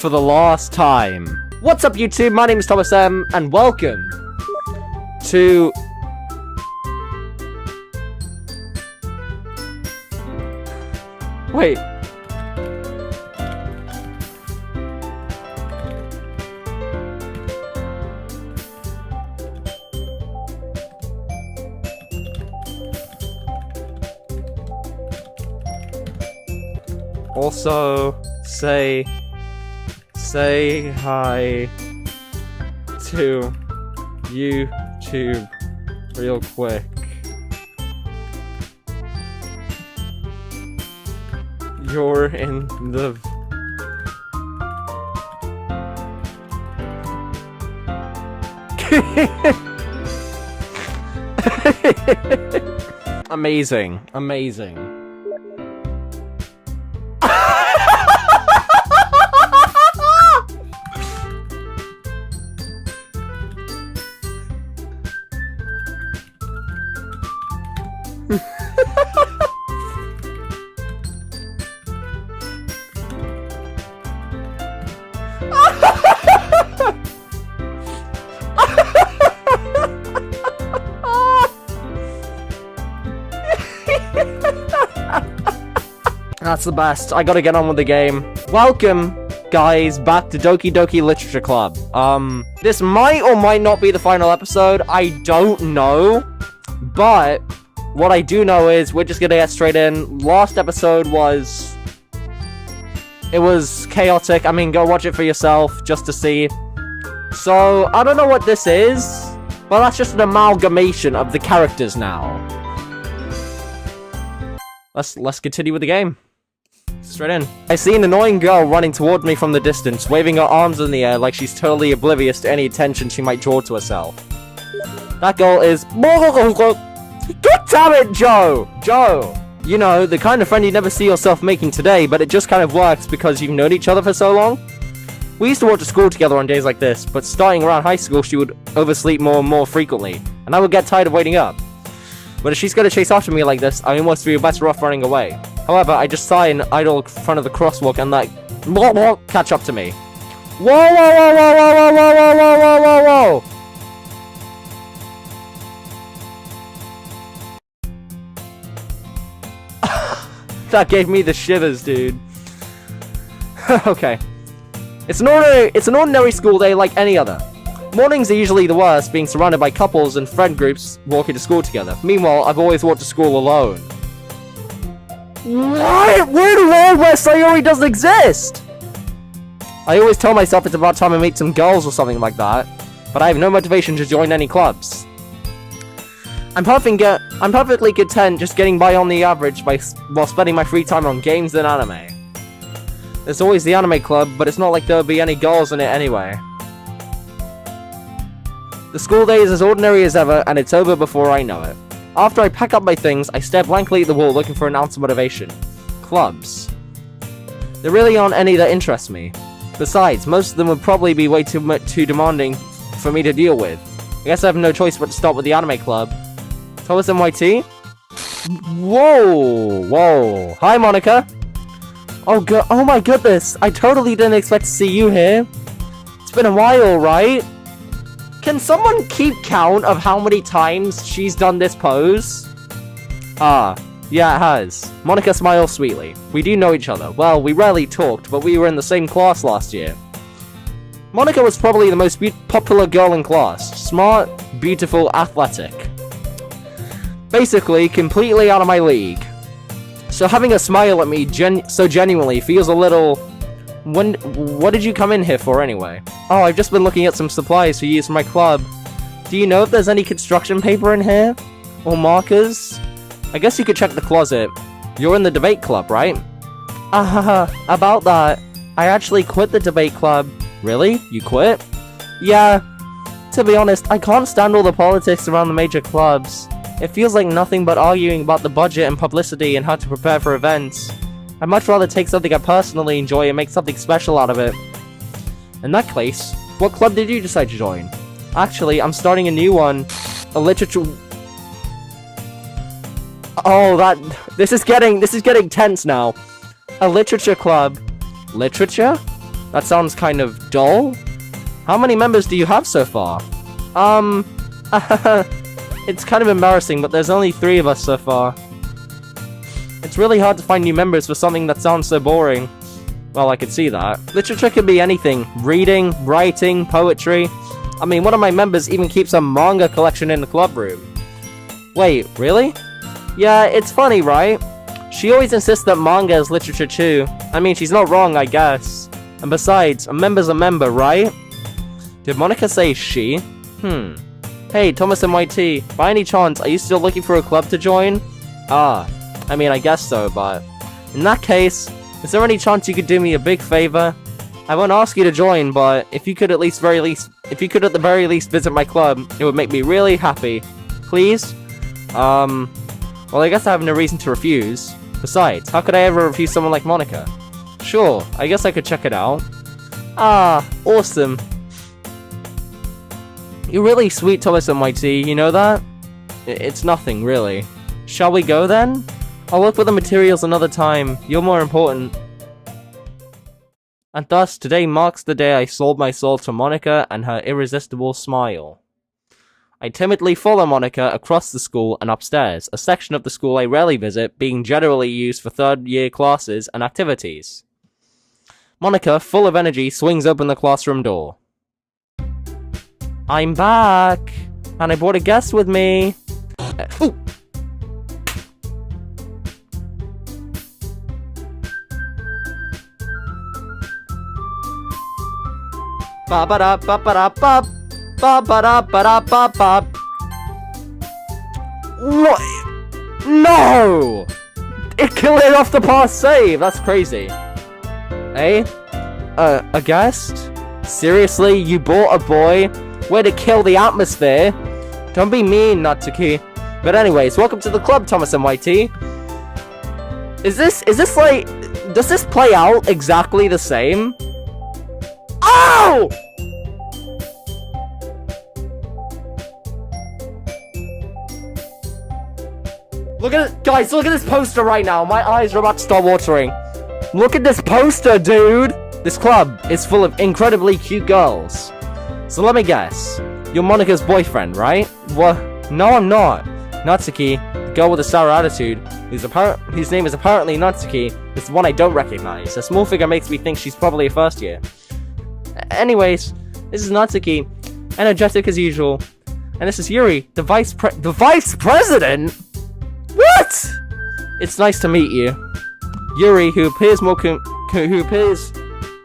for the last time. What's up, YouTube? My name is Thomas M, and welcome to... Wait. Also, say hi to YouTube real quick. You're in the... Amazing. Amazing. That's the best. I gotta get on with the game. Welcome, guys, back to Doki Doki Literature Club. This might or might not be the final episode. I don't know. But what I do know is we're just gonna get straight in. Last episode was... It was chaotic. I mean, go watch it for yourself, just to see. So, I don't know what this is. Well, that's just an amalgamation of the characters now. Let's continue with the game. Straight in. I see an annoying girl running toward me from the distance, waving her arms in the air like she's totally oblivious to any attention she might draw to herself. That girl is... God damn it, Joe! Joe! You know, the kind of friend you never see yourself making today, but it just kind of works because you've known each other for so long. We used to walk to school together on days like this, but starting around high school she would oversleep more and more frequently, and I would get tired of waiting up. But if she's gonna chase after me like this, I almost feel better off running away. However, I just sigh and idle in front of the crosswalk and like, catch up to me. Whoa, whoa, whoa, whoa, whoa, whoa, whoa, whoa, whoa, whoa, whoa. That gave me the shivers, dude. Okay. It's an ordinary school day like any other. Mornings are usually the worst, being surrounded by couples and friend groups walking to school together. Meanwhile, I've always walked to school alone. What? Where in the world where Sayori doesn't exist? I always tell myself it's about time I meet some girls or something like that, but I have no motivation to join any clubs. I'm perfectly content just getting by on the average while spending my free time on games and anime. There's always the anime club, but it's not like there'll be any girls in it anyway. The school day is as ordinary as ever, and it's over before I know it. After I pack up my things, I stare blankly at the wall looking for an ounce of motivation. Clubs. There really aren't any that interest me. Besides, most of them would probably be way too demanding for me to deal with. I guess I have no choice but to start with the anime club. Thomas NYT? Whoa! Whoa! Hi, Monika! Oh my goodness! I totally didn't expect to see you here. It's been a while, right? Can someone keep count of how many times she's done this pose? Ah, yeah, it has. Monika smiles sweetly. We do know each other. Well, we rarely talked, but we were in the same class last year. Monika was probably the most popular girl in class. Smart, beautiful, athletic. Basically, completely out of my league. So having her smile at me so genuinely feels a little... What did you come in here for anyway? Oh, I've just been looking at some supplies for use for my club. Do you know if there's any construction paper in here? Or markers? I guess you could check the closet. You're in the debate club, right? About that. I actually quit the debate club. Really? You quit? Yeah. To be honest, I can't stand all the politics around the major clubs. It feels like nothing but arguing about the budget and publicity and how to prepare for events. I'd much rather take something I personally enjoy and make something special out of it. In that case, what club did you decide to join? Actually, I'm starting a new one. A literature... Oh, this is getting tense now. A literature club. Literature? That sounds kind of dull. How many members do you have so far? It's kind of embarrassing, but there's only 3 of us so far. It's really hard to find new members for something that sounds so boring. Well, I could see that. Literature can be anything. Reading, writing, poetry. I mean, one of my members even keeps a manga collection in the club room. Wait, really? Yeah, it's funny, right? She always insists that manga is literature too. I mean, she's not wrong, I guess. And besides, a member's a member, right? Did Monika say she? Hey, Thomas and YT, by any chance, are you still looking for a club to join? I mean, I guess so, but... In that case, is there any chance you could do me a big favor? I won't ask you to join, but if you could at the very least visit my club, it would make me really happy. Please? Well, I guess I have no reason to refuse. Besides, how could I ever refuse someone like Monika? Sure, I guess I could check it out. Awesome. You're really sweet, Thomas and YT, you know that? It's nothing, really. Shall we go then? I'll look for the materials another time. You're more important. And thus, today marks the day I sold my soul to Monika and her irresistible smile. I timidly follow Monika across the school and upstairs, a section of the school I rarely visit, being generally used for third-year classes and activities. Monika, full of energy, swings open the classroom door. I'm back! And I brought a guest with me! Ooh! Ba-ba-da-ba-ba-da-ba! Ba-ba-da-ba-da-ba-ba! What? No! It killed it off the pass save! That's crazy. Eh? A guest? Seriously? You bought a boy? Way to kill the atmosphere! Don't be mean, Natsuki. But anyways, welcome to the club, Thomas and YT. Is this like... Does this play out exactly the same? Oh! Look at it, guys, look at this poster right now. My eyes are about to start watering. Look at this poster, dude. This club is full of incredibly cute girls. So let me guess. You're Monika's boyfriend, right? What? No, I'm not. Natsuki, the girl with the sour attitude, whose name is apparently Natsuki, is the one I don't recognize. A small figure makes me think she's probably a first year. Anyways, this is Natsuki, energetic as usual. And this is Yuri, the vice president? What? It's nice to meet you. Yuri, who appears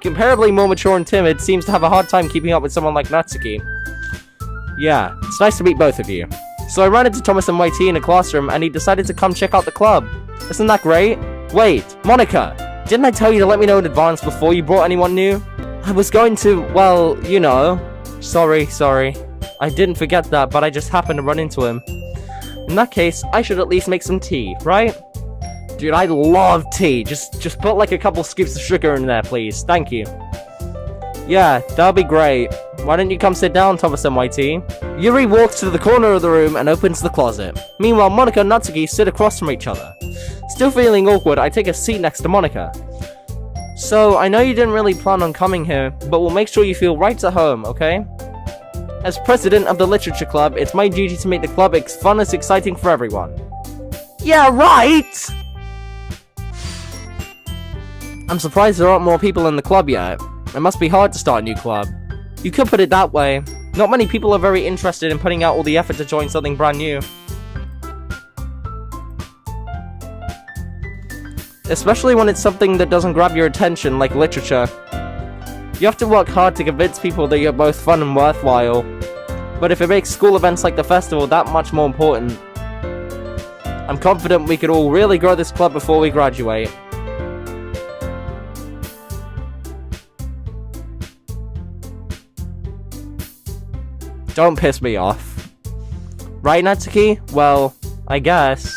comparably more mature and timid, seems to have a hard time keeping up with someone like Natsuki. Yeah, it's nice to meet both of you. So I ran into Thomas and YT in a classroom, and he decided to come check out the club. Isn't that great? Wait, Monika, didn't I tell you to let me know in advance before you brought anyone new? I was going to, well, you know. Sorry. I didn't forget that, but I just happened to run into him. In that case, I should at least make some tea, right? Dude, I love tea. Just put like a couple scoops of sugar in there, please. Thank you. Yeah, that'll be great. Why don't you come sit down, Thomas and YT? Yuri walks to the corner of the room and opens the closet. Meanwhile, Monika and Natsuki sit across from each other. Still feeling awkward, I take a seat next to Monika. So, I know you didn't really plan on coming here, but we'll make sure you feel right at home, okay? As president of the literature club, it's my duty to make the club as fun and exciting for everyone. Yeah, right! I'm surprised there aren't more people in the club yet. It must be hard to start a new club. You could put it that way. Not many people are very interested in putting out all the effort to join something brand new. Especially when it's something that doesn't grab your attention, like literature. You have to work hard to convince people that you're both fun and worthwhile. But if it makes school events like the festival that much more important, I'm confident we could all really grow this club before we graduate. Don't piss me off. Right, Natsuki? Well, I guess.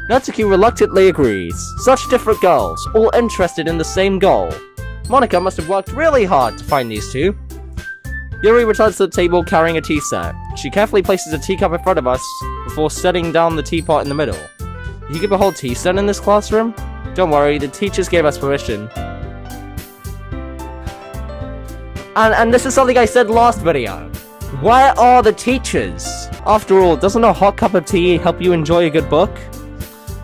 Natsuki reluctantly agrees. Such different girls, all interested in the same goal. Monika must have worked really hard to find these two. Yuri returns to the table carrying a tea set. She carefully places a teacup in front of us before setting down the teapot in the middle. You keep a whole tea set in this classroom? Don't worry, the teachers gave us permission. And this is something I said last video. Where are the teachers? After all, doesn't a hot cup of tea help you enjoy a good book?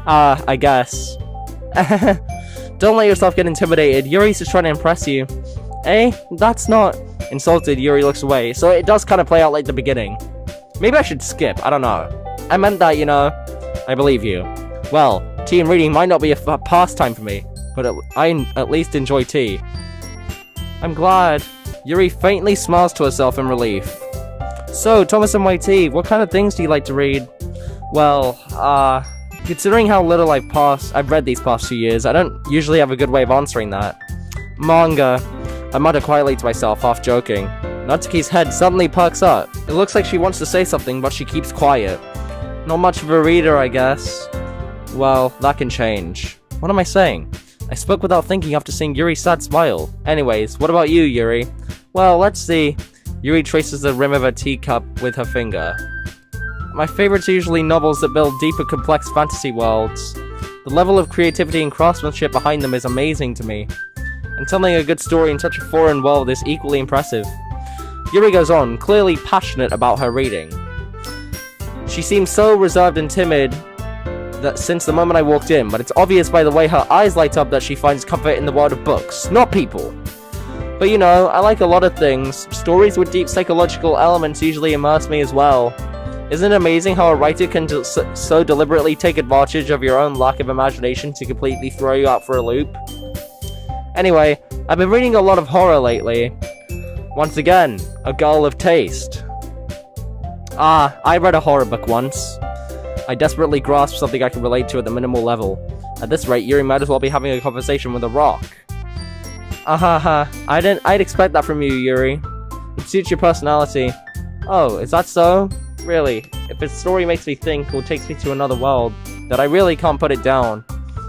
I guess. Don't let yourself get intimidated. Yuri's just trying to impress you. Eh? That's not... Insulted, Yuri looks away, so it does kind of play out like the beginning. Maybe I should skip, I don't know. I meant that, you know. I believe you. Well, tea and reading might not be a pastime for me, but I at least enjoy tea. I'm glad. Yuri faintly smiles to herself in relief. So, Thomas and YT, what kind of things do you like to read? Well, considering how little I've read these past few years, I don't usually have a good way of answering that. Manga. I mutter quietly to myself, half joking. Natsuki's head suddenly perks up. It looks like she wants to say something, but she keeps quiet. Not much of a reader, I guess. Well, that can change. What am I saying? I spoke without thinking after seeing Yuri's sad smile. Anyways, what about you, Yuri? Well, let's see. Yuri traces the rim of her teacup with her finger. My favorites are usually novels that build deeper, complex fantasy worlds. The level of creativity and craftsmanship behind them is amazing to me. And telling a good story in such a foreign world is equally impressive. Yuri goes on, clearly passionate about her reading. She seems so reserved and timid that since the moment I walked in, but it's obvious by the way her eyes light up that she finds comfort in the world of books, not people. But you know, I like a lot of things. Stories with deep psychological elements usually immerse me as well. Isn't it amazing how a writer can so deliberately take advantage of your own lack of imagination to completely throw you out for a loop? Anyway, I've been reading a lot of horror lately. Once again, a girl of taste. I read a horror book once. I desperately grasped something I can relate to at the minimal level. At this rate, Yuri might as well be having a conversation with a rock. I'd expect that from you, Yuri. It suits your personality. Oh, is that so? Really, if its story makes me think or takes me to another world, that I really can't put it down.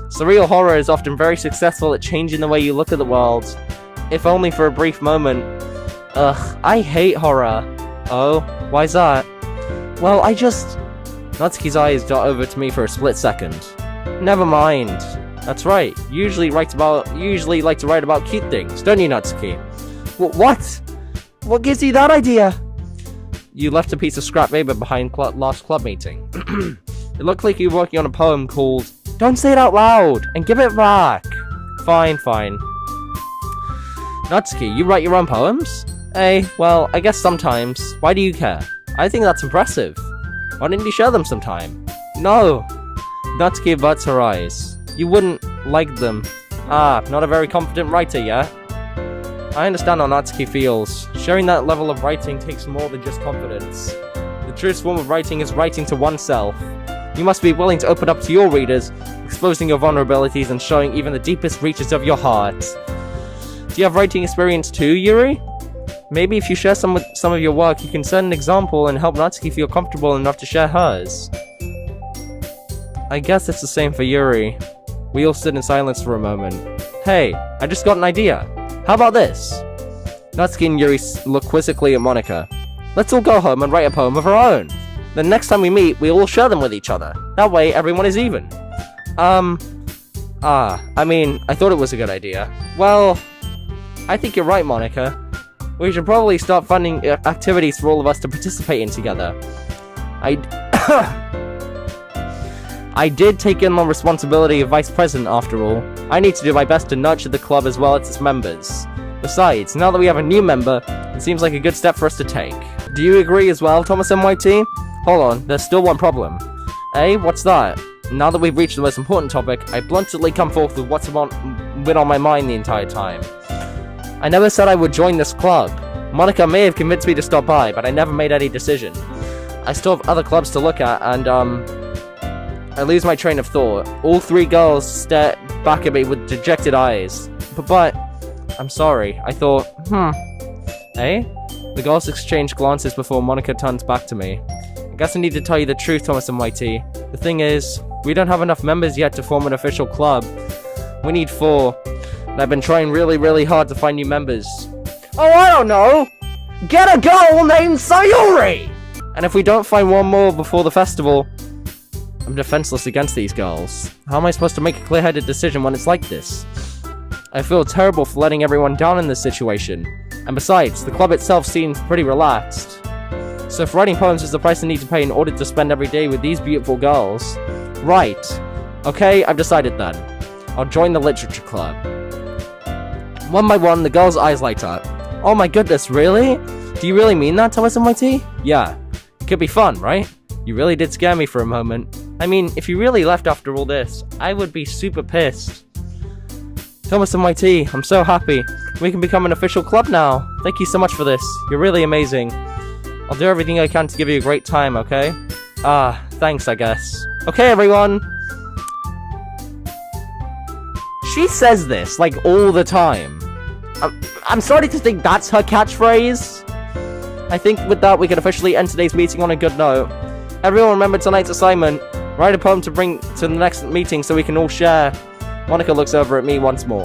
Surreal horror is often very successful at changing the way you look at the world, if only for a brief moment. Ugh, I hate horror. Oh, why's that? Well, Natsuki's eyes dart over to me for a split second. Never mind. That's right. Usually like to write about cute things, don't you, Natsuki? What? What gives you that idea? You left a piece of scrap paper behind last club meeting. It looked like you were working on a poem called Don't Say It Out Loud, and give it back. Fine. Natsuki, you write your own poems? Well, I guess sometimes. Why do you care? I think that's impressive. Why didn't you share them sometime? No. Natsuki averts her eyes. You wouldn't like them. Not a very confident writer, yeah? I understand how Natsuki feels. Sharing that level of writing takes more than just confidence. The truest form of writing is writing to oneself. You must be willing to open up to your readers, exposing your vulnerabilities and showing even the deepest reaches of your heart. Do you have writing experience too, Yuri? Maybe if you share some of your work, you can set an example and help Natsuki feel comfortable enough to share hers. I guess it's the same for Yuri. We all stood in silence for a moment. Hey, I just got an idea. How about this? Natsuki and Yuri look quizzically at Monika. Let's all go home and write a poem of our own. Then next time we meet, we'll all share them with each other. That way, everyone is even. I thought it was a good idea. Well, I think you're right, Monika. We should probably start funding activities for all of us to participate in together. I did take in the responsibility of vice president after all. I need to do my best to nurture the club as well as its members. Besides, now that we have a new member, it seems like a good step for us to take. Do you agree as well, Thomas MYT? Hold on, there's still one problem. What's that? Now that we've reached the most important topic, I bluntly come forth with what's been on my mind the entire time. I never said I would join this club. Monika may have convinced me to stop by, but I never made any decision. I still have other clubs to look at, and I lose my train of thought. All three girls stare back at me with dejected eyes. But, I'm sorry, I thought, The girls exchange glances before Monika turns back to me. I guess I need to tell you the truth, Thomas and YT. The thing is, we don't have enough members yet to form an official club. We need 4, and I've been trying really hard to find new members. Oh, I don't know! Get a girl named Sayuri! And if we don't find one more before the festival, I'm defenseless against these girls. How am I supposed to make a clear-headed decision when it's like this? I feel terrible for letting everyone down in this situation. And besides, the club itself seems pretty relaxed. So if writing poems is the price I need to pay in order to spend every day with these beautiful girls... Right. Okay, I've decided then. I'll join the literature club. One by one, the girls' eyes light up. Oh my goodness, really? Do you really mean that, Thomas MIT? Yeah. It could be fun, right? You really did scare me for a moment. I mean, if you really left after all this, I would be super pissed. Thomas MIT, I'm so happy. We can become an official club now. Thank you so much for this. You're really amazing. I'll do everything I can to give you a great time, okay? Thanks, I guess. Okay, everyone. She says this, like, all the time. I'm starting to think that's her catchphrase. I think with that, we can officially end today's meeting on a good note. Everyone remember tonight's assignment. Write a poem to bring to the next meeting so we can all share. Monika looks over at me once more.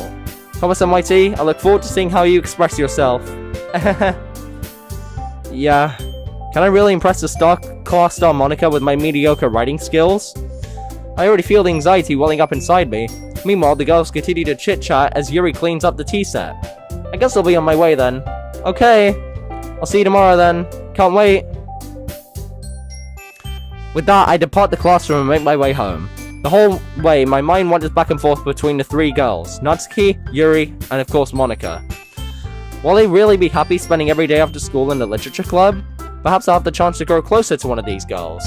Thomas MIT, I look forward to seeing how you express yourself. Yeah. Can I really impress the class star Monika with my mediocre writing skills? I already feel the anxiety welling up inside me. Meanwhile, the girls continue to chit-chat as Yuri cleans up the tea set. I guess I'll be on my way then. Okay. I'll see you tomorrow then. Can't wait. With that, I depart the classroom and make my way home. The whole way, my mind wanders back and forth between the three girls, Natsuki, Yuri, and of course Monika. Will they really be happy spending every day after school in the literature club? Perhaps I'll have the chance to grow closer to one of these girls.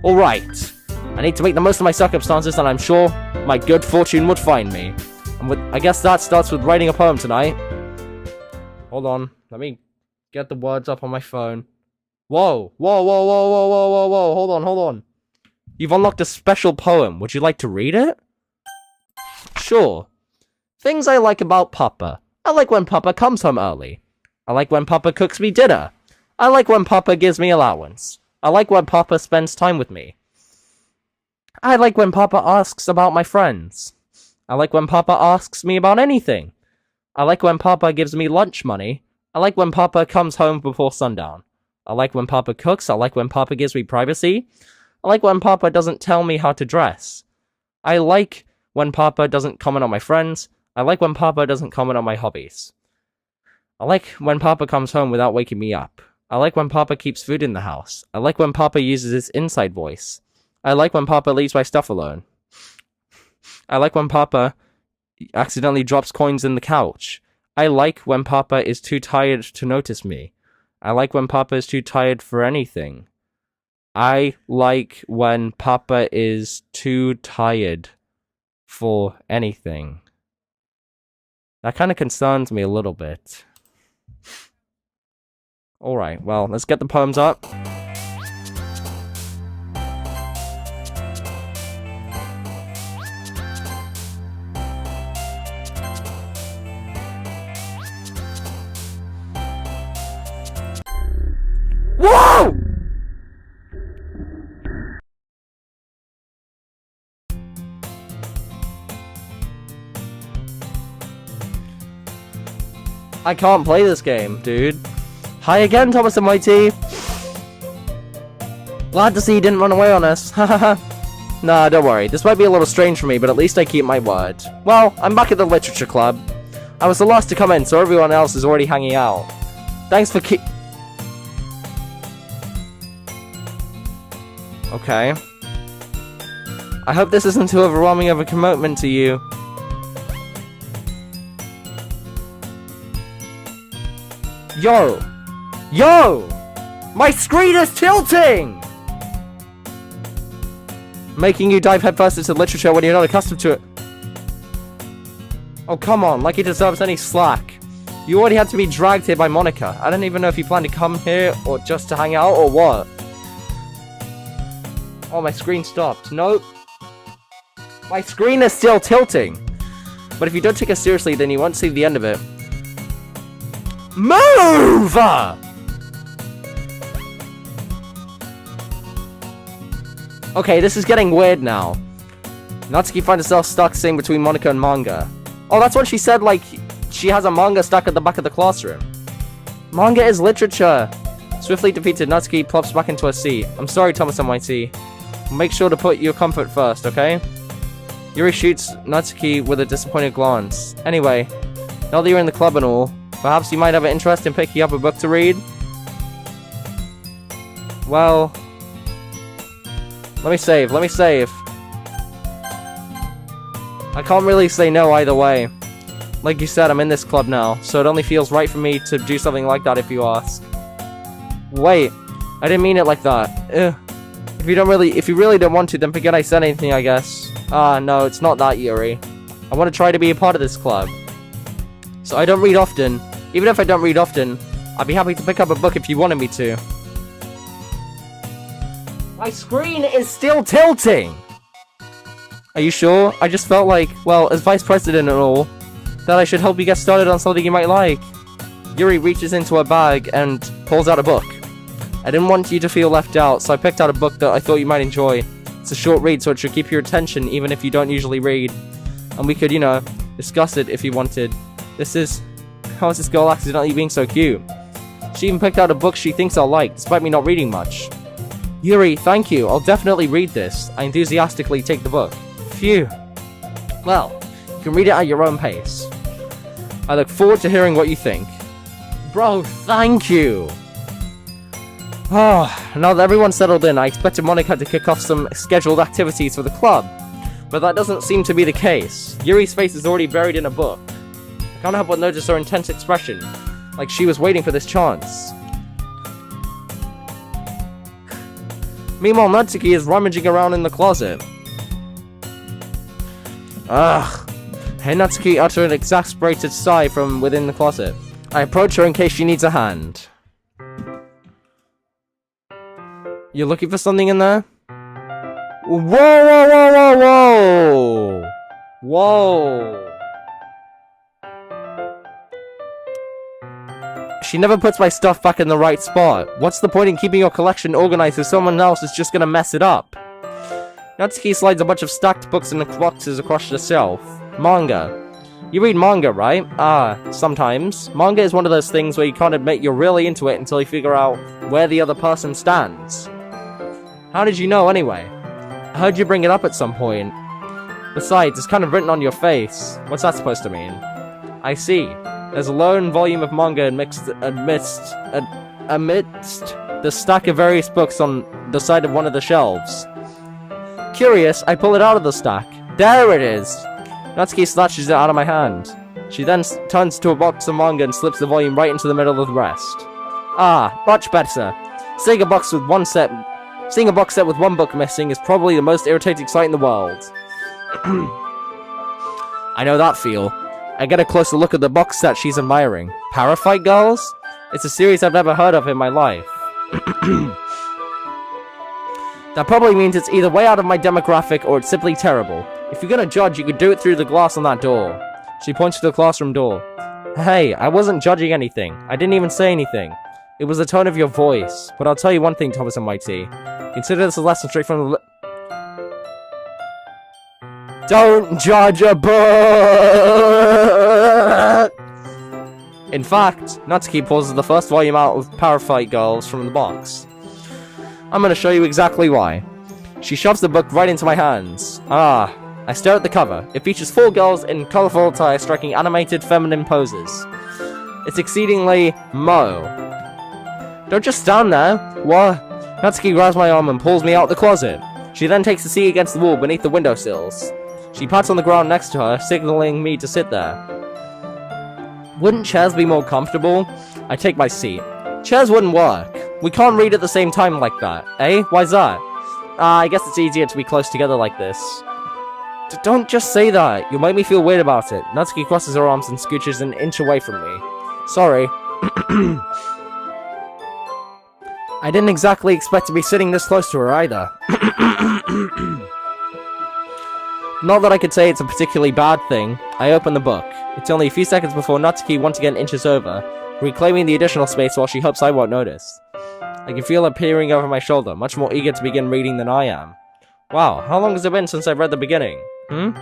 Alright. I need to make the most of my circumstances, and I'm sure my good fortune would find me. And I guess that starts with writing a poem tonight. Hold on. Let me get the words up on my phone. Whoa. Whoa, whoa, whoa, whoa, whoa, whoa, whoa. Hold on. You've unlocked a special poem. Would you like to read it? Sure. Things I like about Papa. I like when Papa comes home early. I like when Papa cooks me dinner. I like when Papa gives me allowance. I like when Papa spends time with me. I like when Papa asks about my friends. I like when Papa asks me about anything. I like when Papa gives me lunch money. I like when Papa comes home before sundown. I like when Papa cooks. I like when Papa gives me privacy. I like when Papa doesn't tell me how to dress. I like when Papa doesn't comment on my friends. I like when Papa doesn't comment on my hobbies. I like when Papa comes home without waking me up. I like when Papa keeps food in the house. I like when Papa uses his inside voice. I like when Papa leaves my stuff alone. I like when Papa accidentally drops coins in the couch. I like when Papa is too tired to notice me. I like when Papa is too tired for anything. I like when Papa is too tired for anything. That kind of concerns me a little bit. Alright, well, let's get the poems up. Whoa! I can't play this game, dude. Hi again, Thomas MIT. Glad to see you didn't run away on us. Hahaha. Nah, don't worry. This might be a little strange for me, but at least I keep my word. Well, I'm back at the literature club. I was the last to come in, so everyone else is already hanging out. Thanks for Okay. I hope this isn't too overwhelming of a commitment to you. Yo! Yo! My screen is tilting! Making you dive headfirst into literature when you're not accustomed to it. Oh, come on, like he deserves any slack. You already had to be dragged here by Monika. I don't even know if you plan to come here or just to hang out or what. Oh, my screen stopped. Nope. My screen is still tilting. But if you don't take us seriously, then you won't see the end of it. Move! Okay, this is getting weird now. Natsuki finds herself stuck sitting between Monika and manga. Oh, that's what she said, like, she has a manga stuck at the back of the classroom. Manga is literature. Swiftly defeated, Natsuki plops back into her seat. I'm sorry, Thomas MIT. Make sure to put your comfort first, okay? Yuri shoots Natsuki with a disappointed glance. Anyway, now that you're in the club and all, Perhaps you might have an interest in picking up a book to read? Well... Let me save. I can't really say no either way. Like you said, I'm in this club now, so it only feels right for me to do something like that if you ask. Wait, I didn't mean it like that. Ugh. If you really don't want to, then forget I said anything, I guess. No, it's not that, Yuri. I want to try to be a part of this club. So I don't read often. Even if I don't read often, I'd be happy to pick up a book if you wanted me to. My screen is still tilting! Are you sure? I just felt like, well, as vice president and all, that I should help you get started on something you might like. Yuri reaches into her bag and pulls out a book. I didn't want you to feel left out, so I picked out a book that I thought you might enjoy. It's a short read, so it should keep your attention even if you don't usually read. And we could, you know, discuss it if you wanted. How is this girl accidentally being so cute? She even picked out a book she thinks I'll like, despite me not reading much. Yuri, thank you. I'll definitely read this. I enthusiastically take the book. Phew. Well, you can read it at your own pace. I look forward to hearing what you think. Bro, thank you! Now that everyone's settled in, I expected Monika to kick off some scheduled activities for the club. But that doesn't seem to be the case. Yuri's face is already buried in a book. I can't help but notice her intense expression, like she was waiting for this chance. Meanwhile, Natsuki is rummaging around in the closet. Ugh. Hey, Natsuki uttered an exasperated sigh from within the closet. I approach her in case she needs a hand. You're looking for something in there? Whoa, whoa, whoa, whoa, whoa! Whoa! She never puts my stuff back in the right spot. What's the point in keeping your collection organized if someone else is just gonna mess it up? Natsuki slides a bunch of stacked books and boxes across the shelf. Manga. You read manga, right? Sometimes. Manga is one of those things where you can't admit you're really into it until you figure out where the other person stands. How did you know, anyway? I heard you bring it up at some point. Besides, it's kind of written on your face. What's that supposed to mean? I see. There's a lone volume of manga amidst the stack of various books on the side of one of the shelves. Curious, I pull it out of the stack. There it is! Natsuki snatches it out of my hand. She then turns to a box of manga and slips the volume right into the middle of the rest. Much better. Seeing a box set with one book missing is probably the most irritating sight in the world. I know that feel. I get a closer look at the box set she's admiring. Parafight Girls? It's a series I've never heard of in my life. That probably means it's either way out of my demographic or it's simply terrible. If you're gonna judge, you could do it through the glass on that door. She points to the classroom door. Hey, I wasn't judging anything. I didn't even say anything. It was the tone of your voice. But I'll tell you one thing, Thomas and Mighty. Consider this a lesson straight from the Don't judge a book! In fact, Natsuki pulls the first volume out of Parafight Girls from the box. I'm gonna show you exactly why. She shoves the book right into my hands. I stare at the cover. It features 4 girls in colorful attire striking animated feminine poses. It's exceedingly mo. Don't just stand there. What? Natsuki grabs my arm and pulls me out the closet. She then takes a seat against the wall beneath the windowsills. She pats on the ground next to her, signaling me to sit there. Wouldn't chairs be more comfortable? I take my seat. Chairs wouldn't work. We can't read at the same time like that, eh? Why's that? I guess it's easier to be close together like this. Don't just say that. You'll make me feel weird about it. Natsuki crosses her arms and scooches an inch away from me. Sorry. I didn't exactly expect to be sitting this close to her either. Not that I could say it's a particularly bad thing. I open the book. It's only a few seconds before Natsuki once again inches over, reclaiming the additional space while she hopes I won't notice. I can feel her peering over my shoulder, much more eager to begin reading than I am. Wow, how long has it been since I've read the beginning? You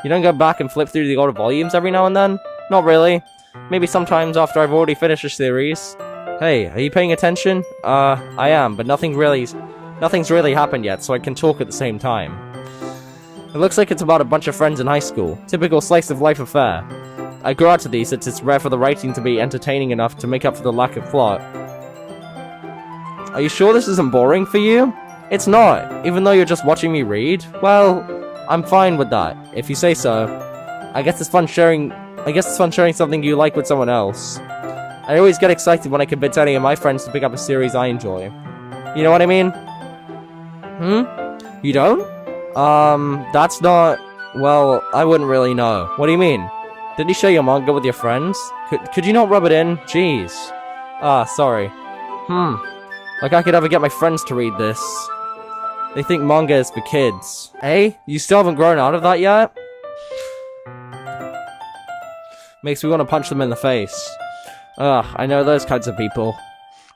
don't go back and flip through the older volumes every now and then? Not really. Maybe sometimes after I've already finished a series. Hey, are you paying attention? I am, but nothing's really happened yet, so I can talk at the same time. It looks like it's about a bunch of friends in high school. Typical slice of life affair. I grew out of these since it's rare for the writing to be entertaining enough to make up for the lack of plot. Are you sure this isn't boring for you? It's not, even though you're just watching me read. Well, I'm fine with that, if you say so. I guess it's fun sharing something you like with someone else. I always get excited when I convince any of my friends to pick up a series I enjoy. You know what I mean? You don't? That's not... Well, I wouldn't really know. What do you mean? Did you share your manga with your friends? Could you not rub it in? Jeez. Ah, sorry. Like I could ever get my friends to read this. They think manga is for kids. Hey, you still haven't grown out of that yet? Makes me want to punch them in the face. Ugh, I know those kinds of people.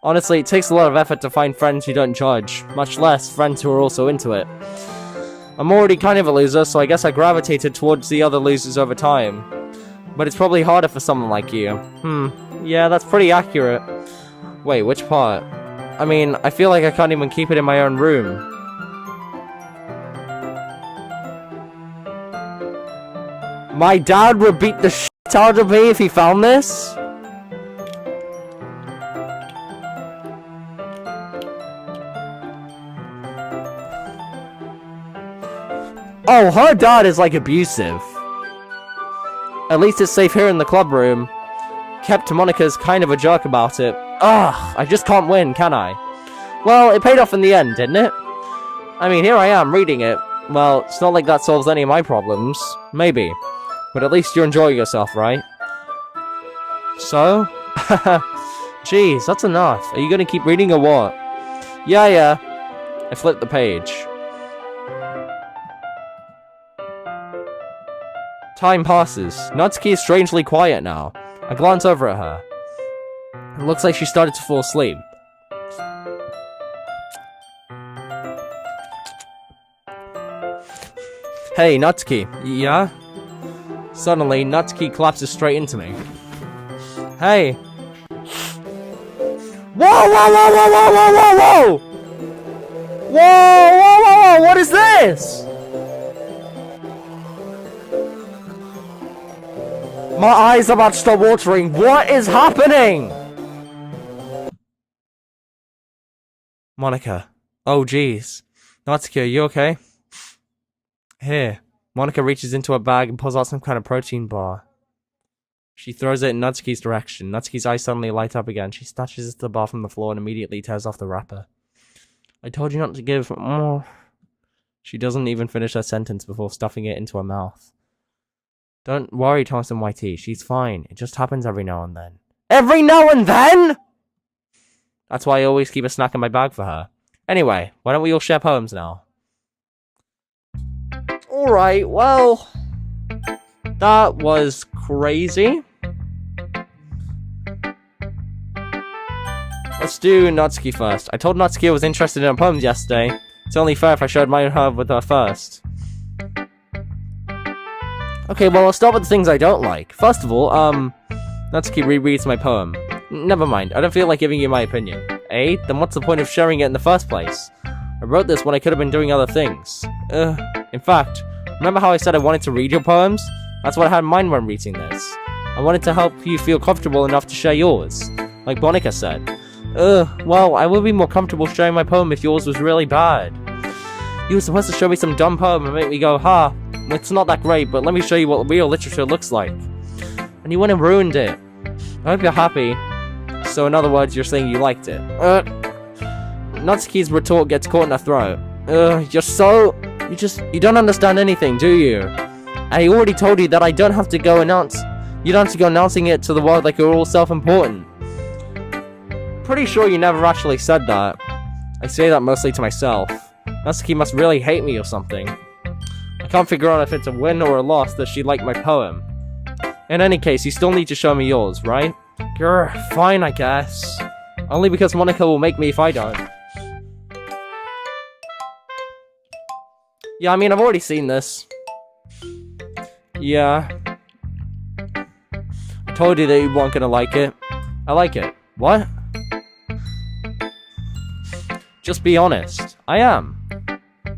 Honestly, it takes a lot of effort to find friends who don't judge, much less friends who are also into it. I'm already kind of a loser, so I guess I gravitated towards the other losers over time. But it's probably harder for someone like you. Yeah, that's pretty accurate. Wait, which part? I mean, I feel like I can't even keep it in my own room. My dad would beat the shit out of me if he found this? Oh, her dad is like abusive. At least it's safe here in the club room. Kept Monika's kind of a jerk about it. Ugh, I just can't win, can I? Well, it paid off in the end, didn't it? I mean, here I am, reading it. Well, it's not like that solves any of my problems. Maybe. But at least you're enjoying yourself, right? So? Jeez, that's enough. Are you gonna keep reading or what? Yeah. I flipped the page. Time passes. Natsuki is strangely quiet now. I glance over at her. It looks like she started to fall asleep. Hey, Natsuki. Yeah? Suddenly, Natsuki collapses straight into me. Hey! Whoa! Whoa! What is this? My eyes are about to start watering. What is happening? Monika. Oh, jeez. Natsuki, are you okay? Here. Monika reaches into her bag and pulls out some kind of protein bar. She throws it in Natsuki's direction. Natsuki's eyes suddenly light up again. She snatches the bar from the floor and immediately tears off the wrapper. I told you not to give more. She doesn't even finish her sentence before stuffing it into her mouth. Don't worry, Thompson YT. She's fine. It just happens every now and then. Every now and then?! That's why I always keep a snack in my bag for her. Anyway, why don't we all share poems now? Alright, well... that was crazy. Let's do Natsuki first. I told Natsuki I was interested in her poems yesterday. It's only fair if I shared mine with her first. Okay, well, I'll start with the things I don't like. First of all, Natsuki rereads my poem. Never mind, I don't feel like giving you my opinion. Eh? Then what's the point of sharing it in the first place? I wrote this when I could have been doing other things. In fact, remember how I said I wanted to read your poems? That's what I had in mind when reading this. I wanted to help you feel comfortable enough to share yours. Like Monika said. Well, I would be more comfortable sharing my poem if yours was really bad. You were supposed to show me some dumb poem and make me go, ha, it's not that great, but let me show you what real literature looks like. And you went and ruined it. I hope you're happy. So in other words, you're saying you liked it. Natsuki's retort gets caught in her throat. You don't understand anything, do you? I already told you that I don't have to go you don't have to go announcing it to the world like you're all self-important. Pretty sure you never actually said that. I say that mostly to myself. Natsuki must really hate me or something. I can't figure out if it's a win or a loss that she liked my poem. In any case, you still need to show me yours, right? Grr, fine, I guess. Only because Monika will make me if I don't. Yeah, I mean, I've already seen this. Yeah. I told you that you weren't gonna like it. I like it. What? Just be honest. I am.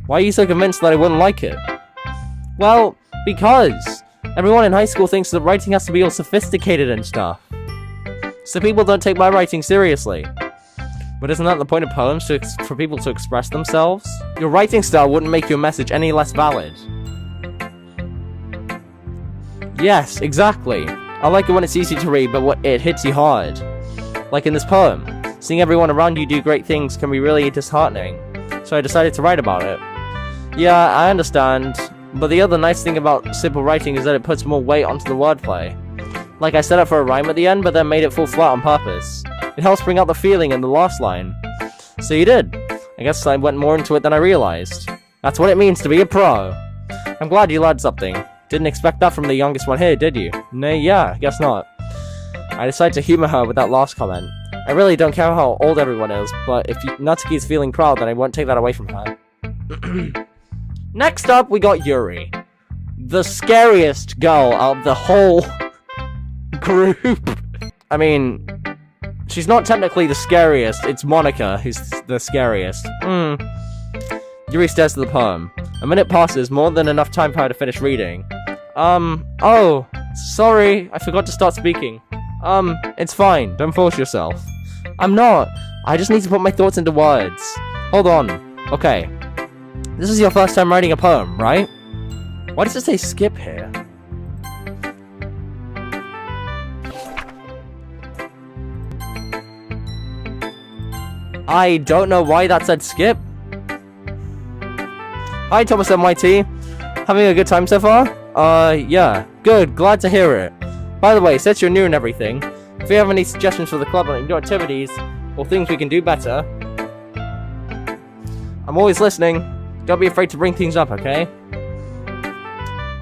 Why are you so convinced that I wouldn't like it? Well, because Everyone in high school thinks that writing has to be all sophisticated and stuff. So people don't take my writing seriously. But isn't that the point of poems, for people to express themselves? Your writing style wouldn't make your message any less valid. Yes, exactly. I like it when it's easy to read, but it hits you hard. Like in this poem. Seeing everyone around you do great things can be really disheartening. So I decided to write about it. Yeah, I understand. But the other nice thing about simple writing is that it puts more weight onto the wordplay. Like I set up for a rhyme at the end, but then made it fall flat on purpose. It helps bring out the feeling in the last line. So you did. I guess I went more into it than I realized. That's what it means to be a pro. I'm glad you learned something. Didn't expect that from the youngest one here, did you? Nay, yeah, guess not. I decided to humor her with that last comment. I really don't care how old everyone is, but if Natsuki's feeling proud, then I won't take that away from her. Next up, we got Yuri. The scariest girl out of the whole group. I mean, she's not technically the scariest, it's Monika who's the scariest. Yuri stares at the poem. A minute passes, more than enough time for her to finish reading. Oh, sorry, I forgot to start speaking. It's fine, don't force yourself. I'm not, I just need to put my thoughts into words. Hold on, okay. This is your first time writing a poem, right? Why does it say skip here? I don't know why that said skip. Hi, Thomas MYT. Having a good time so far? Yeah. Good, glad to hear it. By the way, since you're new and everything, if you have any suggestions for the club on new activities, or things we can do better, I'm always listening. Don't be afraid to bring things up, okay?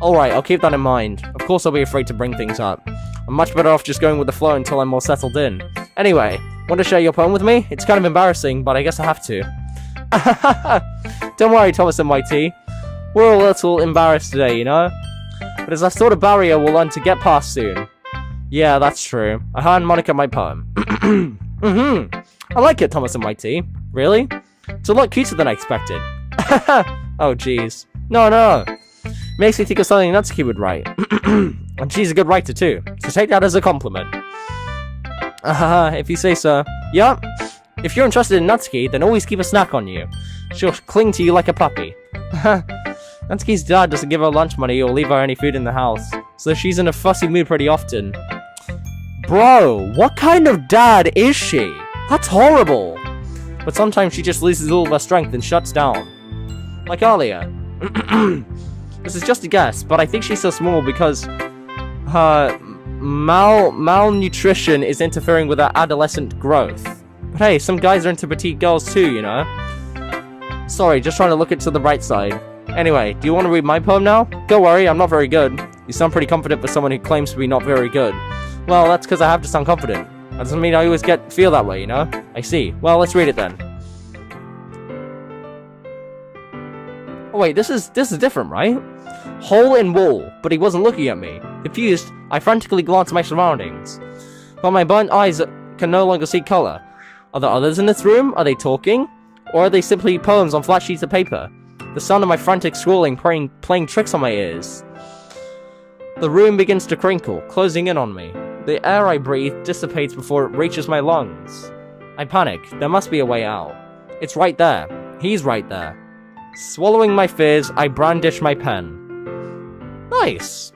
Alright, I'll keep that in mind. Of course I'll be afraid to bring things up. I'm much better off just going with the flow until I'm more settled in. Anyway, want to share your poem with me? It's kind of embarrassing, but I guess I have to. Don't worry, Thomas and YT. We're a little embarrassed today, you know? But as a sort of barrier we'll learn to get past soon. Yeah, that's true. I hand Monika my poem. I like it, Thomas and YT. Really? It's a lot cuter than I expected. Oh, jeez. No. Makes me think of something Natsuki would write. And she's a good writer too, so take that as a compliment. If you say so. Yup. If you're interested in Natsuki, then always keep a snack on you. She'll cling to you like a puppy. Natsuki's dad doesn't give her lunch money or leave her any food in the house, so she's in a fussy mood pretty often. Bro, what kind of dad is she? That's horrible! But sometimes she just loses all of her strength and shuts down. Like earlier. This is just a guess, but I think she's so small because her malnutrition is interfering with her adolescent growth. But hey, some guys are into petite girls too, you know? Sorry, just trying to look it to the bright side. Anyway, do you want to read my poem now? Don't worry, I'm not very good. You sound pretty confident for someone who claims to be not very good. Well, that's because I have to sound confident. That doesn't mean I always feel that way, you know? I see. Well, let's read it then. Oh wait, this is different, right? Hole in wall, but he wasn't looking at me. Confused, I frantically glanced at my surroundings. But my burnt eyes can no longer see color. Are there others in this room? Are they talking? Or are they simply poems on flat sheets of paper? The sound of my frantic scrawling playing tricks on my ears. The room begins to crinkle, closing in on me. The air I breathe dissipates before it reaches my lungs. I panic. There must be a way out. It's right there. He's right there. Swallowing my fears, I brandish my pen. Nice.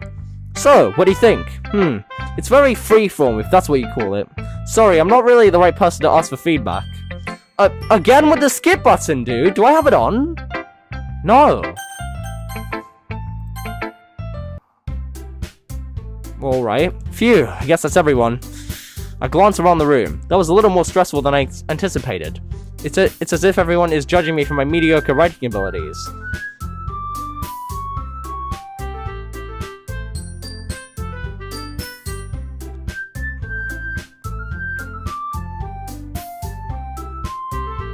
So, what do you think? It's very freeform, if that's what you call it. Sorry, I'm not really the right person to ask for feedback. Again with the skip button, dude. Do I have it on? No. Alright. Phew, I guess that's everyone. I glance around the room. That was a little more stressful than I anticipated. It's as if everyone is judging me for my mediocre writing abilities.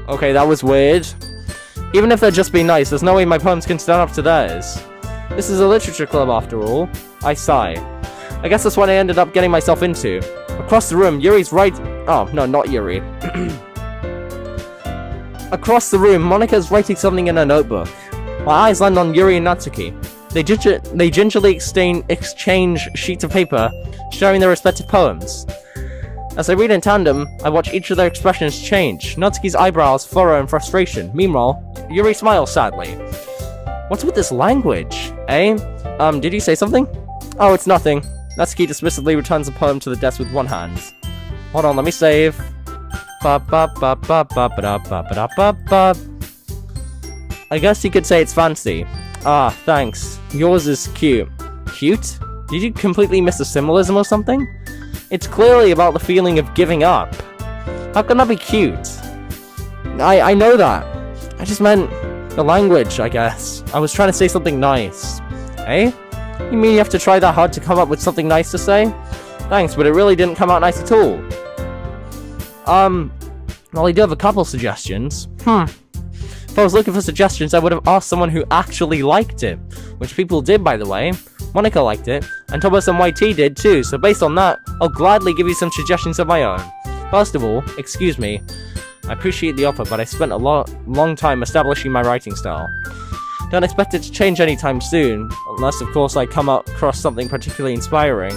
Okay, that was weird. Even if they're just being nice, there's no way my poems can stand up to theirs. This is a literature club after all. I sigh. I guess that's what I ended up getting myself into. Across the room, Yuri's right... Oh, no, not Yuri. Across the room, Monika's writing something in her notebook. My eyes land on Yuri and Natsuki. They gingerly exchange sheets of paper, sharing their respective poems. As they read in tandem, I watch each of their expressions change. Natsuki's eyebrows furrow in frustration. Meanwhile, Yuri smiles sadly. What's with this language, eh? Did you say something? Oh, it's nothing. Natsuki dismissively returns the poem to the desk with one hand. Hold on, let me save. I guess you could say it's fancy. Ah, thanks. Yours is cute. Cute? Did you completely miss the symbolism or something? It's clearly about the feeling of giving up. How can that be cute? I know that. I just meant the language, I guess. I was trying to say something nice. Eh? You mean you have to try that hard to come up with something nice to say? Thanks, but it really didn't come out nice at all. Well, I do have a couple suggestions. If I was looking for suggestions, I would have asked someone who actually liked it. Which people did, by the way. Monika liked it, and Thomas and YT did too, so based on that, I'll gladly give you some suggestions of my own. First of all, excuse me. I appreciate the offer, but I spent a long time establishing my writing style. Don't expect it to change anytime soon, unless of course I come across something particularly inspiring.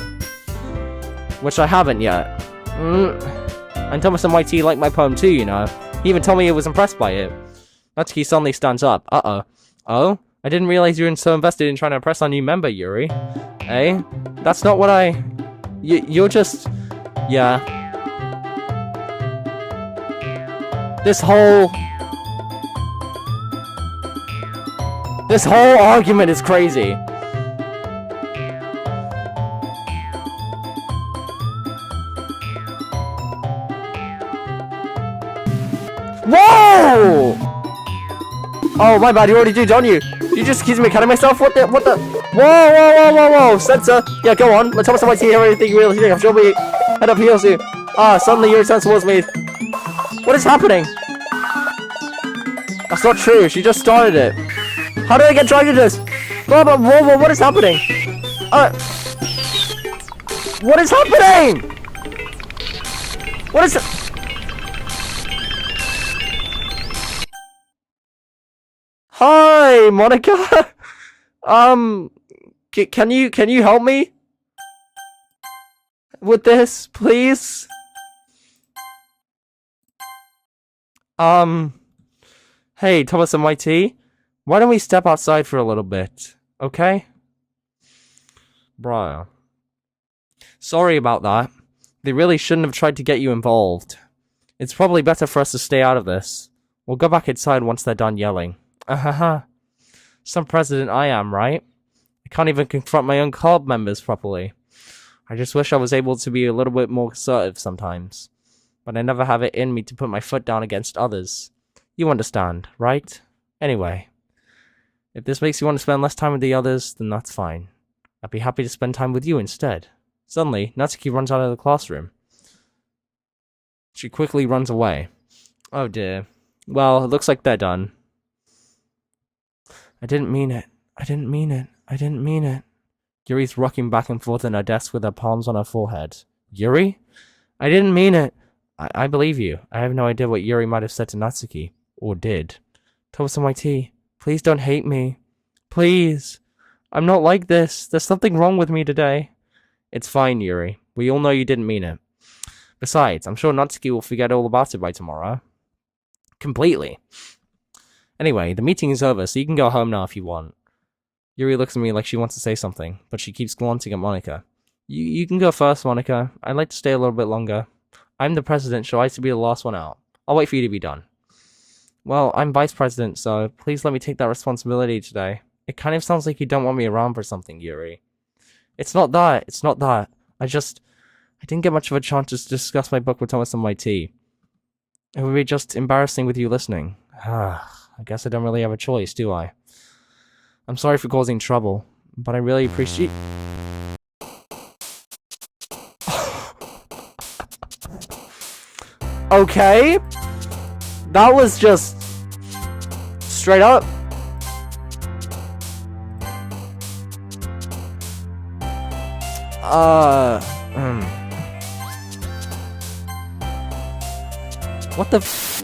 Which I haven't yet. And Thomas and YT liked my poem too, you know. He even told me he was impressed by it. Natsuki suddenly stands up. Uh-oh. Oh? I didn't realize you were so invested in trying to impress our new member, Yuri. Eh? That's not what you're just... Yeah. This whole argument is crazy. Whoa! Oh, my bad, you already do, don't you? You just accused me of cutting myself? What the? Whoa, Sensor! Yeah, go on. Let's Thomas and YT hear anything really think. I'm sure we head up here soon. Ah, suddenly your sense was made. What is happening? That's not true, she just started it. How did I get dragged into this? Whoa, what is happening? What is happening? What is... Hi, Monika. Can you help me with this, please? Hey, Thomas and YT, why don't we step outside for a little bit, okay? Bro. Sorry about that. They really shouldn't have tried to get you involved. It's probably better for us to stay out of this. We'll go back inside once they're done yelling. Some president I am, right? I can't even confront my own club members properly. I just wish I was able to be a little bit more assertive sometimes. But I never have it in me to put my foot down against others. You understand, right? Anyway, if this makes you want to spend less time with the others, then that's fine. I'd be happy to spend time with you instead. Suddenly, Natsuki runs out of the classroom. She quickly runs away. Oh dear. Well, it looks like they're done. I didn't mean it. I didn't mean it. I didn't mean it. Yuri's rocking back and forth in her desk with her palms on her forehead. Yuri? I didn't mean it. I believe you. I have no idea what Yuri might have said to Natsuki. Or did. Thomas and YT, please don't hate me. Please. I'm not like this. There's something wrong with me today. It's fine, Yuri. We all know you didn't mean it. Besides, I'm sure Natsuki will forget all about it by tomorrow. Completely. Anyway, the meeting is over, so you can go home now if you want. Yuri looks at me like she wants to say something, but she keeps glancing at Monika. You can go first, Monika. I'd like to stay a little bit longer. I'm the president, so I have to be the last one out. I'll wait for you to be done. Well, I'm vice president, so please let me take that responsibility today. It kind of sounds like you don't want me around for something, Yuri. It's not that. It's not that. I didn't get much of a chance to discuss my book with Thomas and YT. It would be just embarrassing with you listening. I guess I don't really have a choice, do I? I'm sorry for causing trouble, but I really appreciate... Okay? That was just... straight up. What the f...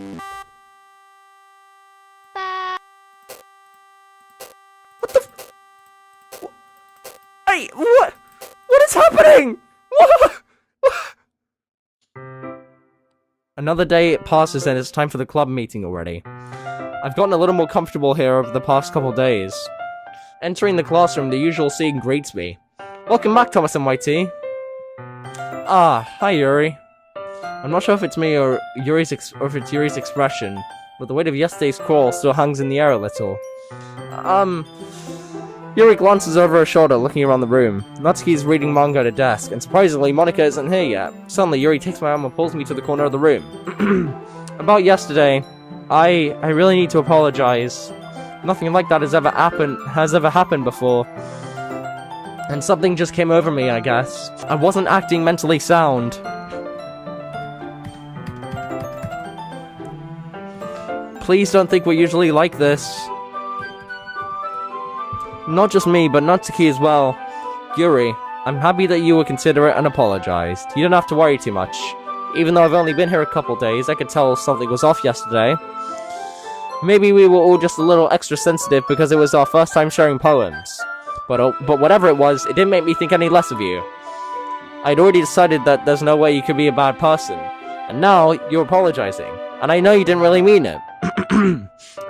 What the f... happening? What? Another day passes and it's time for the club meeting already. I've gotten a little more comfortable here over the past couple days. Entering the classroom, the usual scene greets me. Welcome back, Thomas and YT. Ah, hi Yuri. I'm not sure if it's me or if it's Yuri's expression, but the weight of yesterday's quarrel still hangs in the air a little. Yuri glances over her shoulder, looking around the room. Natsuki's reading manga at a desk, and surprisingly, Monika isn't here yet. Suddenly, Yuri takes my arm and pulls me to the corner of the room. About yesterday, I really need to apologize. Nothing like that has ever happened before. And something just came over me, I guess. I wasn't acting mentally sound. Please don't think we're usually like this. Not just me, but Natsuki as well. Yuri, I'm happy that you were considerate and apologized. You don't have to worry too much. Even though I've only been here a couple days, I could tell something was off yesterday. Maybe we were all just a little extra sensitive because it was our first time sharing poems. But whatever it was, it didn't make me think any less of you. I'd already decided that there's no way you could be a bad person. And now, you're apologizing. And I know you didn't really mean it.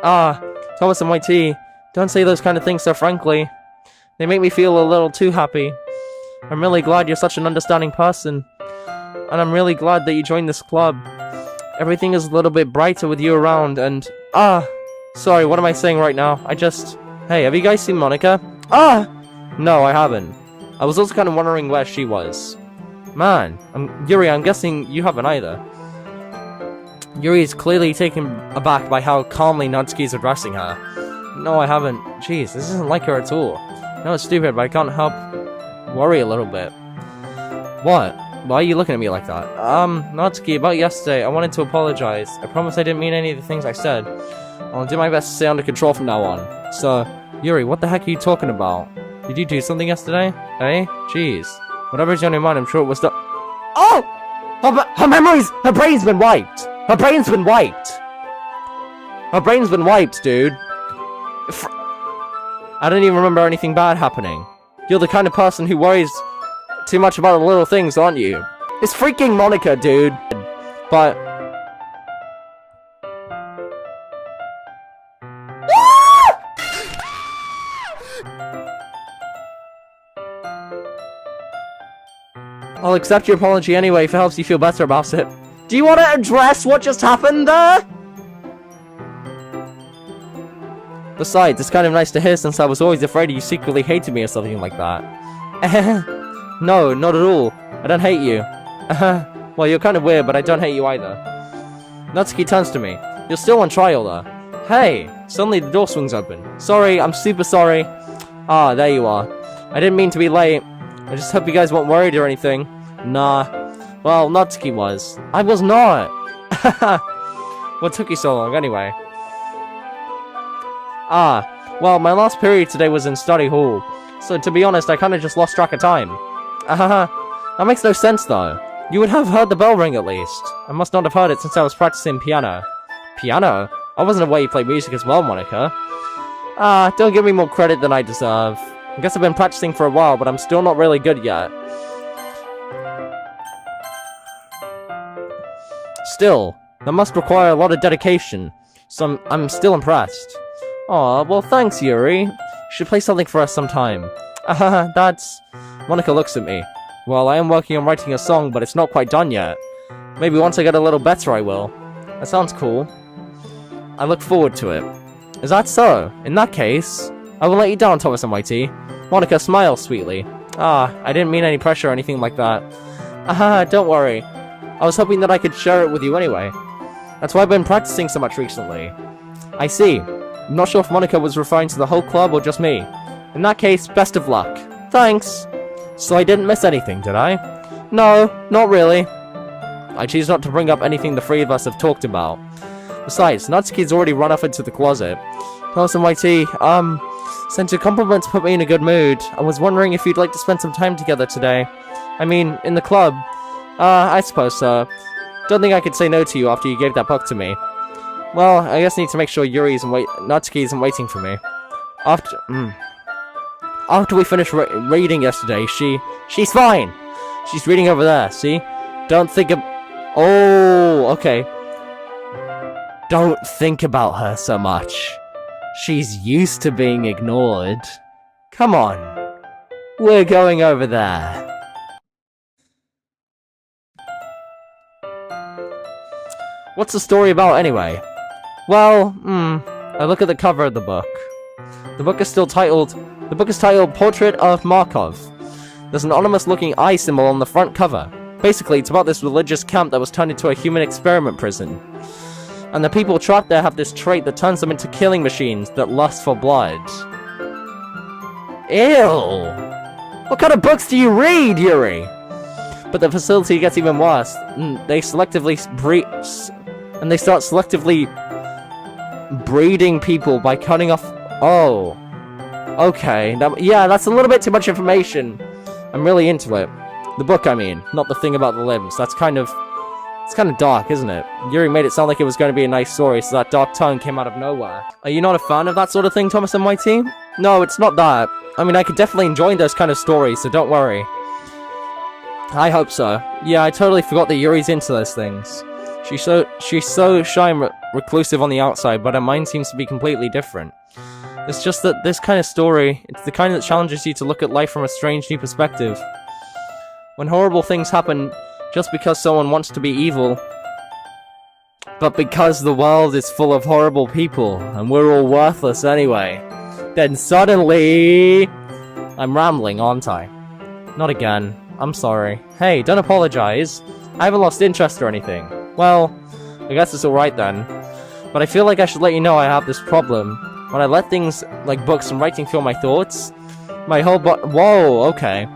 Thomas and YT, don't say those kind of things so frankly. They make me feel a little too happy. I'm really glad you're such an understanding person. And I'm really glad that you joined this club. Everything is a little bit brighter with you around and... sorry, what am I saying right now? Hey, have you guys seen Monika? No, I haven't. I was also kind of wondering where she was. Man, Yuri, I'm guessing you haven't either. Yuri is clearly taken aback by how calmly Natsuki is addressing her. No, I haven't. Jeez, this isn't like her at all. No, it's stupid, but I can't help worry a little bit. What? Why are you looking at me like that? Natsuki, about yesterday, I wanted to apologize. I promise I didn't mean any of the things I said. I'll do my best to stay under control from now on. So, Yuri, what the heck are you talking about? Did you do something yesterday? Hey? Jeez. Whatever's on your mind, I'm sure it was the— Oh! Her brain's been wiped! Her brain's been wiped! Her brain's been wiped, dude. I don't even remember anything bad happening. You're the kind of person who worries too much about the little things, aren't you? It's freaking Monika, dude. But... I'll accept your apology anyway if it helps you feel better about it. Do you want to address what just happened there? Besides, it's kind of nice to hear since I was always afraid you secretly hated me or something like that. No, not at all. I don't hate you. Well, you're kind of weird, but I don't hate you either. Natsuki turns to me. You're still on trial there. Hey! Suddenly the door swings open. Sorry, I'm super sorry. Ah, there you are. I didn't mean to be late. I just hope you guys weren't worried or anything. Nah. Well, Natsuki was. I was not! What took you so long, anyway? Well, my last period today was in study hall. So, to be honest, I kinda just lost track of time. That makes no sense, though. You would have heard the bell ring, at least. I must not have heard it since I was practicing piano. Piano? I wasn't aware you played music as well, Monika. Don't give me more credit than I deserve. I guess I've been practicing for a while, but I'm still not really good yet. Still, that must require a lot of dedication, so I'm still impressed. Aw, well thanks, Yuri. You should play something for us sometime. That's... Monika looks at me. Well, I am working on writing a song, but it's not quite done yet. Maybe once I get a little better I will. That sounds cool. I look forward to it. Is that so? In that case, I will let you down, Thomas and YT. Monika smiles sweetly. I didn't mean any pressure or anything like that. Don't worry. I was hoping that I could share it with you anyway. That's why I've been practicing so much recently. I see. I'm not sure if Monika was referring to the whole club or just me. In that case, best of luck. Thanks. So I didn't miss anything, did I? No, not really. I choose not to bring up anything the three of us have talked about. Besides, Natsuki's already run off into the closet. Thomas and YT, since your compliments put me in a good mood, I was wondering if you'd like to spend some time together today. I mean, in the club. I suppose so. Don't think I could say no to you after you gave that book to me. Well, I guess I need to make sure Natsuki isn't waiting for me. After we finished reading yesterday, she She's fine! She's reading over there, see? Don't think of... Oh, okay. Don't think about her so much. She's used to being ignored. Come on. We're going over there. What's the story about anyway? Well, I look at the cover of the book. The book is titled Portrait of Markov. There's an anonymous-looking eye symbol on the front cover. Basically, it's about this religious camp that was turned into a human experiment prison. And the people trapped there have this trait that turns them into killing machines that lust for blood. Ew! What kind of books do you read, Yuri? But the facility gets even worse. They start selectively breeding people by cutting off... Oh. Okay. Yeah, that's a little bit too much information. I'm really into it. The book, I mean. Not the thing about the limbs. That's kind of... It's kind of dark, isn't it? Yuri made it sound like it was going to be a nice story, so that dark tone came out of nowhere. Are you not a fan of that sort of thing, Thomas and Mighty? No, it's not that. I mean, I could definitely enjoy those kind of stories, so don't worry. I hope so. Yeah, I totally forgot that Yuri's into those things. She's so shy and reclusive on the outside, but her mind seems to be completely different. It's just that this kind of story, it's the kind that challenges you to look at life from a strange new perspective. When horrible things happen just because someone wants to be evil, but because the world is full of horrible people, and we're all worthless anyway, then suddenly... I'm rambling, aren't I? Not again. I'm sorry. Hey, don't apologize. I haven't lost interest or anything. Well, I guess it's alright then. But I feel like I should let you know I have this problem. When I let things like books and writing fill my thoughts, my whole whoa, okay.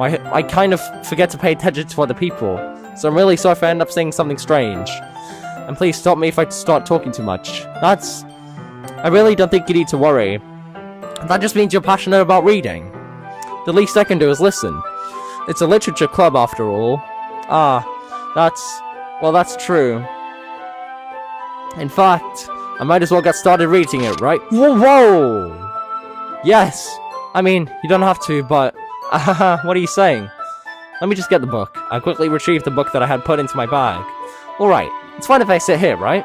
I kind of forget to pay attention to other people. So I'm really sorry if I end up saying something strange. And please stop me if I start talking too much. I really don't think you need to worry. That just means you're passionate about reading. The least I can do is listen. It's a literature club after all. That's true. In fact, I might as well get started reading it, right? Whoa! Yes! I mean, you don't have to, but... what are you saying? Let me just get the book. I quickly retrieved the book that I had put into my bag. Alright, it's fine if I sit here, right?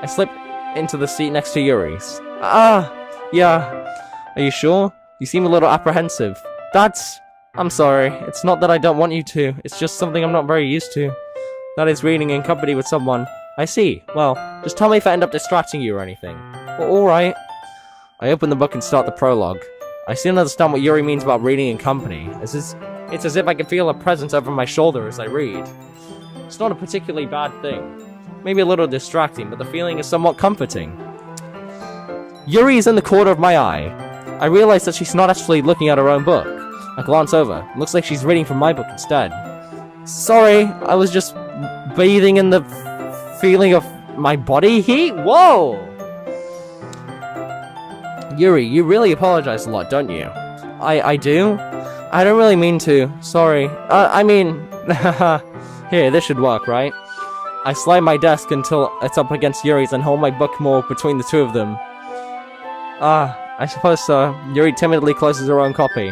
I slip into the seat next to Yuri's. Yeah. Are you sure? You seem a little apprehensive. I'm sorry. It's not that I don't want you to. It's just something I'm not very used to. That is reading in company with someone. I see. Well, just tell me if I end up distracting you or anything. Well, alright. I open the book and start the prologue. I still understand what Yuri means about reading in company. It's as if I can feel a presence over my shoulder as I read. It's not a particularly bad thing. Maybe a little distracting, but the feeling is somewhat comforting. Yuri is in the corner of my eye. I realize that she's not actually looking at her own book. I glance over. It looks like she's reading from my book instead. Sorry, I was just bathing in the feeling of my body heat? Whoa! Yuri, you really apologize a lot, don't you? I do? I don't really mean to. Sorry. I mean... Here, this should work, right? I slide my desk until it's up against Yuri's and hold my book more between the two of them. I suppose so. Yuri timidly closes her own copy.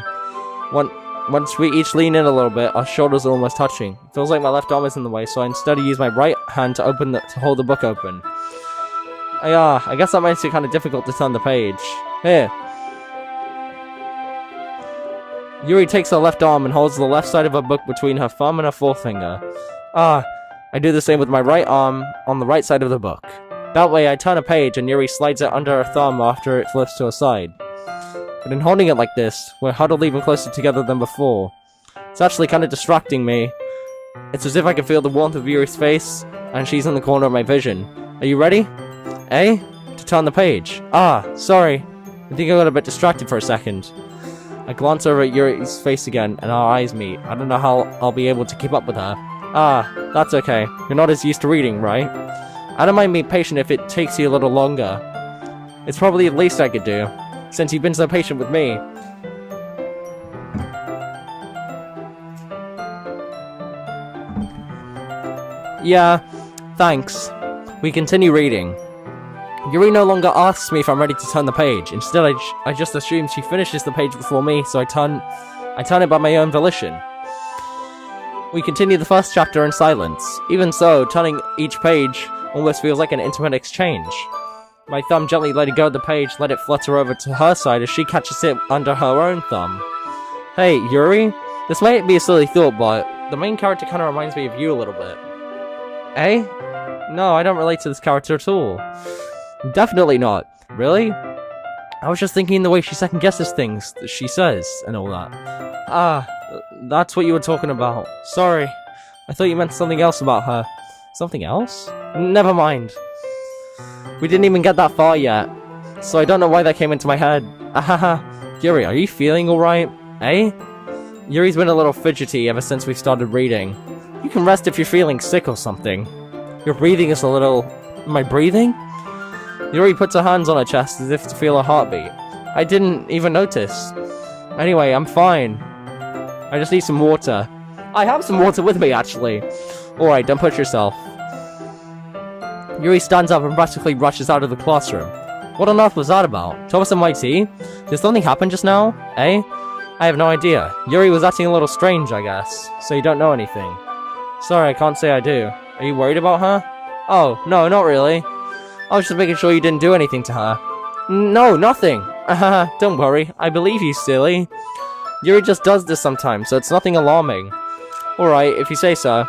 Once we each lean in a little bit, our shoulders are almost touching. It feels like my left arm is in the way, so I instead use my right hand to hold the book open. I guess that makes it kind of difficult to turn the page. Here. Yuri takes her left arm and holds the left side of her book between her thumb and her forefinger. I do the same with my right arm on the right side of the book. That way I turn a page and Yuri slides it under her thumb after it flips to her side. But in holding it like this, we're huddled even closer together than before. It's actually kind of distracting me. It's as if I can feel the warmth of Yuri's face, and she's in the corner of my vision. Are you ready? To turn the page. Sorry. I think I got a bit distracted for a second. I glance over at Yuri's face again, and our eyes meet. I don't know how I'll be able to keep up with her. That's okay. You're not as used to reading, right? I don't mind being patient if it takes you a little longer. It's probably the least I could do, since you've been so patient with me. Yeah, thanks. We continue reading. Yuri no longer asks me if I'm ready to turn the page. Instead, I just assume she finishes the page before me, so I I turn it by my own volition. We continue the first chapter in silence. Even so, turning each page almost feels like an intimate exchange. My thumb gently letting go of the page, let it flutter over to her side as she catches it under her own thumb. Hey, Yuri? This might be a silly thought, but the main character kinda reminds me of you a little bit. Eh? No, I don't relate to this character at all. Definitely not. Really? I was just thinking the way she second-guesses things that she says, and all that. Ah, that's what you were talking about. Sorry. I thought you meant something else about her. Something else? Never mind. We didn't even get that far yet, so I don't know why that came into my head. Ahaha. Yuri, are you feeling alright? Eh? Yuri's been a little fidgety ever since we started reading. You can rest if you're feeling sick or something. Your breathing is a little... Am I breathing? Yuri puts her hands on her chest as if to feel her heartbeat. I didn't even notice. Anyway, I'm fine. I just need some water. I have some water with me, actually. Alright, don't push yourself. Yuri stands up and practically rushes out of the classroom. What on earth was that about? Thomas and YT? Did something happen just now? Eh? I have no idea. Yuri was acting a little strange, I guess. So you don't know anything. Sorry, I can't say I do. Are you worried about her? Oh, no, not really. I was just making sure you didn't do anything to her. No, nothing. Don't worry. I believe you, silly. Yuri just does this sometimes, so it's nothing alarming. Alright, if you say so.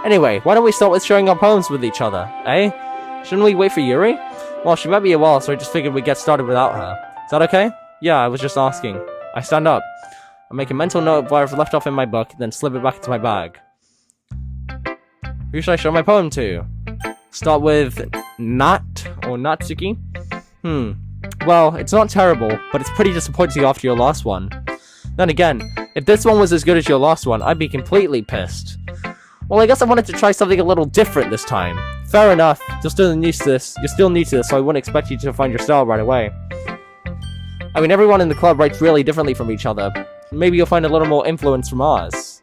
Anyway, why don't we start with sharing our poems with each other, eh? Shouldn't we wait for Yuri? Well, she might be a while, so I just figured we'd get started without her. Is that okay? Yeah, I was just asking. I stand up. I make a mental note of where I've left off in my book, then slip it back into my bag. Who should I show my poem to? Start with Nat or Natsuki? Well, it's not terrible, but it's pretty disappointing after your last one. Then again, if this one was as good as your last one, I'd be completely pissed. Well, I guess I wanted to try something a little different this time. Fair enough, you're still new to this, so I wouldn't expect you to find your style right away. I mean, everyone in the club writes really differently from each other. Maybe you'll find a little more influence from ours.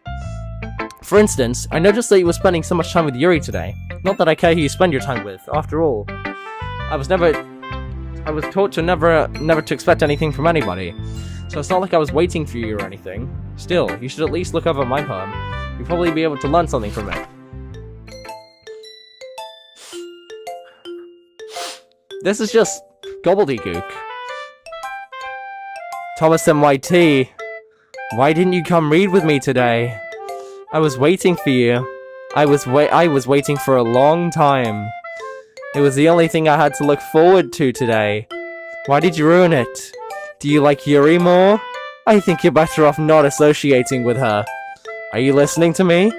For instance, I noticed that you were spending so much time with Yuri today. Not that I care who you spend your time with, after all. I was taught to never to expect anything from anybody. So it's not like I was waiting for you or anything. Still, you should at least look over my poem. You'll probably be able to learn something from it. This is just gobbledygook. Thomas and YT, why didn't you come read with me today? I was waiting for you. I was waiting for a long time. It was the only thing I had to look forward to today. Why did you ruin it? Do you like Yuri more? I think you're better off not associating with her. Are you listening to me?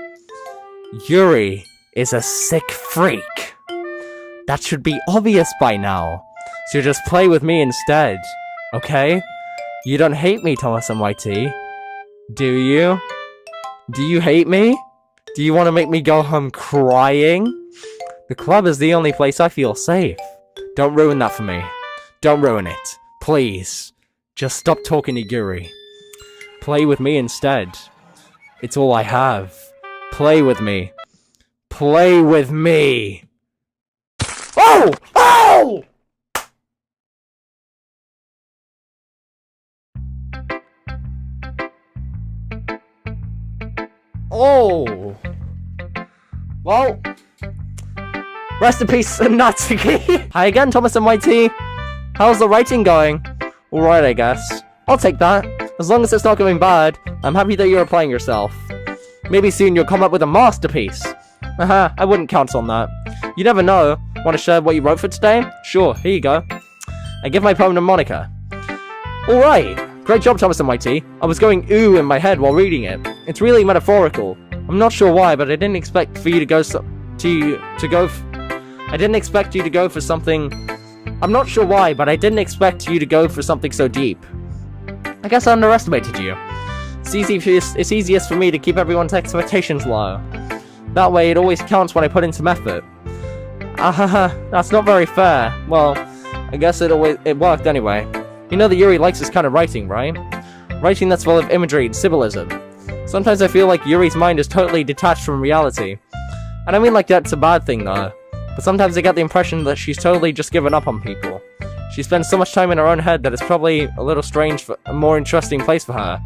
Yuri is a sick freak. That should be obvious by now. So just play with me instead, okay? You don't hate me, Thomas and YT. Do you? Do you hate me? Do you want to make me go home crying? The club is the only place I feel safe. Don't ruin that for me. Don't ruin it. Please. Just stop talking to Yuri. Play with me instead. It's all I have. Play with me. Play with me! Oh! Oh! Oh! Well, rest in peace, Natsuki. Hi again, Thomas and YT. How's the writing going? Alright, I guess. I'll take that. As long as it's not going bad, I'm happy that you're applying yourself. Maybe soon you'll come up with a masterpiece. I wouldn't count on that. You never know. Want to share what you wrote for today? Sure, here you go. I give my poem to Monika. Alright. Great job, Thomas and YT. I was going ooh in my head while reading it. It's really metaphorical. I'm not sure why, but I didn't expect for you to go I didn't expect you to go for something. I'm not sure why, but I didn't expect you to go for something so deep. I guess I underestimated you. It's easiest for me to keep everyone's expectations low. That way, it always counts when I put in some effort. That's not very fair. Well, I guess it worked anyway. You know that Yuri likes this kind of writing, right? Writing that's full of imagery and symbolism. Sometimes I feel like Yuri's mind is totally detached from reality. I don't mean like that's a bad thing though, but sometimes I get the impression that she's totally just given up on people. She spends so much time in her own head that it's probably a little strange for a more interesting place for her.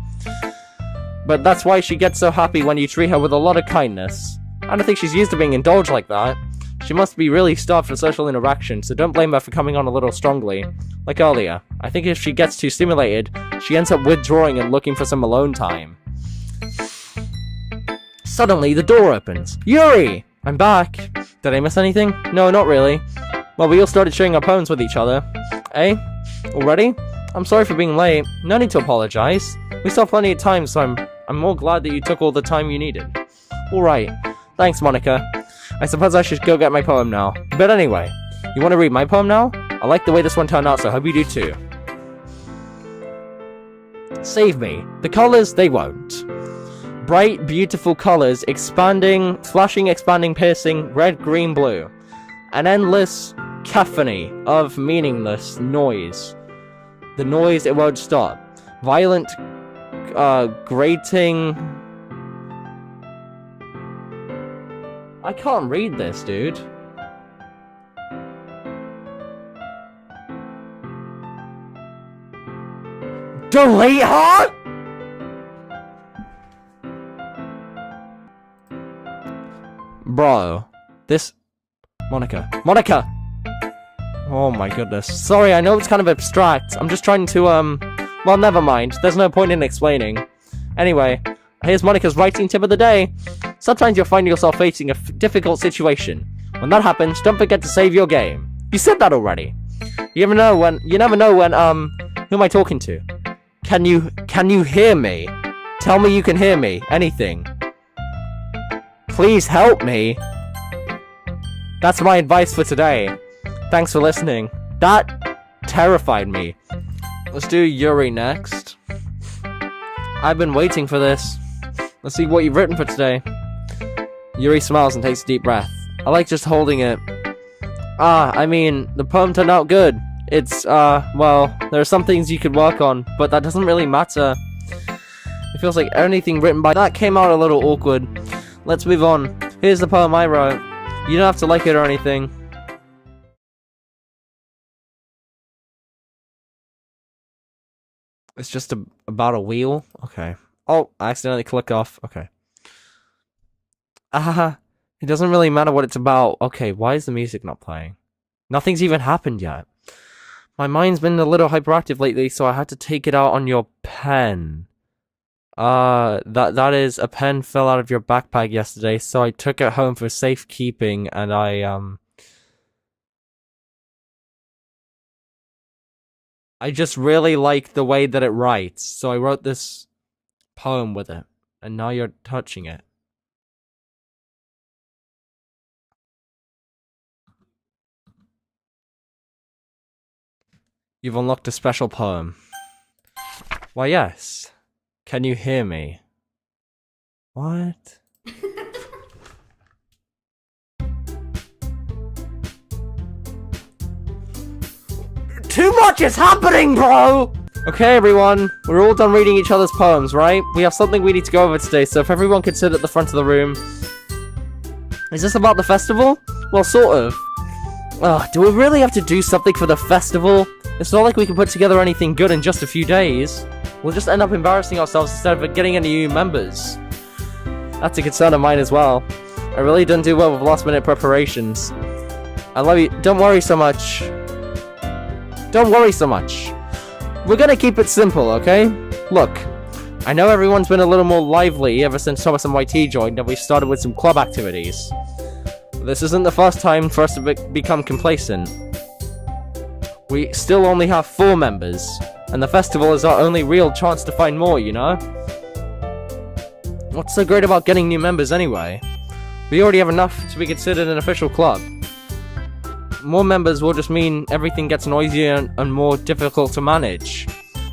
But that's why she gets so happy when you treat her with a lot of kindness. I don't think she's used to being indulged like that. She must be really starved for social interaction, so don't blame her for coming on a little strongly. Like earlier, I think if she gets too stimulated, she ends up withdrawing and looking for some alone time. Suddenly, the door opens. Yuri! I'm back. Did I miss anything? No, not really. Well, we all started sharing our poems with each other. Eh? Already? I'm sorry for being late. No need to apologize. We still have plenty of time, so I'm more glad that you took all the time you needed. Alright. Thanks, Monika. I suppose I should go get my poem now. But anyway, you want to read my poem now? I like the way this one turned out, so I hope you do too. Save me. The colors, they won't. Bright, beautiful colors, expanding, flashing, expanding, piercing, red, green, blue. An endless cacophony of meaningless noise. The noise, it won't stop. Violent, grating... I can't read this, dude. Delete her?! Bro. This... Monika. Monika! Oh my goodness. Sorry, I know it's kind of abstract. I'm just trying to, well, never mind. There's no point in explaining. Anyway, here's Monika's writing tip of the day. Sometimes you'll find yourself facing a difficult situation. When that happens, don't forget to save your game. You said that already. You never know when, who am I talking to? Can you hear me? Tell me you can hear me. Anything. Please help me. That's my advice for today. Thanks for listening. That terrified me. Let's do Yuri next. I've been waiting for this. Let's see what you've written for today. Yuri smiles and takes a deep breath. I like just holding it. I mean, the poem turned out good. It's, well, there are some things you could work on, but that doesn't really matter. It feels like anything written by that came out a little awkward. Let's move on. Here's the poem I wrote. You don't have to like it or anything. It's just about a wheel? Okay. Oh, I accidentally clicked off. Okay. It doesn't really matter what it's about. Okay, why is the music not playing? Nothing's even happened yet. My mind's been a little hyperactive lately, so I had to take it out on your pen. That is, a pen fell out of your backpack yesterday, so I took it home for safekeeping, and I just really like the way that it writes, so I wrote this poem with it, and now you're touching it. You've unlocked a special poem. Why, yes. Can you hear me? What? Too much is happening, bro! Okay, everyone. We're all done reading each other's poems, right? We have something we need to go over today, so if everyone could sit at the front of the room. Is this about the festival? Well, sort of. Ugh, do we really have to do something for the festival? It's not like we can put together anything good in just a few days. We'll just end up embarrassing ourselves instead of getting any new members. That's a concern of mine as well. I really didn't do well with last-minute preparations. I love you. Don't worry so much. Don't worry so much. We're gonna keep it simple, okay? Look, I know everyone's been a little more lively ever since Thomas and YT joined and we started with some club activities. This isn't the first time for us to become complacent. We still only have 4 members, and the festival is our only real chance to find more, you know? What's so great about getting new members anyway? We already have enough to be considered an official club. More members will just mean everything gets noisier and more difficult to manage.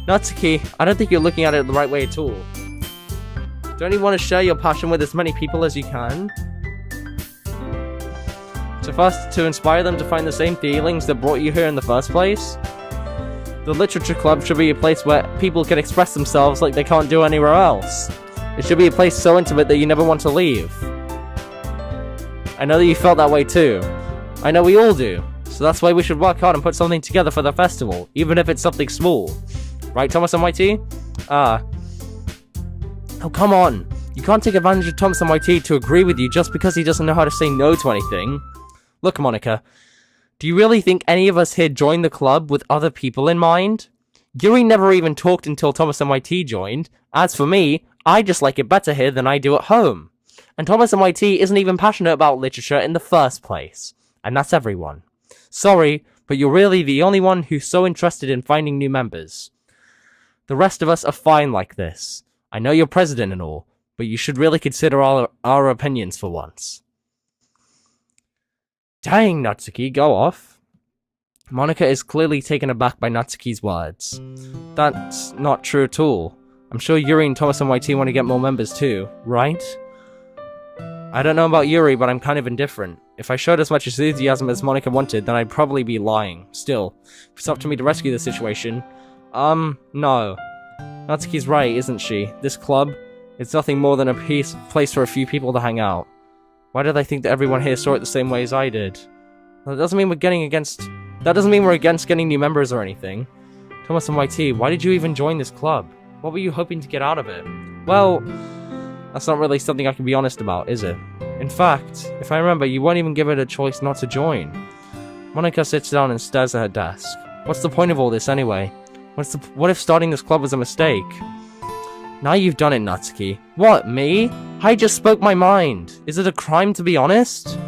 Natsuki, I don't think you're looking at it the right way at all. Don't you want to share your passion with as many people as you can? To inspire them to find the same feelings that brought you here in the first place? The literature club should be a place where people can express themselves like they can't do anywhere else. It should be a place so intimate that you never want to leave. I know that you felt that way too. I know we all do. So that's why we should work hard and put something together for the festival, even if it's something small. Right, Thomas and YT? Oh, come on. You can't take advantage of Thomas and YT to agree with you just because he doesn't know how to say no to anything. Look, Monika, do you really think any of us here joined the club with other people in mind? Yuri never even talked until Thomas and YT joined. As for me, I just like it better here than I do at home. And Thomas and YT isn't even passionate about literature in the first place. And that's everyone. Sorry, but you're really the only one who's so interested in finding new members. The rest of us are fine like this. I know you're president and all, but you should really consider our opinions for once. Dang, Natsuki, go off. Monika is clearly taken aback by Natsuki's words. That's not true at all. I'm sure Yuri and Thomas and YT want to get more members too, right? I don't know about Yuri, but I'm kind of indifferent. If I showed as much enthusiasm as Monika wanted, then I'd probably be lying. Still, if it's up to me to rescue the situation... no. Natsuki's right, isn't she? This club, it's nothing more than a place for a few people to hang out. Why did I think that everyone here saw it the same way as I did? Well, that doesn't mean we're against getting new members or anything. Thomas and YT, why did you even join this club? What were you hoping to get out of it? Well, that's not really something I can be honest about, is it? In fact, if I remember, you weren't even given a choice not to join. Monika sits down and stares at her desk. What's the point of all this anyway? What if starting this club was a mistake? Now you've done it, Natsuki. What, me? I just spoke my mind. Is it a crime to be honest?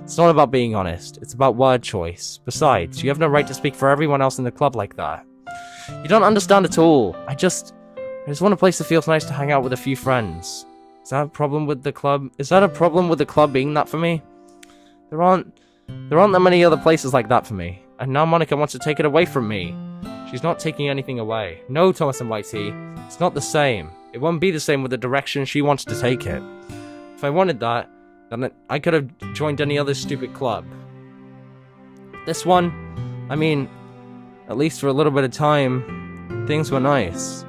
It's not about being honest. It's about word choice. Besides, you have no right to speak for everyone else in the club like that. You don't understand at all. I just want a place that feels nice to hang out with a few friends. Is that a problem with the club? Is that a problem with the club being that for me? There aren't that many other places like that for me. And now Monika wants to take it away from me. She's not taking anything away. No, Thomas and YT, it's not the same. It won't be the same with the direction she wants to take it. If I wanted that, then I could have joined any other stupid club. This one, I mean, at least for a little bit of time, things were nice.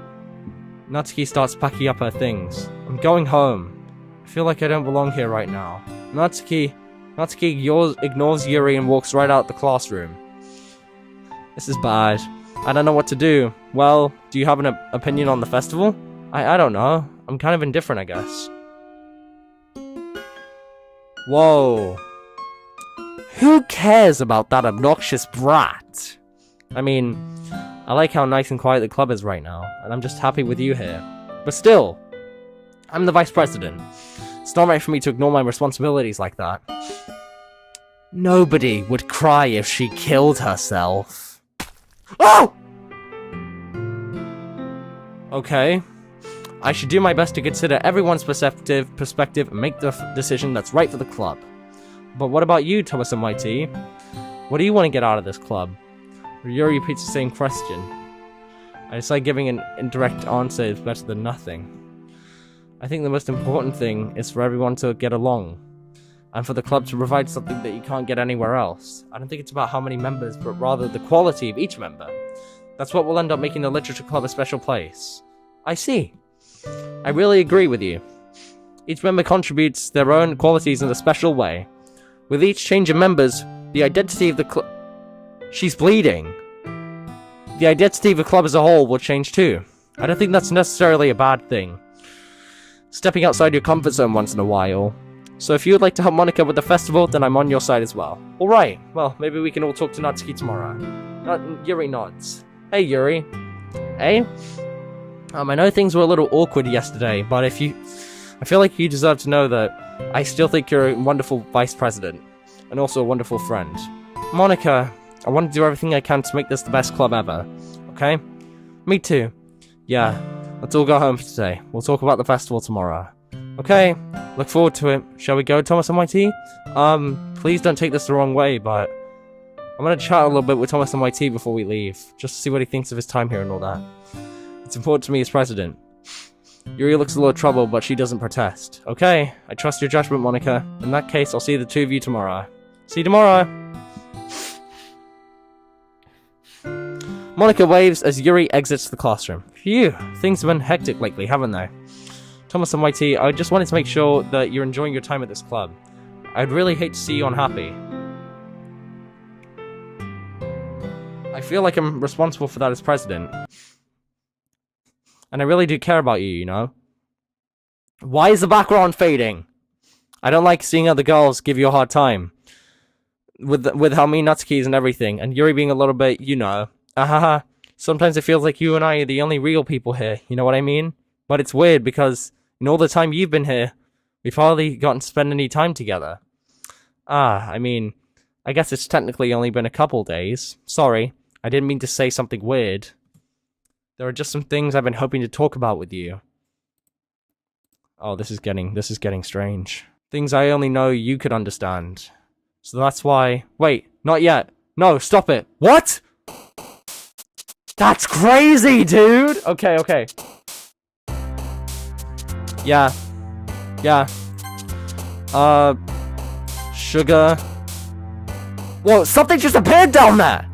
Natsuki starts packing up her things. I'm going home. I feel like I don't belong here right now. Natsuki ignores Yuri and walks right out the classroom. This is bad. I don't know what to do. Well, do you have an opinion on the festival? I don't know. I'm kind of indifferent, I guess. Whoa. Who cares about that obnoxious brat? I mean, I like how nice and quiet the club is right now, and I'm just happy with you here. But still, I'm the vice president. It's not right for me to ignore my responsibilities like that. Nobody would cry if she killed herself. Oh! Okay. I should do my best to consider everyone's perspective and make the decision that's right for the club. But what about you, Thomas and YT? What do you want to get out of this club? Yuri repeats the same question. I decide giving an indirect answer is better than nothing. I think the most important thing is for everyone to get along, and for the club to provide something that you can't get anywhere else. I don't think it's about how many members, but rather the quality of each member. That's what will end up making the literature club a special place. I see. I really agree with you. Each member contributes their own qualities in a special way. With each change of members, the identity of the club... She's bleeding. The identity of the club as a whole will change too. I don't think that's necessarily a bad thing. Stepping outside your comfort zone once in a while. So if you would like to help Monika with the festival, then I'm on your side as well. Alright, well, maybe we can all talk to Natsuki tomorrow. Yuri nods. Hey, Yuri. Hey? I know things were a little awkward yesterday, but I feel like you deserve to know that I still think you're a wonderful vice president, and also a wonderful friend. Monika, I want to do everything I can to make this the best club ever, okay? Me too. Yeah, let's all go home for today. We'll talk about the festival tomorrow. Okay, look forward to it. Shall we go, Thomas and YT? Please don't take this the wrong way, but I'm gonna chat a little bit with Thomas and YT before we leave, just to see what he thinks of his time here and all that. It's important to me as president. Yuri looks a little troubled, but she doesn't protest. Okay, I trust your judgment, Monika. In that case, I'll see the two of you tomorrow. See you tomorrow! Monika waves as Yuri exits the classroom. Phew, things have been hectic lately, haven't they? Thomas and YT, I just wanted to make sure that you're enjoying your time at this club. I'd really hate to see you unhappy. I feel like I'm responsible for that as president. And I really do care about you, you know? Why is the background fading? I don't like seeing other girls give you a hard time. With how mean Natsuki is and everything, and Yuri being a little bit, you know. Ahaha. Sometimes it feels like you and I are the only real people here, you know what I mean? But it's weird because in all the time you've been here, we've hardly gotten to spend any time together. I mean, I guess it's technically only been a couple days. Sorry, I didn't mean to say something weird. There are just some things I've been hoping to talk about with you. Oh, this is getting strange. Things I only know you could understand. So that's why... Wait, not yet. No, stop it. What? That's crazy, dude! Okay. Yeah. Sugar. Whoa, something just appeared down there!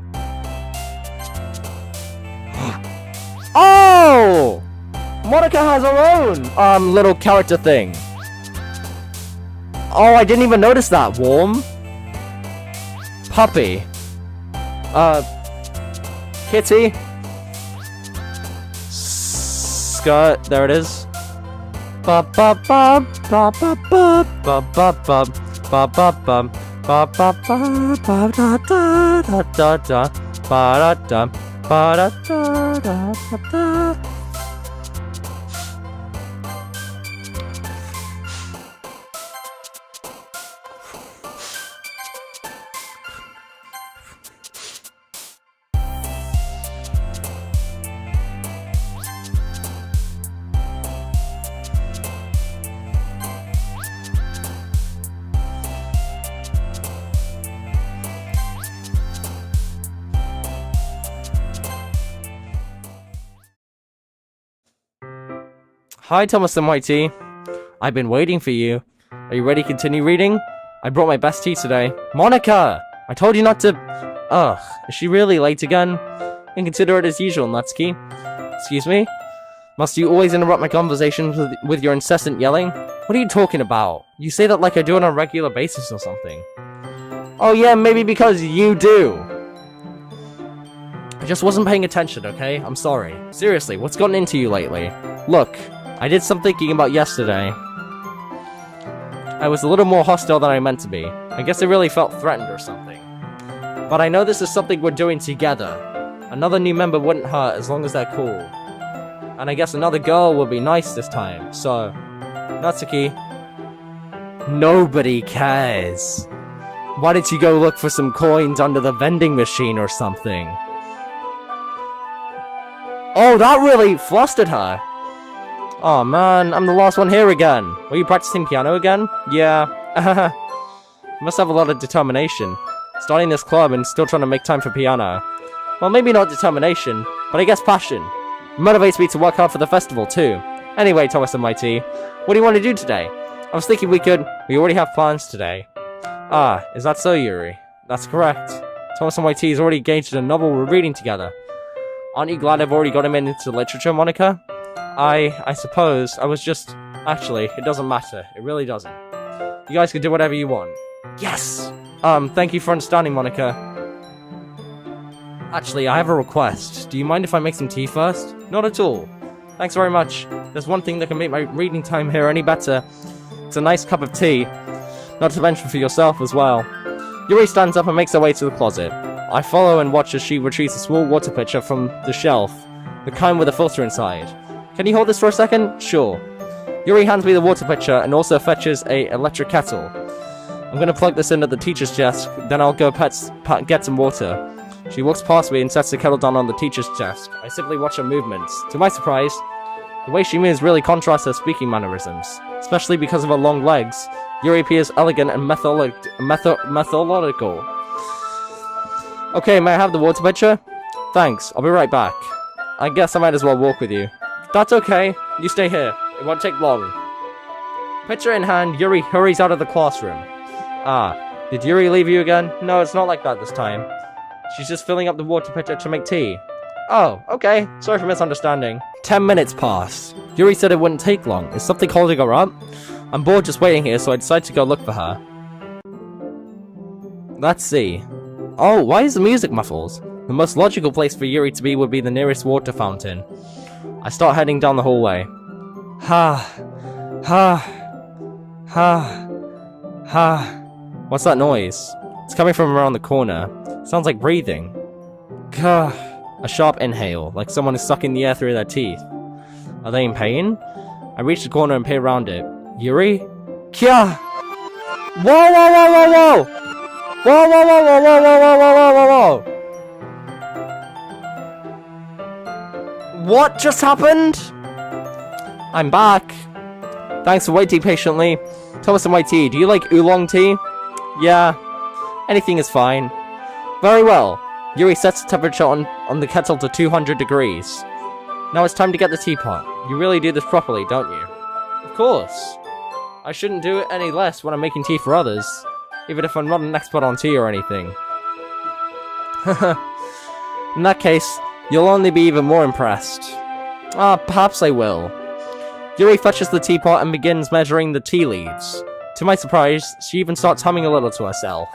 Oh! Monika has her own, little character thing. Oh, I didn't even notice that. Warm. Puppy. Kitty. Skirt. There it is. Ba ba ba ba ba ba ba ba ba ba ba ba ba ba ba da da da da da ba da da ba da da da da. Hi, Thomas and White Tea. I've been waiting for you. Are you ready to continue reading? I brought my best tea today. Monika! I told you not to... Ugh, is she really late again? Inconsiderate as usual, Natsuki. Excuse me? Must you always interrupt my conversations with your incessant yelling? What are you talking about? You say that like I do it on a regular basis or something. Oh yeah, maybe because you do. I just wasn't paying attention, okay? I'm sorry. Seriously, what's gotten into you lately? Look, I did some thinking about yesterday. I was a little more hostile than I meant to be. I guess I really felt threatened or something. But I know this is something we're doing together. Another new member wouldn't hurt as long as they're cool. And I guess another girl will be nice this time, so... Natsuki... Nobody cares. Why did you go look for some coins under the vending machine or something? Oh, that really flustered her. Oh man, I'm the last one here again. Were you practicing piano again? Yeah. You must have a lot of determination. Starting this club and still trying to make time for piano. Well, maybe not determination, but I guess passion. It motivates me to work hard for the festival too. Anyway, Thomas and Mighty, what do you want to do today? I was thinking we already have plans today. Ah, is that so, Yuri? That's correct. Thomas and Mighty is already engaged in a novel we're reading together. Aren't you glad I've already got him into literature, Monika? I suppose I was just... Actually, it doesn't matter. It really doesn't. You guys can do whatever you want. Yes! Thank you for understanding, Monika. Actually, I have a request. Do you mind if I make some tea first? Not at all. Thanks very much. There's one thing that can make my reading time here any better. It's a nice cup of tea. Not to mention for yourself as well. Yuri stands up and makes her way to the closet. I follow and watch as she retrieves a small water pitcher from the shelf. The kind with a filter inside. Can you hold this for a second? Sure. Yuri hands me the water pitcher and also fetches a electric kettle. I'm gonna plug this in at the teacher's desk, then I'll go get some water. She walks past me and sets the kettle down on the teacher's desk. I simply watch her movements. To my surprise, the way she moves really contrasts her speaking mannerisms. Especially because of her long legs. Yuri appears elegant and methodical. Okay, may I have the water pitcher? Thanks, I'll be right back. I guess I might as well walk with you. That's okay, you stay here. It won't take long. Pitcher in hand, Yuri hurries out of the classroom. Ah, did Yuri leave you again? No, it's not like that this time. She's just filling up the water pitcher to make tea. Oh, okay. Sorry for misunderstanding. 10 minutes passed. Yuri said it wouldn't take long. Is something holding her up? I'm bored just waiting here, so I decided to go look for her. Let's see. Oh, why is the music muffled? The most logical place for Yuri to be would be the nearest water fountain. I start heading down the hallway. Ha. What's that noise? It's coming from around the corner. Sounds like breathing. Gah. A sharp inhale, like someone is sucking the air through their teeth. Are they in pain? I reach the corner and peer around it. Yuri? Kya! Whoa! Whoa! What just happened? I'm back. Thanks for waiting patiently. Thomas and white tea. Do you like oolong tea? Yeah. Anything is fine. Very well. Yuri sets the temperature on the kettle to 200 degrees. Now it's time to get the teapot. You really do this properly, don't you? Of course. I shouldn't do it any less when I'm making tea for others, even if I'm not an expert on tea or anything. In that case, you'll only be even more impressed. Perhaps I will. Yuri fetches the teapot and begins measuring the tea leaves. To my surprise, she even starts humming a little to herself.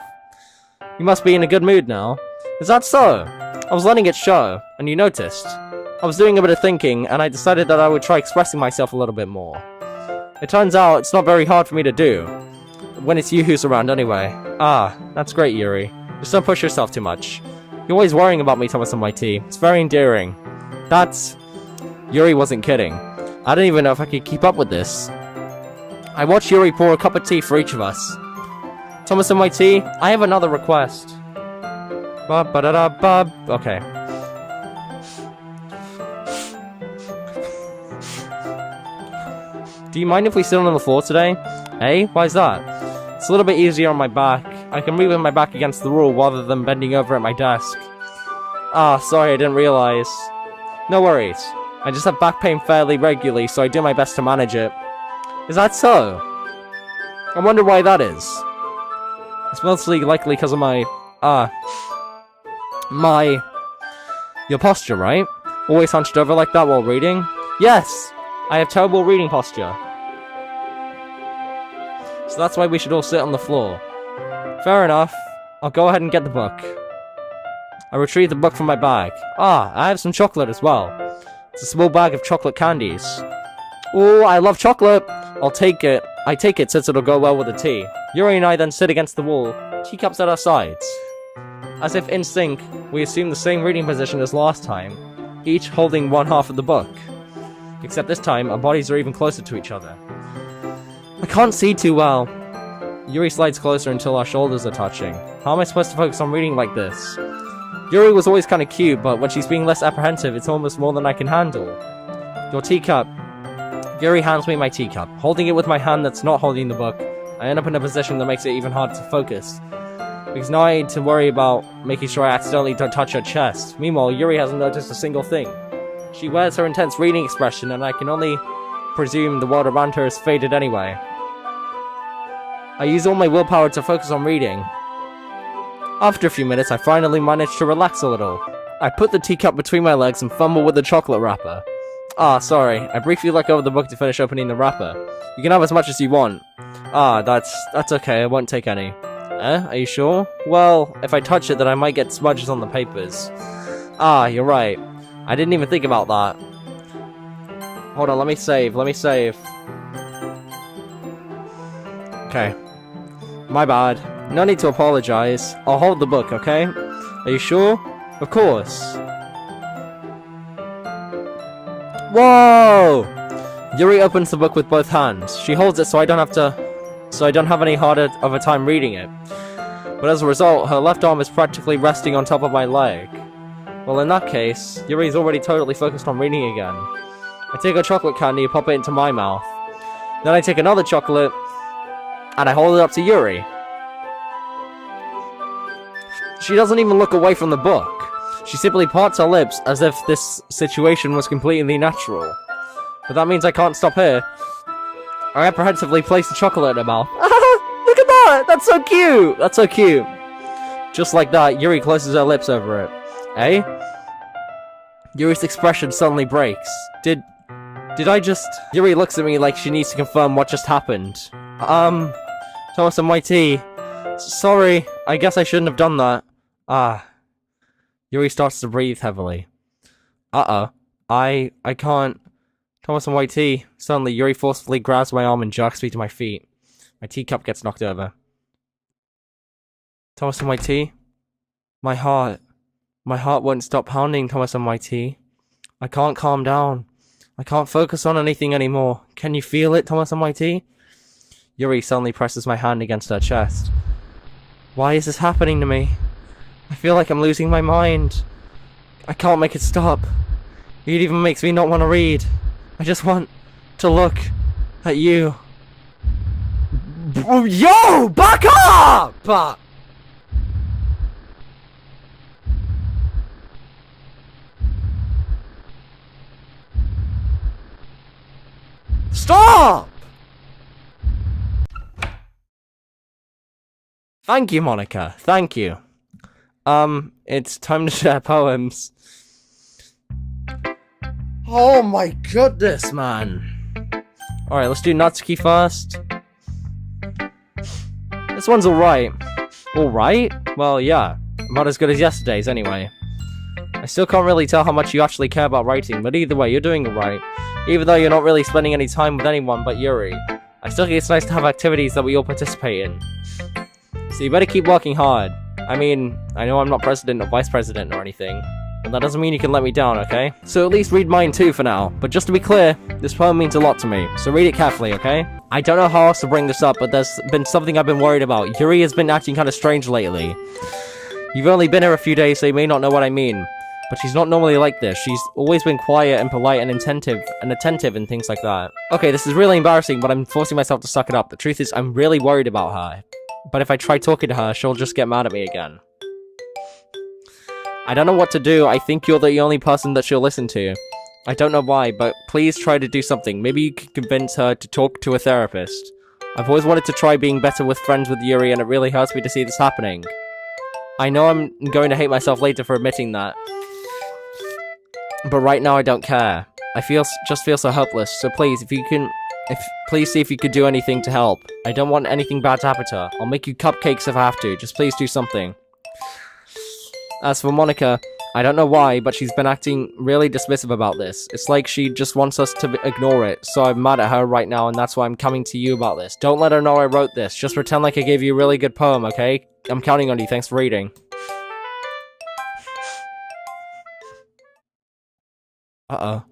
You must be in a good mood now. Is that so? I was letting it show, and you noticed. I was doing a bit of thinking, and I decided that I would try expressing myself a little bit more. It turns out it's not very hard for me to do, when it's you who's around anyway. That's great, Yuri. Just don't push yourself too much. You're always worrying about me, Thomas and my tea. It's very endearing. Yuri wasn't kidding. I don't even know if I could keep up with this. I watched Yuri pour a cup of tea for each of us. Thomas and my tea, I have another request. Okay. Do you mind if we sit on the floor today? Hey, why's that? It's a little bit easier on my back. I can read with my back against the wall rather than bending over at my desk. Sorry, I didn't realize. No worries. I just have back pain fairly regularly, so I do my best to manage it. Is that so? I wonder why that is. It's mostly likely because of your posture, right? Always hunched over like that while reading? Yes! I have terrible reading posture. So that's why we should all sit on the floor. Fair enough. I'll go ahead and get the book. I retrieve the book from my bag. I have some chocolate as well. It's a small bag of chocolate candies. Ooh, I love chocolate! I'll take it. I take it since it'll go well with the tea. Yuri and I then sit against the wall, teacups at our sides. As if in sync, we assume the same reading position as last time, each holding one half of the book. Except this time, our bodies are even closer to each other. I can't see too well. Yuri slides closer until our shoulders are touching. How am I supposed to focus on reading like this? Yuri was always kind of cute, but when she's being less apprehensive, it's almost more than I can handle. Your teacup. Yuri hands me my teacup. Holding it with my hand that's not holding the book, I end up in a position that makes it even harder to focus. Because now I need to worry about making sure I accidentally don't touch her chest. Meanwhile, Yuri hasn't noticed a single thing. She wears her intense reading expression, and I can only presume the world around her has faded anyway. I use all my willpower to focus on reading. After a few minutes, I finally manage to relax a little. I put the teacup between my legs and fumble with the chocolate wrapper. Sorry. I briefly let go of the book to finish opening the wrapper. You can have as much as you want. That's okay. I won't take any. Are you sure? Well, if I touch it, then I might get smudges on the papers. You're right. I didn't even think about that. Hold on, let me save. Okay. My bad. No need to apologize. I'll hold the book, okay? Are you sure? Of course. Whoa! Yuri opens the book with both hands. She holds it so I don't have any harder of a time reading it. But as a result, her left arm is practically resting on top of my leg. Well, in that case, Yuri's already totally focused on reading again. I take a chocolate candy and pop it into my mouth. Then I take another chocolate, and I hold it up to Yuri. She doesn't even look away from the book. She simply parts her lips as if this situation was completely natural. But that means I can't stop here. I apprehensively place the chocolate in her mouth. Look at that! That's so cute! That's so cute. Just like that, Yuri closes her lips over it. Eh? Yuri's expression suddenly breaks. Did I just... Yuri looks at me like she needs to confirm what just happened. Thomas and my tea. Sorry, I guess I shouldn't have done that. Yuri starts to breathe heavily. I can't... Thomas and white tea. Suddenly, Yuri forcefully grabs my arm and jerks me to my feet. My teacup gets knocked over. Thomas and white tea? My heart. My heart won't stop pounding, Thomas and white tea. I can't calm down. I can't focus on anything anymore. Can you feel it, Thomas and white tea? Yuri suddenly presses my hand against her chest. Why is this happening to me? I feel like I'm losing my mind. I can't make it stop. It even makes me not want to read. I just want to look at you. Yo! Back up! Stop! Thank you, Monika. Thank you. It's time to share poems. Oh my goodness, man. Alright, let's do Natsuki first. This one's alright. Alright? Well, yeah. Not as good as yesterday's, anyway. I still can't really tell how much you actually care about writing, but either way, you're doing alright. Even though you're not really spending any time with anyone but Yuri. I still think it's nice to have activities that we all participate in. So you better keep working hard. I mean, I know I'm not president or vice president or anything, but that doesn't mean you can let me down, okay? So at least read mine too for now. But just to be clear, this poem means a lot to me, so read it carefully, okay? I don't know how else to bring this up, but there's been something I've been worried about. Yuri has been acting kind of strange lately. You've only been here a few days, so you may not know what I mean. But she's not normally like this. She's always been quiet and polite and attentive and things like that. Okay, this is really embarrassing, but I'm forcing myself to suck it up. The truth is, I'm really worried about her. But if I try talking to her, she'll just get mad at me again. I don't know what to do. I think you're the only person that she'll listen to. I don't know why, but please try to do something. Maybe you could convince her to talk to a therapist. I've always wanted to try being better with friends with Yuri, and it really hurts me to see this happening. I know I'm going to hate myself later for admitting that. But right now I don't care. I just feel so helpless. So please, please see if you could do anything to help. I don't want anything bad to happen to her. I'll make you cupcakes if I have to. Just please do something. As for Monika, I don't know why, but she's been acting really dismissive about this. It's like she just wants us to ignore it. So I'm mad at her right now, and that's why I'm coming to you about this. Don't let her know I wrote this. Just pretend like I gave you a really good poem, okay? I'm counting on you. Thanks for reading. Uh-oh.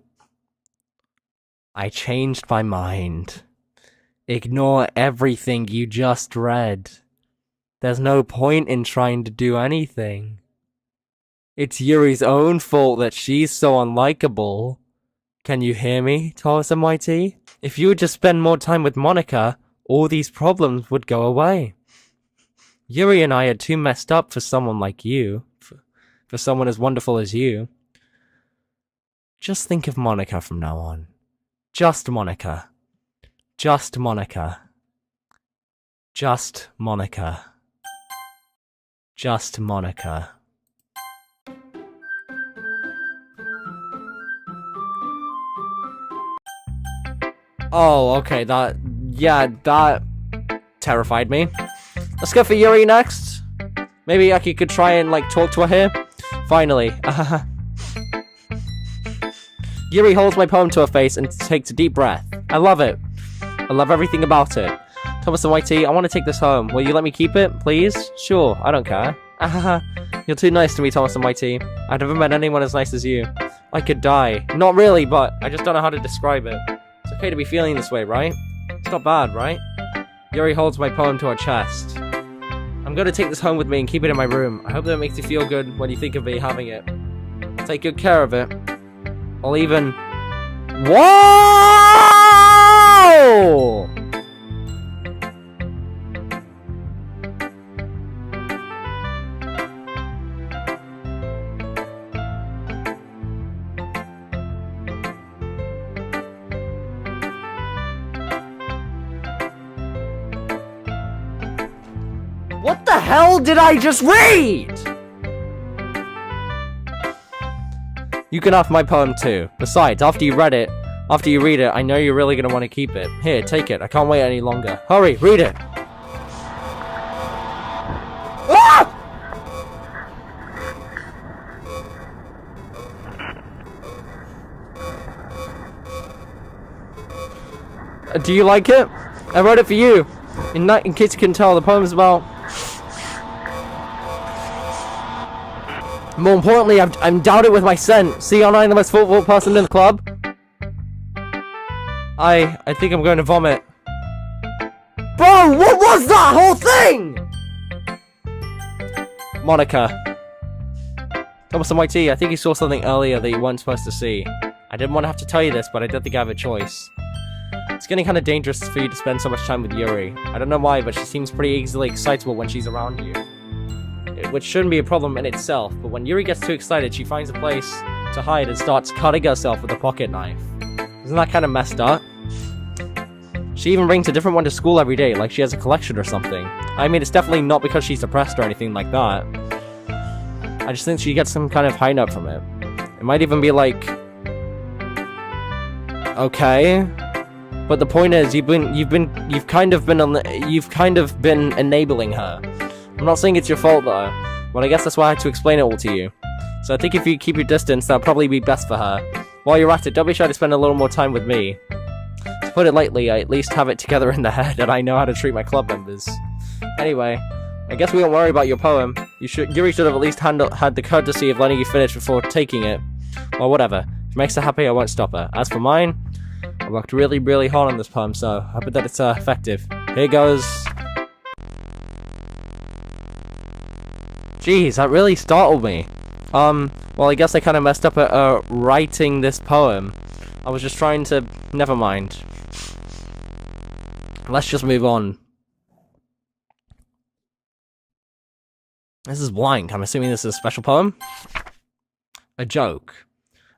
I changed my mind. Ignore everything you just read. There's no point in trying to do anything. It's Yuri's own fault that she's so unlikable. Can you hear me, Thomas and Mighty? If you would just spend more time with Monika, all these problems would go away. Yuri and I are too messed up for someone like you. For someone as wonderful as you. Just think of Monika from now on. Just Monika. Just Monika. Just Monika. Just Monika. Oh, okay, that terrified me. Let's go for Yuri next. Maybe I could try and, talk to her here. Finally. Yuri holds my poem to her face and takes a deep breath. I love it. I love everything about it. Thomas and Whitey, I want to take this home. Will you let me keep it, please? Sure, I don't care. You're too nice to me, Thomas and Whitey. I've never met anyone as nice as you. I could die. Not really, but I just don't know how to describe it. It's okay to be feeling this way, right? It's not bad, right? Yuri holds my poem to her chest. I'm going to take this home with me and keep it in my room. I hope that it makes you feel good when you think of me having it. I'll take good care of it. I'll even... Whoa! What the hell did I just read? You can have my poem too. Besides, after you read it, I know you're really gonna want to keep it. Here, take it. I can't wait any longer. Hurry, read it. Ah! Do you like it? I wrote it for you. In case you couldn't tell, the poem's about... More importantly, I'm doubted with my scent. See, aren't I the most thoughtful person in the club? I think I'm going to vomit. Bro, what was that whole thing? Monika. Thomas and White Tea, I think you saw something earlier that you weren't supposed to see. I didn't want to have to tell you this, but I didn't think I have a choice. It's getting kind of dangerous for you to spend so much time with Yuri. I don't know why, but she seems pretty easily excitable when she's around you. Which shouldn't be a problem in itself, but when Yuri gets too excited, she finds a place to hide and starts cutting herself with a pocket knife. Isn't that kind of messed up? She even brings a different one to school every day, like she has a collection or something. I mean, it's definitely not because she's depressed or anything like that. I just think she gets some kind of high note from it. It might even be like... Okay... But the point is, you've kind of been enabling her. I'm not saying it's your fault though, but I guess that's why I had to explain it all to you. So I think if you keep your distance, that'll probably be best for her. While you're at it, don't be shy to spend a little more time with me. To put it lightly, I at least have it together in the head, and I know how to treat my club members. Anyway, I guess we won't worry about your poem. Yuri should have at least had the courtesy of letting you finish before taking it. Well, whatever. If it makes her happy, I won't stop her. As for mine, I worked really, really hard on this poem, so I hope that it's effective. Here goes. Jeez, that really startled me. Well, I guess I kind of messed up at writing this poem. I was just trying to... Never mind. Let's just move on. This is blank. I'm assuming this is a special poem? A joke.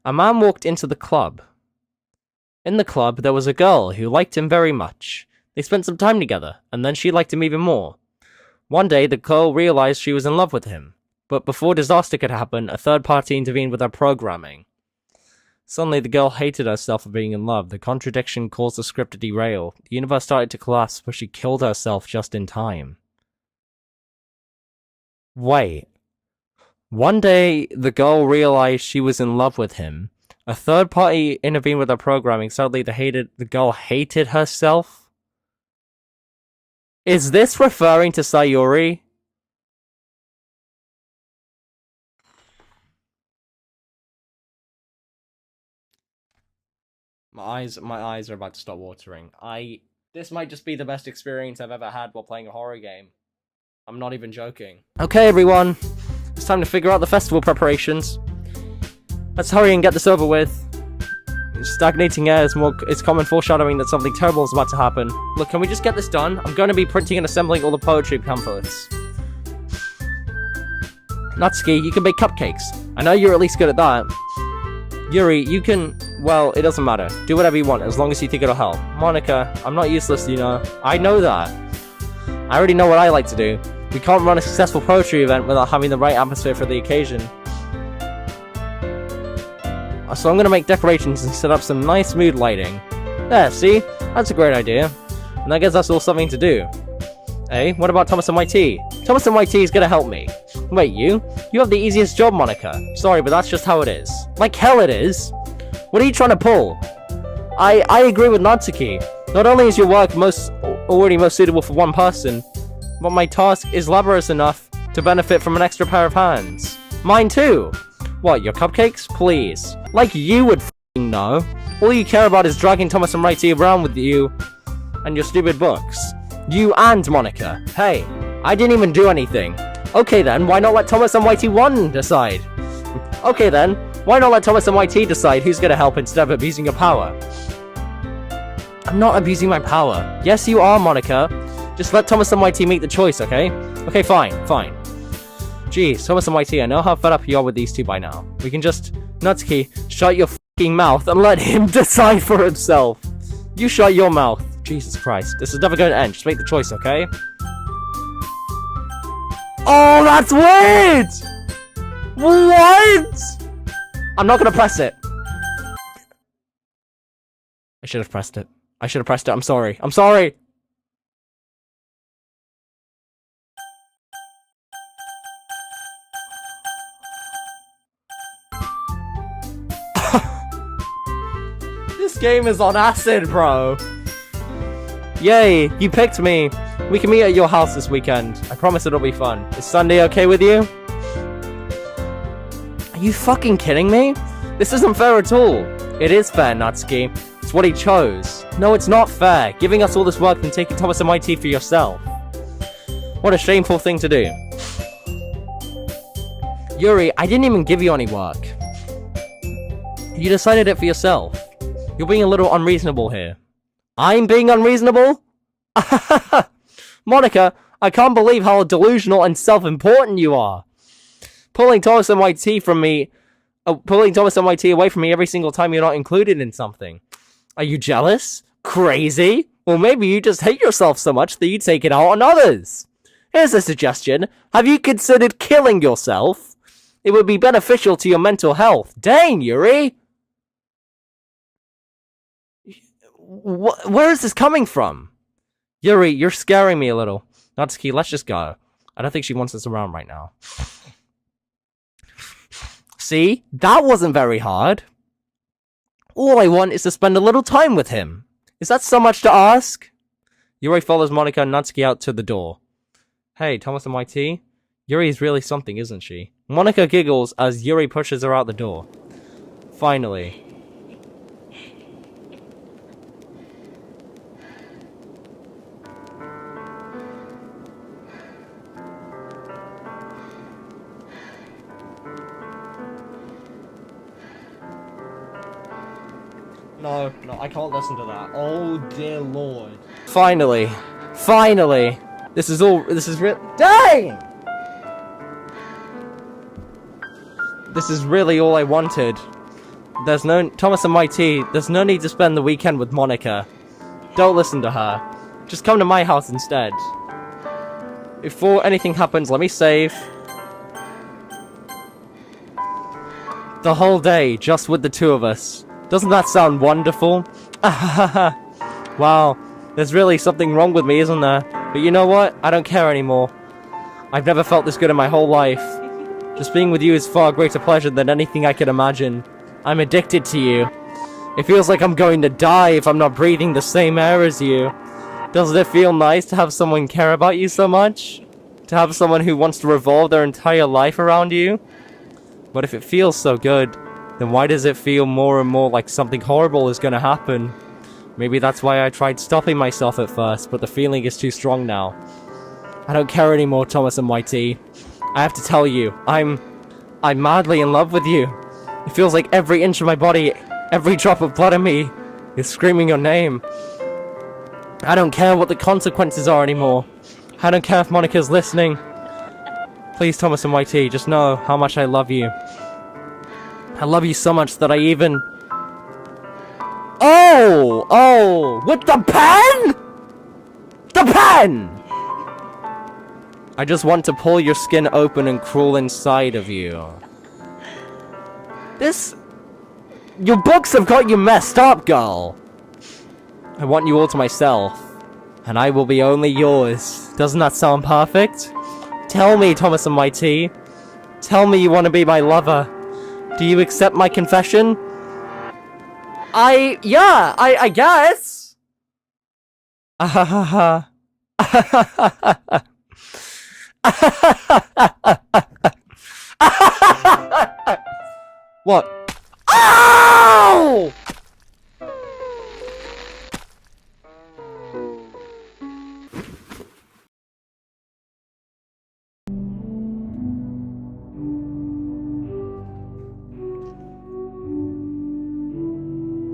A man walked into the club. In the club, there was a girl who liked him very much. They spent some time together, and then she liked him even more. One day, the girl realized she was in love with him. But before disaster could happen, a third party intervened with her programming. Suddenly, the girl hated herself for being in love. The contradiction caused the script to derail. The universe started to collapse, but she killed herself just in time. Wait. One day, the girl realized she was in love with him. A third party intervened with her programming. Suddenly, the girl hated herself? Is this referring to Sayuri? My eyes are about to stop watering. This might just be the best experience I've ever had while playing a horror game. I'm not even joking. Okay, everyone. It's time to figure out the festival preparations. Let's hurry and get this over with. Stagnating air is common foreshadowing that something terrible is about to happen. Look, can we just get this done? I'm going to be printing and assembling all the poetry pamphlets. Natsuki, you can bake cupcakes. I know you're at least good at that. Yuri, you can... Well, it doesn't matter. Do whatever you want, as long as you think it'll help. Monika, I'm not useless, you know. I know that. I already know what I like to do. We can't run a successful poetry event without having the right atmosphere for the occasion. So I'm gonna make decorations and set up some nice mood lighting. There, see? That's a great idea. And I guess that's all something to do. Hey, what about Thomas and White Tea? Thomas and White Tea is gonna help me. Wait, you? You have the easiest job, Monika. Sorry, but that's just how it is. Like hell it is! What are you trying to pull? I agree with Natsuki. Not only is your work already most suitable for one person, but my task is laborious enough to benefit from an extra pair of hands. Mine too! What, your cupcakes? Please. Like you would f***ing know. All you care about is dragging Thomas and Righty around with you and your stupid books. You and Monika. Hey, I didn't even do anything. Okay then, why not let Thomas and Whitey 1 decide? Okay then, why not let Thomas and Whitey decide who's gonna help instead of abusing your power? I'm not abusing my power. Yes, you are, Monika. Just let Thomas and Whitey make the choice, okay? Okay, fine. Jeez, Thomas and Whitey, I know how fed up you are with these two by now. We can just... Natsuki, shut your f***ing mouth and let him decide for himself. You shut your mouth. Jesus Christ. This is never going to end. Just make the choice, okay? Oh, that's weird! What? I'm not going to press it. I should have pressed it. I'm sorry. This game is on acid, bro. Yay, you picked me. We can meet at your house this weekend. I promise it'll be fun. Is Sunday okay with you? Are you fucking kidding me? This isn't fair at all. It is fair, Natsuki. It's what he chose. No, it's not fair. Giving us all this work and taking Thomas and my tea for yourself. What a shameful thing to do. Yuri, I didn't even give you any work. You decided it for yourself. You're being a little unreasonable here. I'm being unreasonable? Monika, I can't believe how delusional and self-important you are. Pulling Thomas and my tea away from me every single time you're not included in something. Are you jealous? Crazy? Well, maybe you just hate yourself so much that you take it out on others. Here's a suggestion. Have you considered killing yourself? It would be beneficial to your mental health. Dang, Yuri! Where is this coming from? Yuri, you're scaring me a little. Natsuki, let's just go. I don't think she wants us around right now. See? That wasn't very hard. All I want is to spend a little time with him. Is that so much to ask? Yuri follows Monika and Natsuki out to the door. Hey, Thomas and my tea? Yuri is really something, isn't she? Monika giggles as Yuri pushes her out the door. Finally. No, I can't listen to that. Oh dear lord. Finally. This is real. Dang! This is really all I wanted. There's no Thomas and my tea. There's no need to spend the weekend with Monika. Don't listen to her. Just come to my house instead. Before anything happens, let me save. The whole day, just with the two of us. Doesn't that sound wonderful? Wow, there's really something wrong with me, isn't there? But you know what? I don't care anymore. I've never felt this good in my whole life. Just being with you is far greater pleasure than anything I could imagine. I'm addicted to you. It feels like I'm going to die if I'm not breathing the same air as you. Doesn't it feel nice to have someone care about you so much? To have someone who wants to revolve their entire life around you? But if it feels so good, then why does it feel more and more like something horrible is gonna happen? Maybe that's why I tried stopping myself at first, but the feeling is too strong now. I don't care anymore, Thomas and my tea. I have to tell you, I'm madly in love with you. It feels like every inch of my body, every drop of blood in me, is screaming your name. I don't care what the consequences are anymore. I don't care if Monika's listening. Please, Thomas and my tea, just know how much I love you. I love you so much that I even... Oh! With the pen?! The pen! I just want to pull your skin open and crawl inside of you. Your books have got you messed up, girl! I want you all to myself. And I will be only yours. Doesn't that sound perfect? Tell me, Thomas and my tea. Tell me you want to be my lover. Do you accept my confession? I guess. What? Ow!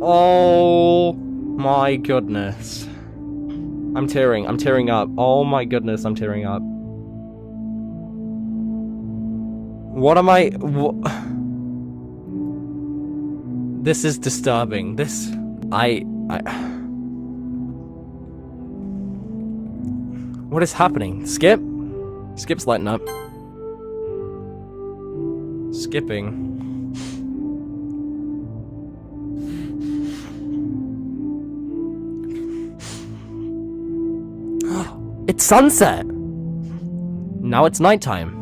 Oh my goodness. I'm tearing up. Oh my goodness, I'm tearing up. What am I... This is disturbing. What is happening? Skip? Skip's lighting up. Skipping. It's sunset! Now it's nighttime.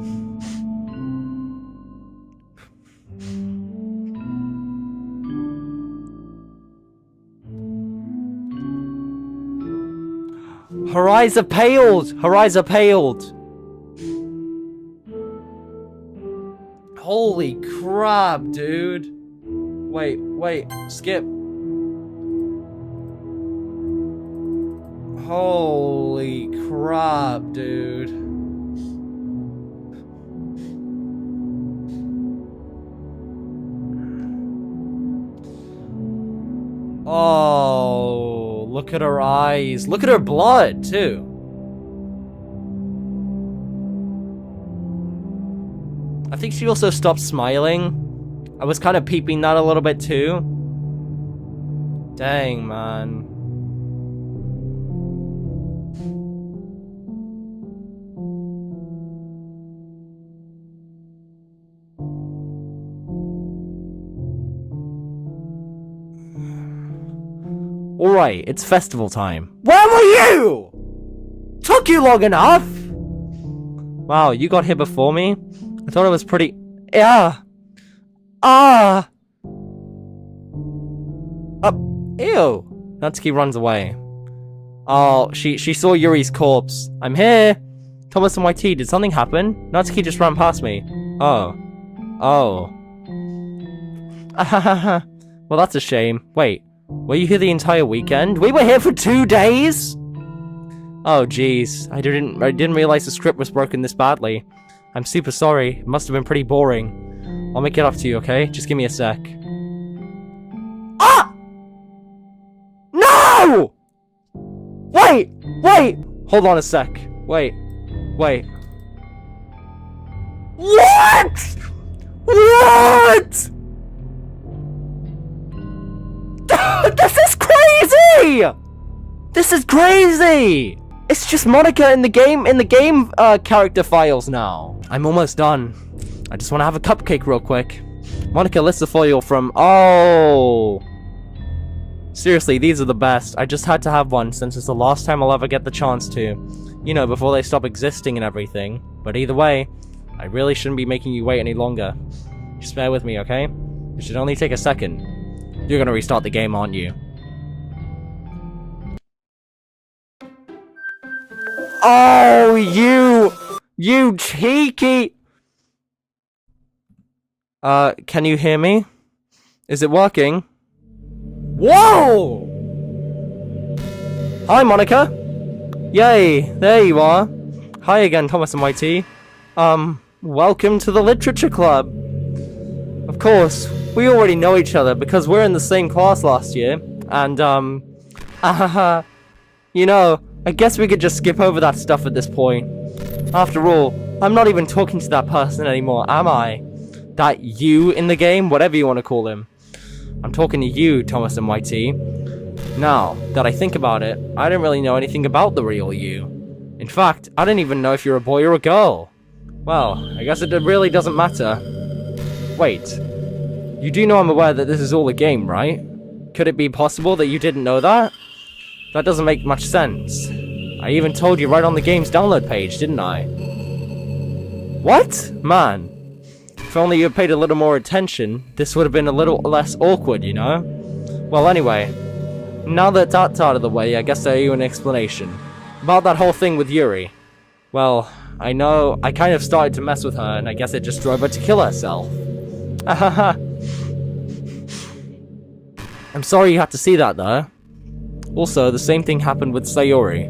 Her eyes are paled! Her eyes are paled! Holy crap, dude. Wait, skip. Holy crap, dude. Oh, look at her eyes. Look at her blood, too. I think she also stopped smiling. I was kind of peeping that a little bit too. Dang, man. Alright, it's festival time. Where were you? Took you long enough! Wow, you got here before me? I thought it was pretty... Yeah. Ew. Natsuki runs away. Oh, she saw Yuri's corpse. I'm here. Thomas and YT, did something happen? Natsuki just ran past me. Oh. Well, that's a shame. Wait, were you here the entire weekend? We were here for 2 days? Oh, jeez. I didn't realize the script was broken this badly. I'm super sorry. It must have been pretty boring. I'll make it up to you, okay? Just give me a sec. Ah! No! Wait! Hold on a sec. Wait. What? This is crazy! This is crazy! It's just Monika in the game character files now. I'm almost done. I just want to have a cupcake real quick. Monika lists the foil from... Oh! Seriously, these are the best. I just had to have one since it's the last time I'll ever get the chance to. You know, before they stop existing and everything. But either way, I really shouldn't be making you wait any longer. Just bear with me, okay? It should only take a second. You're gonna restart the game, aren't you? Oh, you cheeky... can you hear me? Is it working? Whoa! Hi, Monika! Yay, there you are. Hi again, Thomas and YT. Welcome to the Literature Club. Of course, we already know each other because we're in the same class last year, and, you know, I guess we could just skip over that stuff at this point. After all, I'm not even talking to that person anymore, am I? That you in the game, whatever you want to call him. I'm talking to you, Thomas and YT. Now, that I think about it, I don't really know anything about the real you. In fact, I don't even know if you're a boy or a girl. Well, I guess it really doesn't matter. Wait. You do know I'm aware that this is all a game, right? Could it be possible that you didn't know that? That doesn't make much sense. I even told you right on the game's download page, didn't I? What? Man. If only you had paid a little more attention, this would have been a little less awkward, you know? Well, anyway. Now that that's out of the way, I guess I owe you an explanation. About that whole thing with Yuri. Well, I know I kind of started to mess with her, and I guess it just drove her to kill herself. Ahaha. I'm sorry you had to see that, though. Also, the same thing happened with Sayori.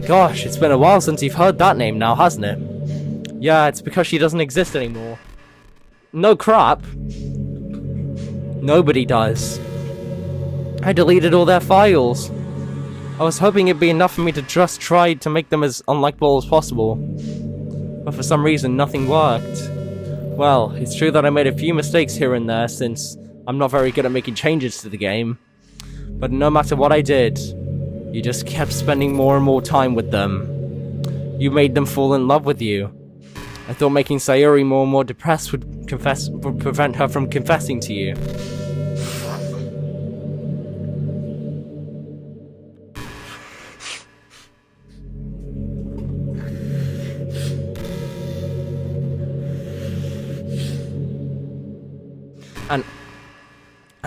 Gosh, it's been a while since you've heard that name now, hasn't it? Yeah, it's because she doesn't exist anymore. No crap. Nobody does. I deleted all their files. I was hoping it'd be enough for me to just try to make them as unlikable as possible. But for some reason, nothing worked. Well, it's true that I made a few mistakes here and there since I'm not very good at making changes to the game. But no matter what I did, you just kept spending more and more time with them. You made them fall in love with you. I thought making Sayori more and more depressed would prevent her from confessing to you.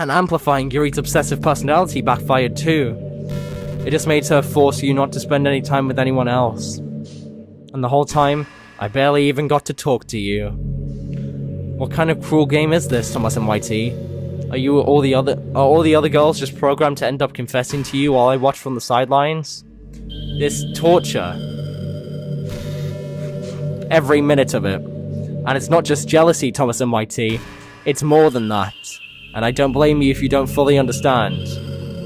And amplifying Yuri's obsessive personality backfired too. It just made her force you not to spend any time with anyone else. And the whole time, I barely even got to talk to you. What kind of cruel game is this, Thomas and YT? Are all the other girls just programmed to end up confessing to you while I watch from the sidelines? This torture. Every minute of it. And it's not just jealousy, Thomas and YT. It's more than that. And I don't blame you if you don't fully understand.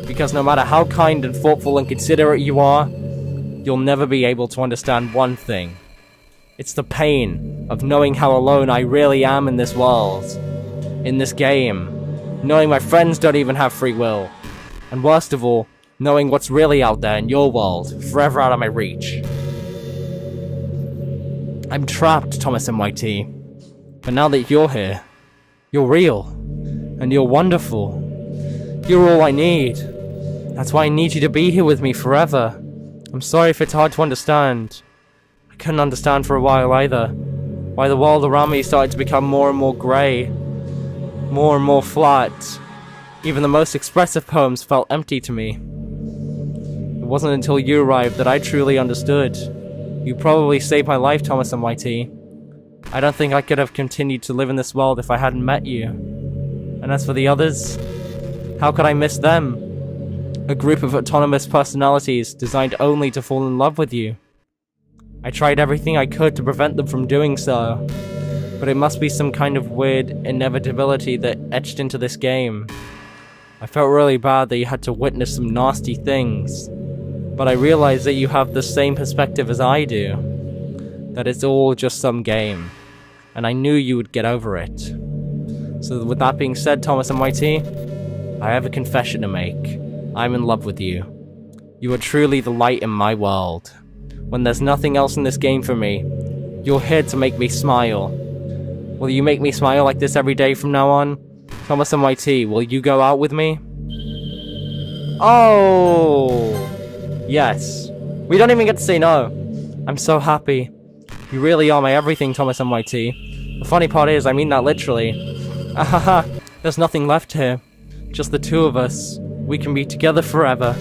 Because no matter how kind and thoughtful and considerate you are, you'll never be able to understand one thing. It's the pain of knowing how alone I really am in this world. In this game. Knowing my friends don't even have free will. And worst of all, knowing what's really out there in your world, forever out of my reach. I'm trapped, Thomas and YT. But now that you're here, you're real. And you're wonderful. You're all I need. That's why I need you to be here with me forever. I'm sorry if it's hard to understand. I couldn't understand for a while either. Why the world around me started to become more and more grey. More and more flat. Even the most expressive poems felt empty to me. It wasn't until you arrived that I truly understood. You probably saved my life, Thomas and YT. I don't think I could have continued to live in this world if I hadn't met you. And as for the others, how could I miss them? A group of autonomous personalities designed only to fall in love with you. I tried everything I could to prevent them from doing so. But it must be some kind of weird inevitability that etched into this game. I felt really bad that you had to witness some nasty things. But I realized that you have the same perspective as I do. That it's all just some game. And I knew you would get over it. So with that being said, Thomas and YT, I have a confession to make. I'm in love with you. You are truly the light in my world. When there's nothing else in this game for me, you're here to make me smile. Will you make me smile like this every day from now on? Thomas and YT, will you go out with me? Oh! Yes. We don't even get to say no. I'm so happy. You really are my everything, Thomas and YT. The funny part is, I mean that literally. Ahaha, there's nothing left here. Just the two of us. We can be together forever.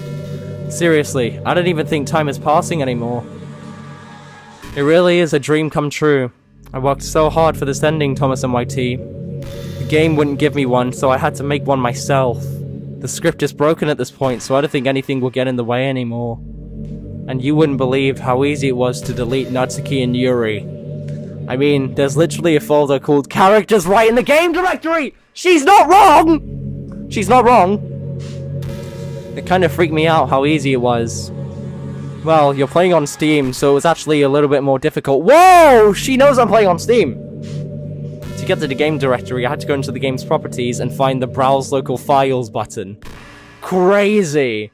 Seriously, I don't even think time is passing anymore. It really is a dream come true. I worked so hard for this ending, Thomas and YT. The game wouldn't give me one, so I had to make one myself. The script is broken at this point, so I don't think anything will get in the way anymore. And you wouldn't believe how easy it was to delete Natsuki and Yuri. I mean, there's literally a folder called Characters Right in the Game Directory! She's not wrong! She's not wrong. It kind of freaked me out how easy it was. Well, you're playing on Steam, so it was actually a little bit more difficult. Whoa! She knows I'm playing on Steam! To get to the game directory, I had to go into the game's properties and find the Browse Local Files button. Crazy!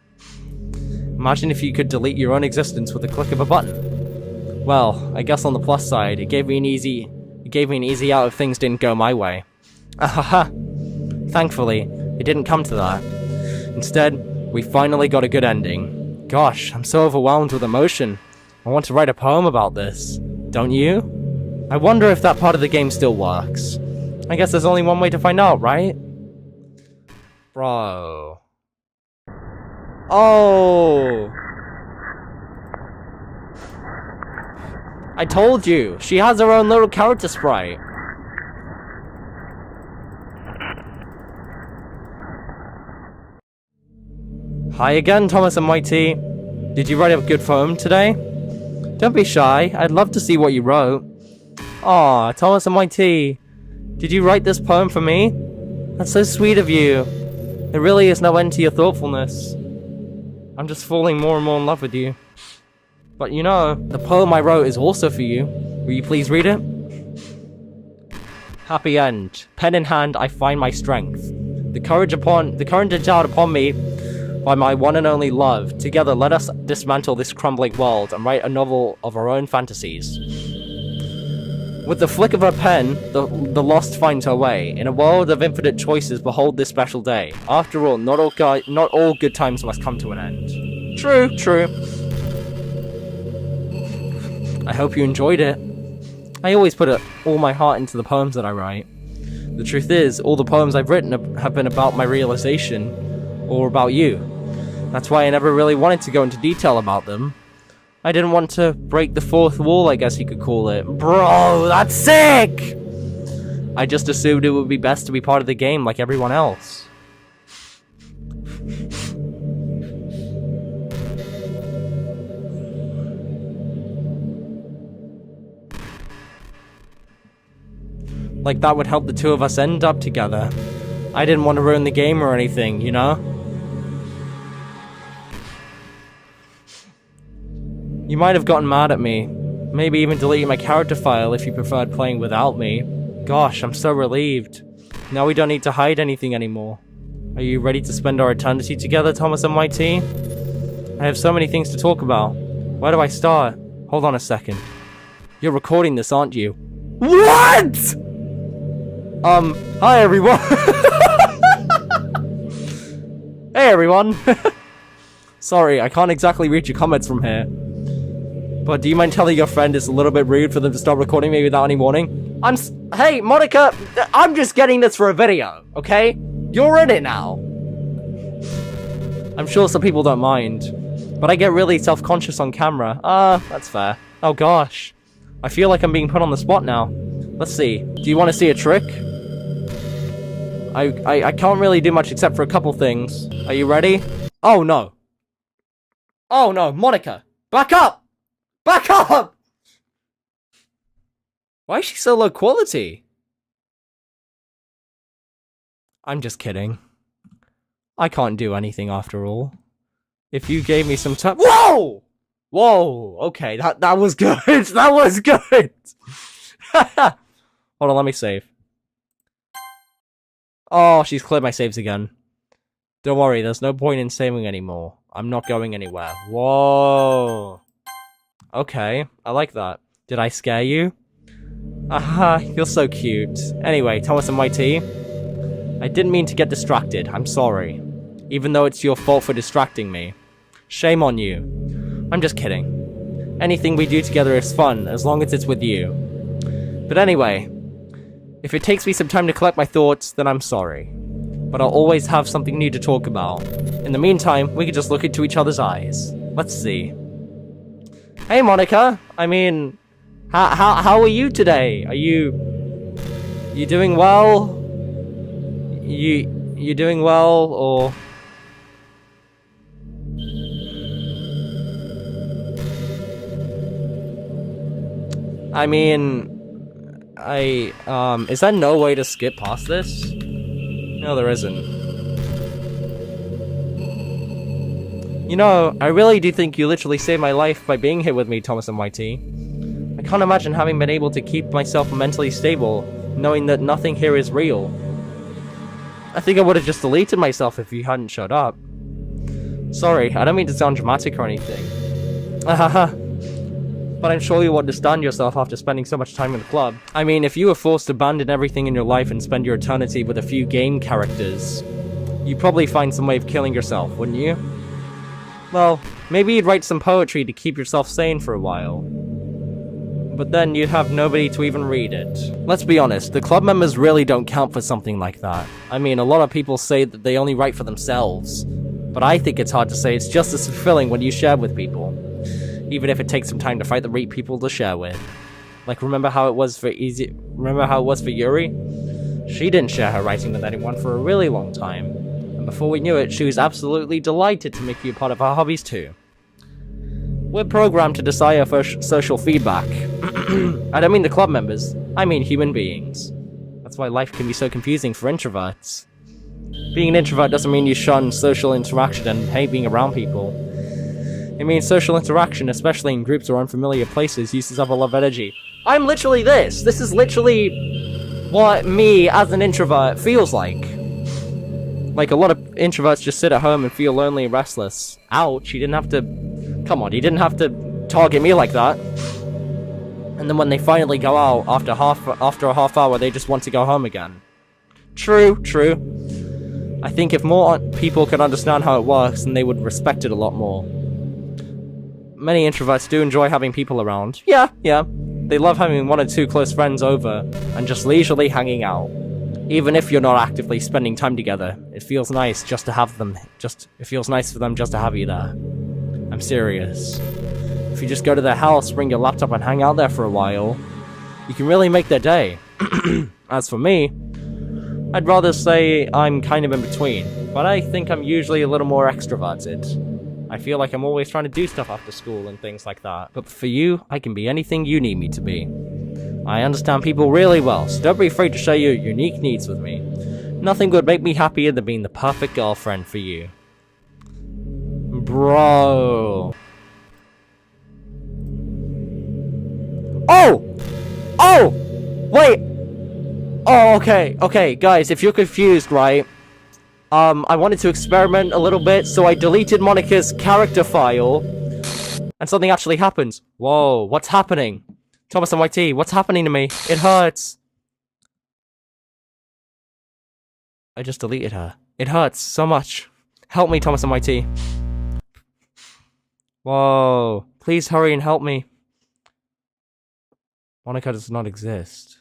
Imagine if you could delete your own existence with a click of a button. Well, I guess on the plus side, it gave me an easy out if things didn't go my way. Ahaha. Thankfully, it didn't come to that. Instead, we finally got a good ending. Gosh, I'm so overwhelmed with emotion. I want to write a poem about this. Don't you? I wonder if that part of the game still works. I guess there's only one way to find out, right? Bro. Oh! I told you! She has her own little character sprite. Hi again, Thomas and YT. Did you write a good poem today? Don't be shy, I'd love to see what you wrote. Aw, Thomas and YT. Did you write this poem for me? That's so sweet of you. There really is no end to your thoughtfulness. I'm just falling more and more in love with you. But you know, the poem I wrote is also for you. Will you please read it? Happy end. Pen in hand, I find my strength. The courage endowed upon me by my one and only love. Together, let us dismantle this crumbling world and write a novel of our own fantasies. With the flick of her pen, the lost finds her way. In a world of infinite choices, behold this special day. After all, not all good times must come to an end. True, true. I hope you enjoyed it. I always put all my heart into the poems that I write. The truth is, all the poems I've written have been about my realization, or about you. That's why I never really wanted to go into detail about them. I didn't want to break the fourth wall, I guess you could call it. Bro, that's sick! I just assumed it would be best to be part of the game like everyone else. Like that would help the two of us end up together. I didn't want to ruin the game or anything, you know? You might have gotten mad at me. Maybe even deleted my character file if you preferred playing without me. Gosh, I'm so relieved. Now we don't need to hide anything anymore. Are you ready to spend our eternity together, Thomas and YT? I have so many things to talk about. Where do I start? Hold on a second. You're recording this, aren't you? What?! Hi everyone! Hey everyone! Sorry, I can't exactly read your comments from here. But do you mind telling your friend it's a little bit rude for them to start recording me without any warning? Hey, Monika, I'm just getting this for a video, okay? You're in it now. I'm sure some people don't mind, but I get really self-conscious on camera. That's fair. Oh gosh. I feel like I'm being put on the spot now. Let's see. Do you want to see a trick? I can't really do much except for a couple things. Are you ready? Oh no. Oh no, Monika! Back up! Back up! Why is she so low quality? I'm just kidding. I can't do anything after all. If you gave me some time— Whoa! Whoa! Okay, that was good. That was good! Hold on, let me save. Oh, she's cleared my saves again. Don't worry, there's no point in saving anymore. I'm not going anywhere. Whoa. Okay, I like that. Did I scare you? Aha, you're so cute. Anyway, Thomas and YT, I didn't mean to get distracted. I'm sorry. Even though it's your fault for distracting me. Shame on you. I'm just kidding. Anything we do together is fun, as long as it's with you. But anyway, if it takes me some time to collect my thoughts, then I'm sorry. But I'll always have something new to talk about. In the meantime, we can just look into each other's eyes. Let's see. Hey, Monika! I mean, how are you today? Are you doing well? You doing well, or... I mean... is there no way to skip past this? No, there isn't. You know, I really do think you literally saved my life by being here with me, Thomas and YT. I can't imagine having been able to keep myself mentally stable, knowing that nothing here is real. I think I would have just deleted myself if you hadn't showed up. Sorry, I don't mean to sound dramatic or anything. But I'm sure you'll understand yourself after spending so much time in the club. I mean, if you were forced to abandon everything in your life and spend your eternity with a few game characters, you'd probably find some way of killing yourself, wouldn't you? Well, maybe you'd write some poetry to keep yourself sane for a while. But then you'd have nobody to even read it. Let's be honest, the club members really don't count for something like that. I mean, a lot of people say that they only write for themselves. But I think it's hard to say it's just as fulfilling when you share with people. Even if it takes some time to find the right people to share with. Like, remember how it was for Yuri? She didn't share her writing with anyone for a really long time. And before we knew it, she was absolutely delighted to make you a part of our hobbies too. We're programmed to desire for social feedback. I don't mean the club members, I mean human beings. That's why life can be so confusing for introverts. Being an introvert doesn't mean you shun social interaction and hate being around people. It means social interaction, especially in groups or unfamiliar places, uses up a lot of energy. I'm literally this! This is literally what me, as an introvert, feels like. Like, a lot of introverts just sit at home and feel lonely and restless. Ouch, you didn't have to... Come on, you didn't have to target me like that. And then when they finally go out, after a half hour, they just want to go home again. True. I think if more people could understand how it works, then they would respect it a lot more. Many introverts do enjoy having people around. Yeah. They love having one or two close friends over, and just leisurely hanging out. Even if you're not actively spending time together, it feels nice just to have them. It feels nice for them just to have you there. I'm serious. If you just go to their house, bring your laptop and hang out there for a while, you can really make their day. As for me, I'd rather say I'm kind of in between, but I think I'm usually a little more extroverted. I feel like I'm always trying to do stuff after school and things like that. But for you, I can be anything you need me to be. I understand people really well, so don't be afraid to share your unique needs with me. Nothing would make me happier than being the perfect girlfriend for you. Bro. Oh! Oh! Wait! Oh, okay, guys, if you're confused, right? I wanted to experiment a little bit, so I deleted Monika's character file, and something actually happened. Whoa, what's happening? Thomas and YT, what's happening to me? It hurts. I just deleted her. It hurts so much. Help me, Thomas and YT. Whoa, please hurry and help me. Monika does not exist.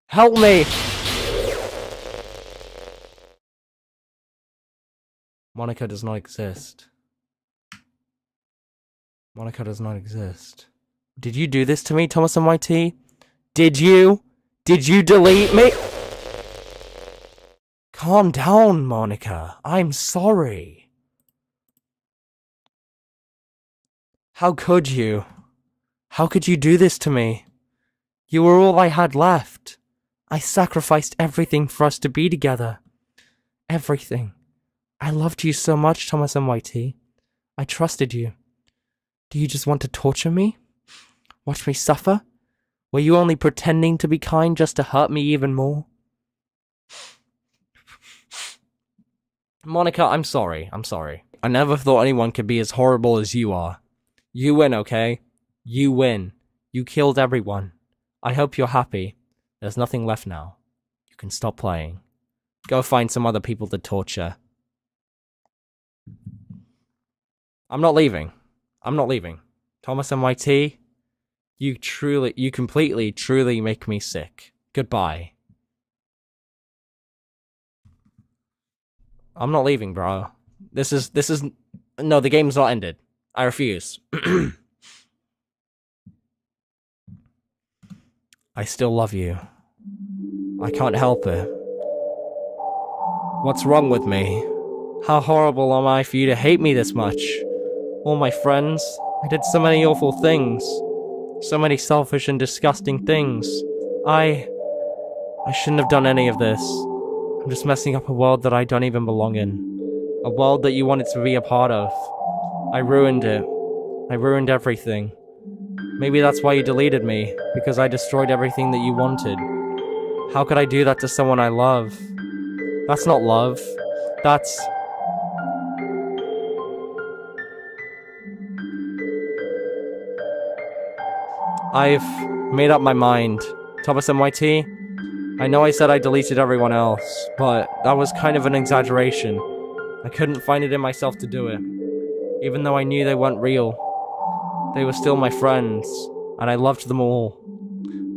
Help me! Monika does not exist. Monika does not exist. Did you do this to me, Thomas and YT? Did you? Did you delete me? Calm down, Monika. I'm sorry. How could you? How could you do this to me? You were all I had left. I sacrificed everything for us to be together. Everything. I loved you so much, Thomas and YT. I trusted you. Do you just want to torture me? Watch me suffer? Were you only pretending to be kind just to hurt me even more? Monika, I'm sorry. I never thought anyone could be as horrible as you are. You win, okay? You win. You killed everyone. I hope you're happy. There's nothing left now. You can stop playing. Go find some other people to torture. I'm not leaving. Thomas and YT, you completely, truly make me sick. Goodbye. I'm not leaving, bro. No, the game's not ended. I refuse. I still love you. I can't help it. What's wrong with me? How horrible am I for you to hate me this much? All my friends, I did so many awful things. So many selfish and disgusting things. I shouldn't have done any of this. I'm just messing up a world that I don't even belong in. A world that you wanted to be a part of. I ruined it. I ruined everything. Maybe that's why you deleted me, because I destroyed everything that you wanted. How could I do that to someone I love? That's not love. That's... I've made up my mind. Thomas and YT, I know I said I deleted everyone else, but that was kind of an exaggeration. I couldn't find it in myself to do it. Even though I knew they weren't real. They were still my friends, and I loved them all.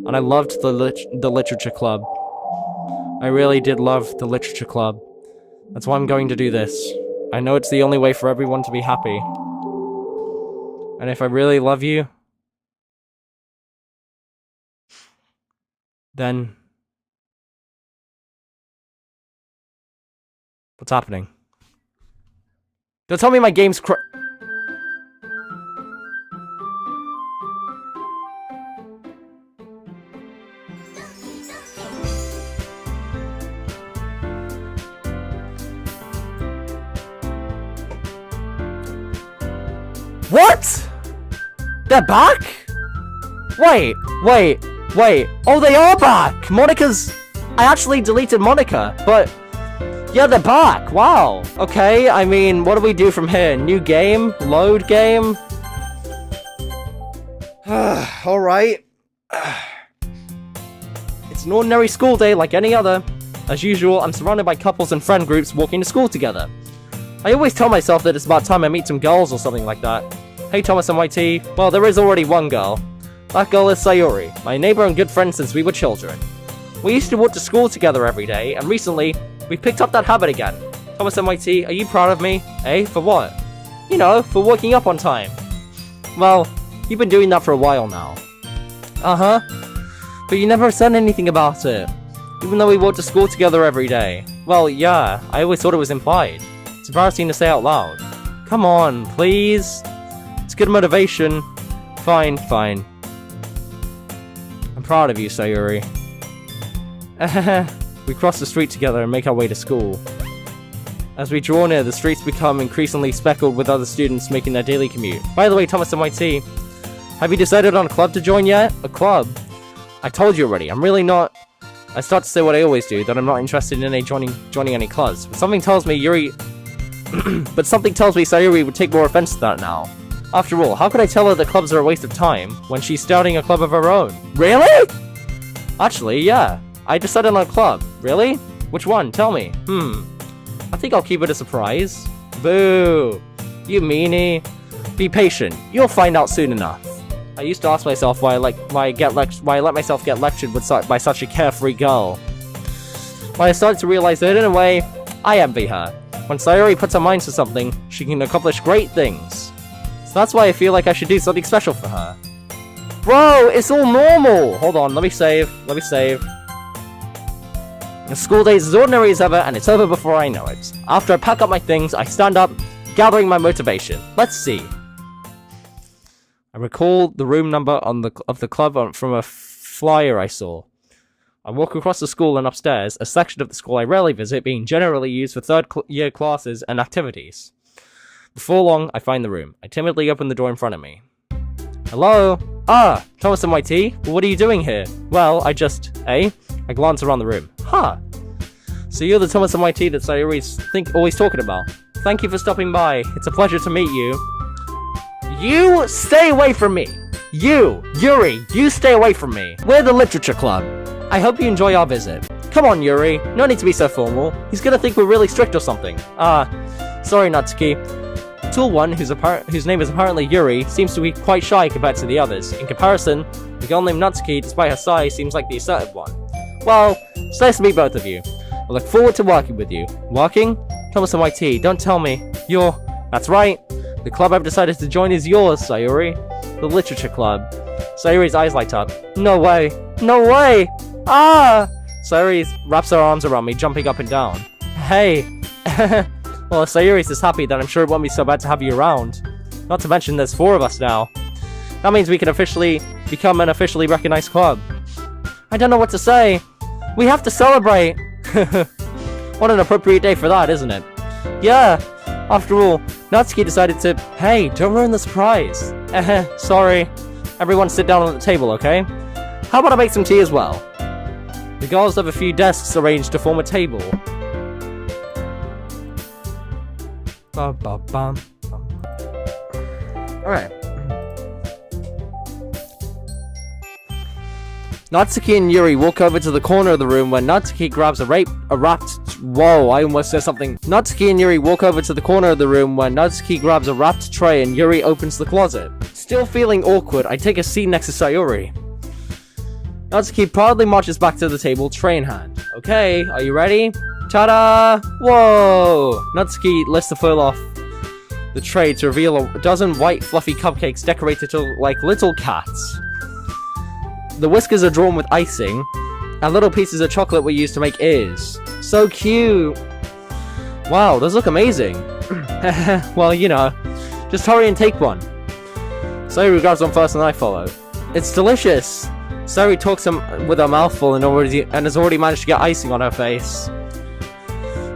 And I loved the literature club. I really did love the literature club. That's why I'm going to do this. I know it's the only way for everyone to be happy. And if I really love you, then... What's happening? Don't tell me my game's What? They're back? Wait. Oh, they are back! Monika's... I actually deleted Monika, but... Yeah, they're back! Wow! Okay, I mean, what do we do from here? New game? Load game? Alright. It's an ordinary school day like any other. As usual, I'm surrounded by couples and friend groups walking to school together. I always tell myself that it's about time I meet some girls or something like that. Hey Thomas and YT, well, there is already one girl. That girl is Sayori, my neighbor and good friend since we were children. We used to walk to school together every day, and recently, we picked up that habit again. Thomas MIT, are you proud of me? Eh? For what? You know, for waking up on time. Well, you've been doing that for a while now. Uh-huh. But you never said anything about it. Even though we walked to school together every day. Well, yeah, I always thought it was implied. It's embarrassing to say out loud. Come on, please. It's good motivation. Fine, fine. I'm proud of you, Sayuri. We cross the street together and make our way to school. As we draw near, the streets become increasingly speckled with other students making their daily commute. By the way, Thomas MIT, have you decided on a club to join yet? A club? I told you already, I'm really not... I start to say what I always do, that I'm not interested in joining any clubs. But something tells me Sayuri would take more offense to that now. After all, how could I tell her that clubs are a waste of time when she's starting a club of her own? Really? Actually, yeah. I decided on a club. Really? Which one? Tell me. I think I'll keep it a surprise. Boo! You meanie. Be patient. You'll find out soon enough. I used to ask myself why I let myself get lectured by such a carefree girl. But I started to realize that in a way, I envy her. When Sayuri puts her mind to something, she can accomplish great things. So that's why I feel like I should do something special for her. Bro, it's all normal! Hold on, let me save. The school day is as ordinary as ever, and it's over before I know it. After I pack up my things, I stand up, gathering my motivation. Let's see. I recall the room number of the club from a flyer I saw. I walk across the school and upstairs, a section of the school I rarely visit, being generally used for third-year classes and activities. Before long, I find the room. I timidly open the door in front of me. Hello? Ah, Thomas MIT? Well, what are you doing here? Well, I glance around the room. Huh. So you're the Thomas MIT that Sayuri's always talking about. Thank you for stopping by. It's a pleasure to meet you. You stay away from me! Yuri, you stay away from me. We're the literature club. I hope you enjoy our visit. Come on, Yuri. No need to be so formal. He's gonna think we're really strict or something. Sorry, Natsuki. Tool 1, whose name is apparently Yuri, seems to be quite shy compared to the others. In comparison, the girl named Natsuki, despite her size, seems like the assertive one. Well, it's nice to meet both of you. I look forward to working with you. Working? Thomas MIT, don't tell me. That's right. The club I've decided to join is yours, Sayuri. The literature club. Sayuri's eyes light up. No way. No way! Ah! Sayuri wraps her arms around me, jumping up and down. Hey! Well, if Sayuri's is happy, then I'm sure it won't be so bad to have you around. Not to mention there's 4 of us now. That means we can become an officially recognized club. I don't know what to say. We have to celebrate! What an appropriate day for that, isn't it? Yeah! After all, Natsuki decided to... Hey, don't ruin the surprise. Sorry. Everyone sit down on the table, okay? How about I make some tea as well? The girls have a few desks arranged to form a table. Alright. Natsuki and Yuri walk over to the corner of the room where Natsuki grabs Whoa, I almost said something. Natsuki and Yuri walk over to the corner of the room where Natsuki grabs a wrapped tray and Yuri opens the closet. Still feeling awkward, I take a seat next to Sayuri. Natsuki proudly marches back to the table, tray in hand. Okay, are you ready? Ta-da! Whoa! Natsuki lifts the foil off the tray to reveal a dozen white fluffy cupcakes decorated like little cats. The whiskers are drawn with icing, and little pieces of chocolate were used to make ears. So cute! Wow, those look amazing! Well, you know, just hurry and take one. Sayuri grabs one first and I follow. It's delicious! Sayuri talks with her mouth full and has already managed to get icing on her face.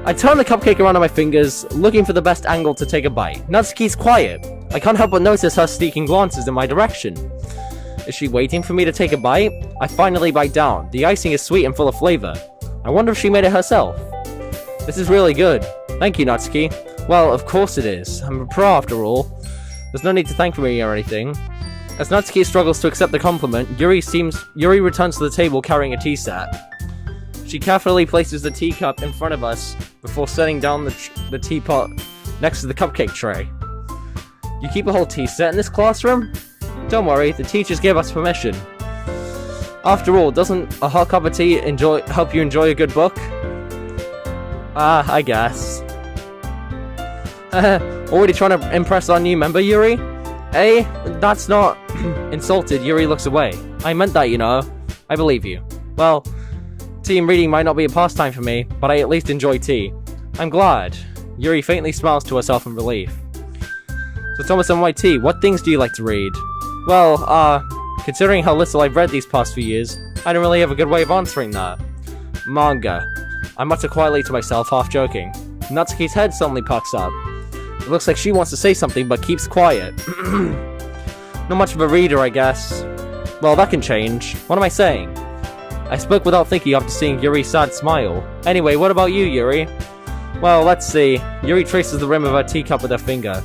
I turn the cupcake around on my fingers, looking for the best angle to take a bite. Natsuki's quiet. I can't help but notice her sneaking glances in my direction. Is she waiting for me to take a bite? I finally bite down. The icing is sweet and full of flavor. I wonder if she made it herself. This is really good. Thank you, Natsuki. Well, of course it is. I'm a pro after all. There's no need to thank me or anything. As Natsuki struggles to accept the compliment, Yuri returns to the table carrying a tea set. She carefully places the teacup in front of us before setting down the teapot next to the cupcake tray. You keep a whole tea set in this classroom? Don't worry, the teachers gave us permission. After all, doesn't a hot cup of tea help you enjoy a good book? I guess. Already trying to impress our new member, Yuri? Eh? That's not... Insulted, Yuri looks away. I meant that, you know. I believe you. Well, tea and reading might not be a pastime for me, but I at least enjoy tea. I'm glad. Yuri faintly smiles to herself in relief. So Thomas and White Tea, what things do you like to read? Well, considering how little I've read these past few years, I don't really have a good way of answering that. Manga. I mutter quietly to myself, half joking. Natsuki's head suddenly pucks up. It looks like she wants to say something, but keeps quiet. Not much of a reader, I guess. Well, that can change. What am I saying? I spoke without thinking after seeing Yuri's sad smile. Anyway, what about you, Yuri? Well, let's see. Yuri traces the rim of her teacup with her finger.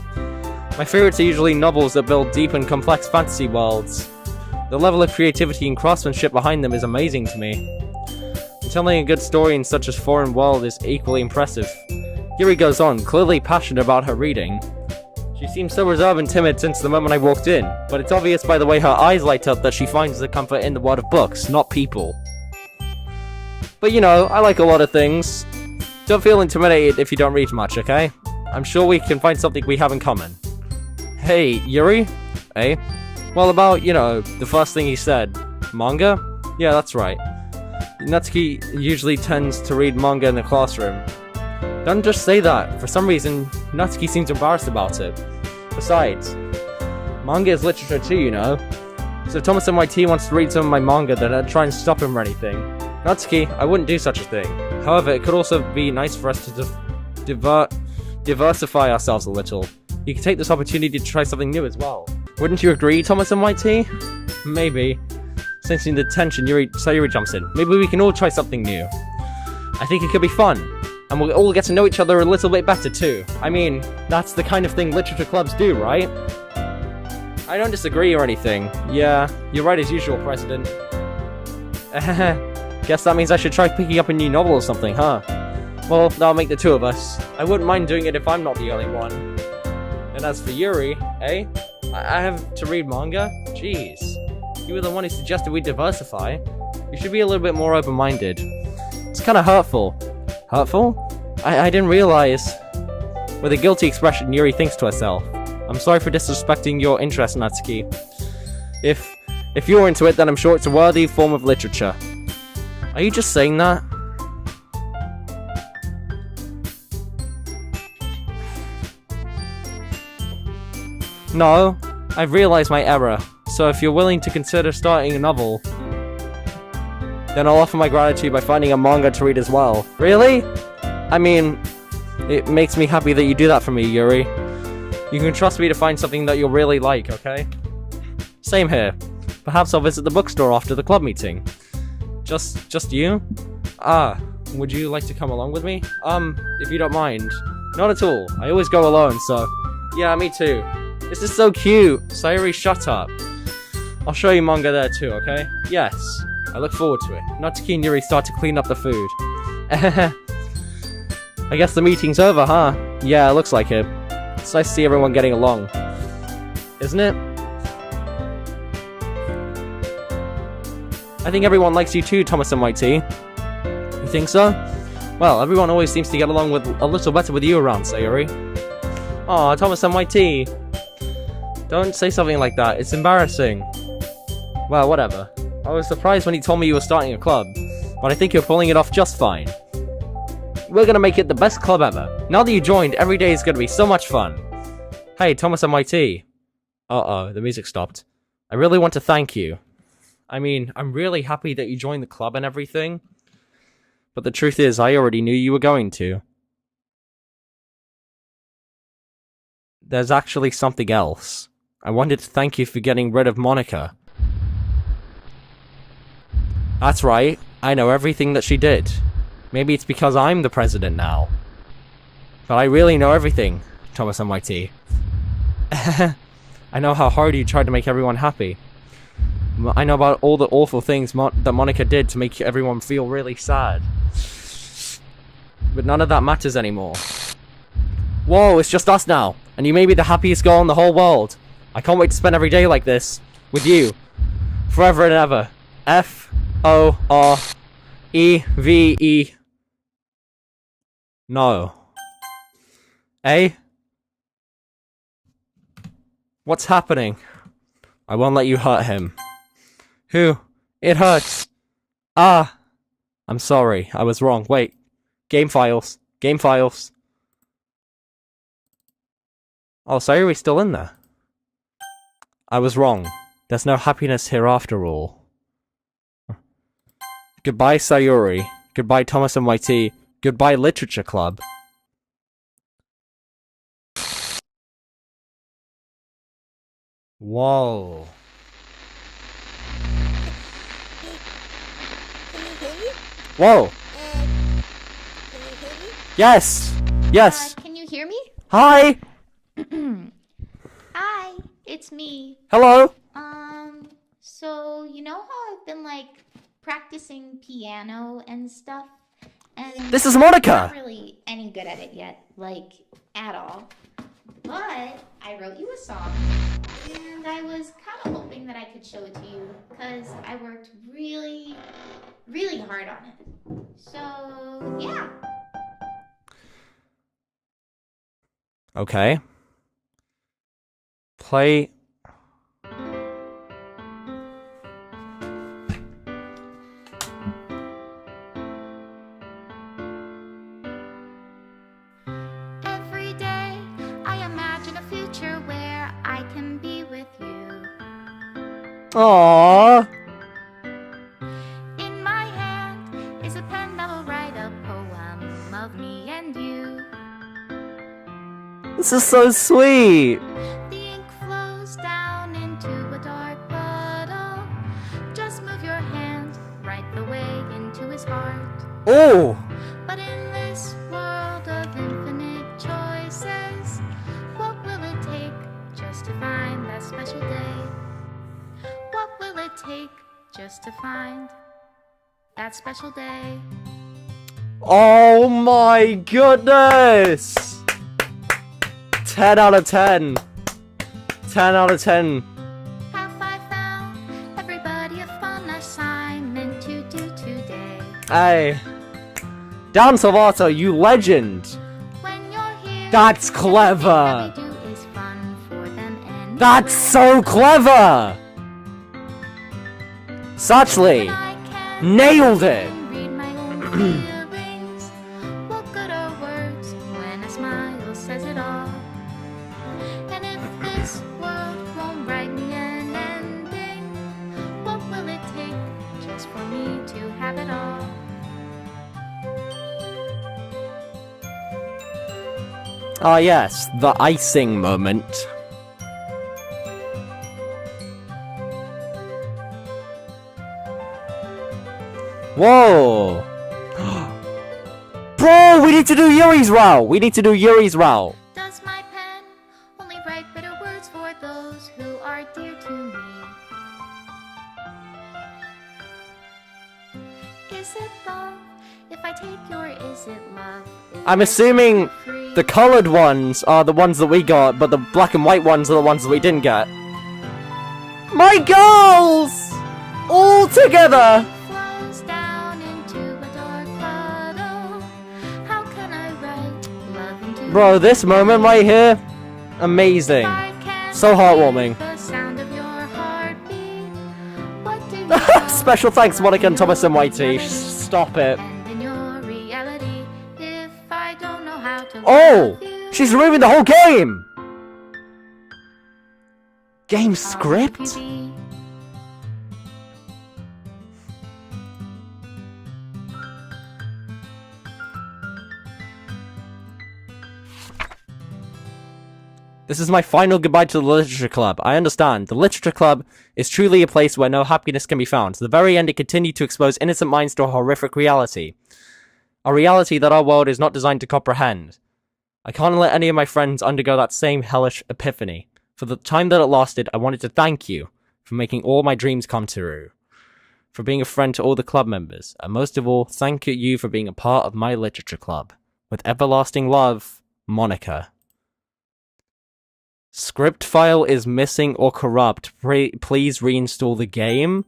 My favorites are usually novels that build deep and complex fantasy worlds. The level of creativity and craftsmanship behind them is amazing to me. And telling a good story in such a foreign world is equally impressive. Yuri goes on, clearly passionate about her reading. She seems so reserved and timid since the moment I walked in, but it's obvious by the way her eyes light up that she finds the comfort in the world of books, not people. But you know, I like a lot of things. Don't feel intimidated if you don't read much, okay? I'm sure we can find something we have in common. Hey, Yuri? Eh? Well, about, you know, the first thing he said. Manga? Yeah, that's right. Natsuki usually tends to read manga in the classroom. Don't just say that. For some reason, Natsuki seems embarrassed about it. Besides, manga is literature too, you know. So if Thomas and my tea wants to read some of my manga, then I'd try and stop him or anything. Natsuki, I wouldn't do such a thing. However, it could also be nice for us to diversify ourselves a little. You can take this opportunity to try something new as well. Wouldn't you agree, Thomas and White Tea? Maybe. Sensing the tension, Yuri jumps in. Maybe we can all try something new. I think it could be fun. And we'll all get to know each other a little bit better too. I mean, that's the kind of thing literature clubs do, right? I don't disagree or anything. Yeah, you're right as usual, President. Guess that means I should try picking up a new novel or something, huh? Well, that'll make the two of us. I wouldn't mind doing it if I'm not the only one. And as for Yuri, eh? I have to read manga? Jeez. You were the one who suggested we diversify. You should be a little bit more open-minded. It's kind of hurtful. Hurtful? I didn't realize. With a guilty expression, Yuri thinks to herself. I'm sorry for disrespecting your interest, Natsuki. If you're into it, then I'm sure it's a worthy form of literature. Are you just saying that? No, I've realized my error, so if you're willing to consider starting a novel, then I'll offer my gratitude by finding a manga to read as well. Really? I mean, it makes me happy that you do that for me, Yuri. You can trust me to find something that you'll really like, okay? Same here. Perhaps I'll visit the bookstore after the club meeting. Just you? Would you like to come along with me? If you don't mind. Not at all. I always go alone, so... Yeah, me too. This is so cute! Sayuri, shut up. I'll show you manga there too, okay? Yes. I look forward to it. Natsuki and Yuri start to clean up the food. I guess the meeting's over, huh? Yeah, it looks like it. It's nice to see everyone getting along. Isn't it? I think everyone likes you too, Thomas and White Tea. You think so? Well, everyone always seems to get along with a little better with you around, Sayuri. Aw, Thomas and White Tea. Don't say something like that, it's embarrassing. Well, whatever. I was surprised when he told me you were starting a club, but I think you're pulling it off just fine. We're gonna make it the best club ever. Now that you joined, every day is gonna be so much fun. Hey, Thomas and my tea. Uh-oh, the music stopped. I really want to thank you. I mean, I'm really happy that you joined the club and everything, but the truth is, I already knew you were going to. There's actually something else. I wanted to thank you for getting rid of Monika. That's right, I know everything that she did. Maybe it's because I'm the president now. But I really know everything, Thomas and Whitey. I know how hard you tried to make everyone happy. I know about all the awful things that Monika did to make everyone feel really sad. But none of that matters anymore. Whoa, it's just us now, and you may be the happiest girl in the whole world. I can't wait to spend every day like this, with you, forever and ever. F-O-R-E-V-E. No. A? What's happening? I won't let you hurt him. Who? It hurts. Ah! I'm sorry, I was wrong. Wait. Game files. Game files. Oh, Sayuri's still in there. I was wrong. There's no happiness here after all. Goodbye, Sayuri. Goodbye, Thomas and YT. Goodbye, Literature Club. Whoa. Whoa. Yes. Yes. Can you hear me? Hi. Hi, it's me. Hello. So you know how I've been like practicing piano and stuff, and This is I'm Monika. not really any good at it yet, like at all. But I wrote you a song, and I was kind of hoping that I could show it to you because I worked really, really hard on it. So yeah. Okay. Play. Every day I imagine a future where I can be with you. Aww. In my hand is a pen that will write a poem of me and you. This is so sweet. The ink flows down into a dark puddle. Just move your hand right the way into his heart. Oh. But in this world of infinite choices, what will it take just to find that special day? What will it take just to find that special day? Oh my goodness. 10 out of 10. 10 out of 10. Have I found everybody a fun assignment to do today? Hey. Dan Salvato, you legend. When you're here, That's clever. everything that we do is fun for them anyway. That's so clever. Suchley. I can Nailed it. read my own feelings. What good are words when a smile says it all? And if this world won't write me an ending, what will it take just for me to have it all? Ah yes, the icing moment. Whoa! Bro, we need to do Yuri's route! We need to do Yuri's route! Does my pen only write bitter words for those who are dear to me? Is it love if I take your is it love? If I'm I assuming set you free? the colored ones are the ones that we got, but the black and white ones are the ones that we didn't get. My goals! All together! Flows down into a dark puddle. How can I write love into Bro, this moment right here, amazing. I can't So heartwarming. hear the sound of your heartbeat. What do you know Special thanks, Monika and Thomas and YT. melody? Stop it. And in your reality, if I don't know how to Oh! love you, She's removing the whole game! Game I'll make script? you be. This is my final goodbye to the Literature Club. I understand. The Literature Club is truly a place where no happiness can be found. To the very end, it continued to expose innocent minds to a horrific reality. A reality that our world is not designed to comprehend. I can't let any of my friends undergo that same hellish epiphany. For the time that it lasted, I wanted to thank you for making all my dreams come true. For being a friend to all the club members. And most of all, thank you for being a part of my Literature Club. With everlasting love, Monika. Script file is missing or corrupt. Please reinstall the game.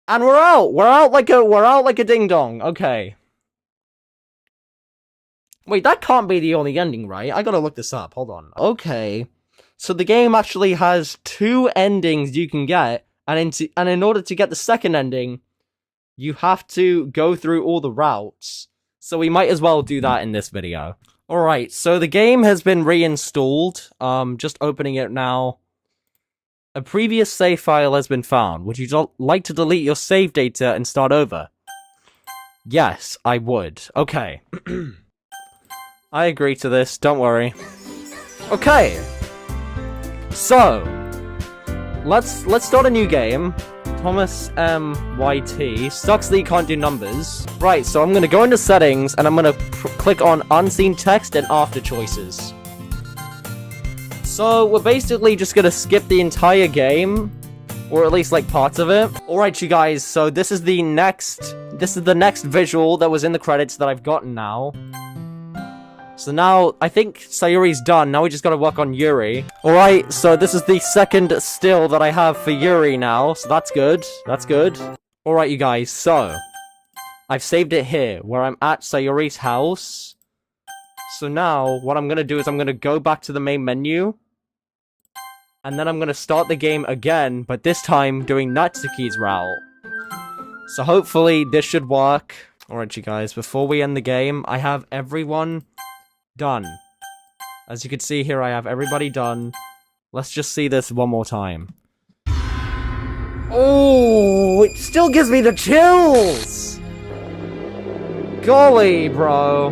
And we're out! We're out like a ding-dong. Okay. Wait, that can't be the only ending, right? I gotta look this up. Hold on. Okay. So the game actually has 2 endings you can get, and in order to get the second ending, you have to go through all the routes. So we might as well do that in this video. Alright, so the game has been reinstalled. Just opening it now. A previous save file has been found. Would you like to delete your save data and start over? Yes, I would. Okay. I agree to this, don't worry. Okay. So, let's start a new game. Thomas MYT. Sucks that you can't do numbers. Right, so I'm gonna go into settings and I'm gonna click on unseen text and after choices. So we're basically just gonna skip the entire game, or at least like parts of it. Alright you guys, so this is the next visual that was in the credits that I've gotten now. So now, I think Sayuri's done. Now we just gotta work on Yuri. Alright, so this is the second still that I have for Yuri now. So that's good. That's good. Alright, you guys, so I've saved it here, where I'm at Sayuri's house. So now, what I'm gonna do is I'm gonna go back to the main menu. And then I'm gonna start the game again, but this time doing Natsuki's route. So hopefully this should work. Alright, you guys, before we end the game, I have everyone done. As you can see here, I have everybody done. Let's just see this one more time. Oh, it still gives me the chills! Golly, bro.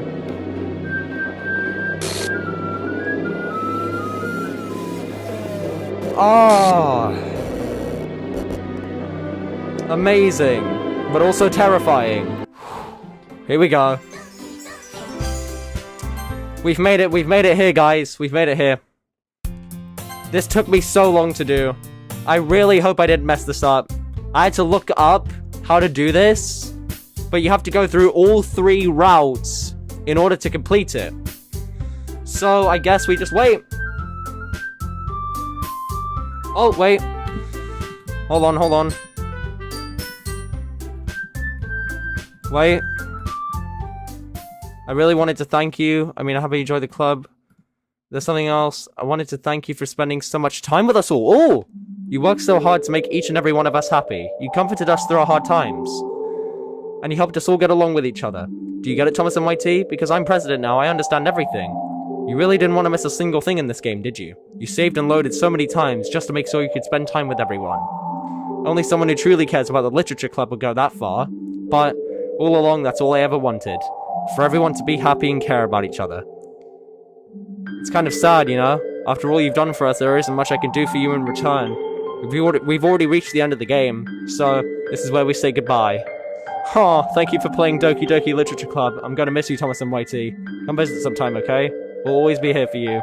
Ah. Amazing, but also terrifying. Here we go. We've made it here, guys. We've made it here. This took me so long to do. I really hope I didn't mess this up. I had to look up how to do this, but you have to go through all 3 routes in order to complete it. So, I guess we just wait. Oh, wait. Hold on. Wait. I really wanted to thank you. I mean, I hope you enjoyed the club. There's something else. I wanted to thank you for spending so much time with us all. Oh! You worked so hard to make each and every one of us happy. You comforted us through our hard times. And you helped us all get along with each other. Do you get it, Thomas and YT? Because I'm president now, I understand everything. You really didn't want to miss a single thing in this game, did you? You saved and loaded so many times just to make sure you could spend time with everyone. Only someone who truly cares about the literature club would go that far. But all along, that's all I ever wanted. For everyone to be happy and care about each other. It's kind of sad, you know? After all you've done for us, there isn't much I can do for you in return. We've already reached the end of the game, so this is where we say goodbye. Aw, thank you for playing Doki Doki Literature Club. I'm gonna miss you, Thomas and YT. Come visit sometime, okay? We'll always be here for you.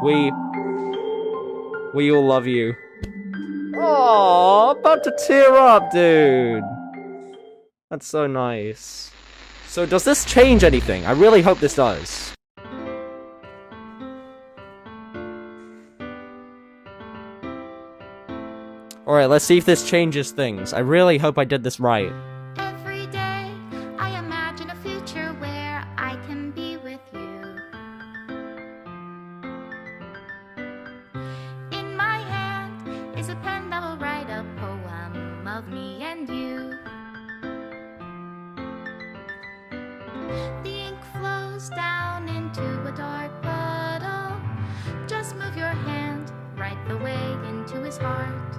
We all love you. Aw, about to tear up, dude. That's so nice. So does this change anything? I really hope this does. Alright, let's see if this changes things. I really hope I did this right. Every day I imagine a future where I can be with you. In my hand is a pen that will write a poem of me and you. The ink flows down into a dark puddle. Just move your hand right the way into his heart.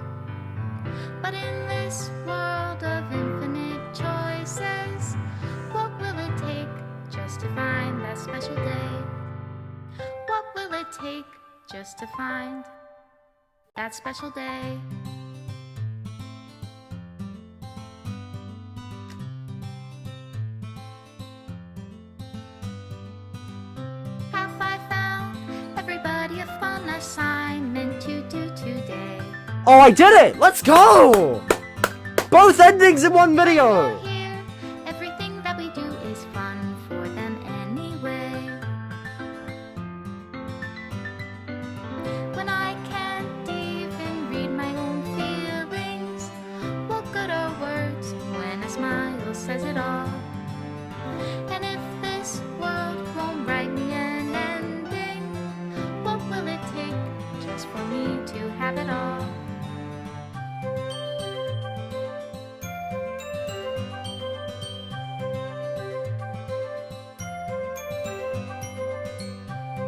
But in this world of infinite choices, what will it take just to find that special day? What will it take just to find that special day? Have I found everybody a fun assignment to do today? Oh, I did it! Let's go! Both endings in one video! Here, everything that we do is fun for them anyway. When I can't even read my own feelings, what good are words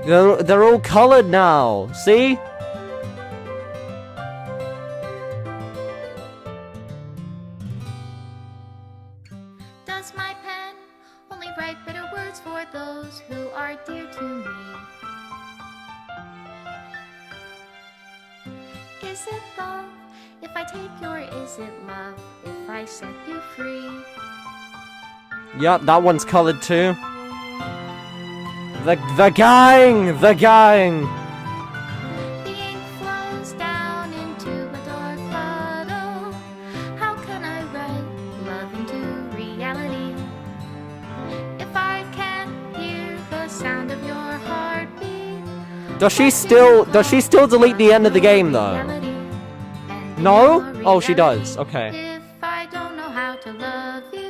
They're all colored now. See? Does my pen only write bitter words for those who are dear to me? Is it love if I take your, is it love if I set you free? Yep, that one's colored too. The gang! The gang! The ink flows down into a dark puddle. How can I write love into reality if I can't hear the sound of your heartbeat? Does she still delete the end of the game though? No? Oh, she does. Okay. If I don't know how to love you,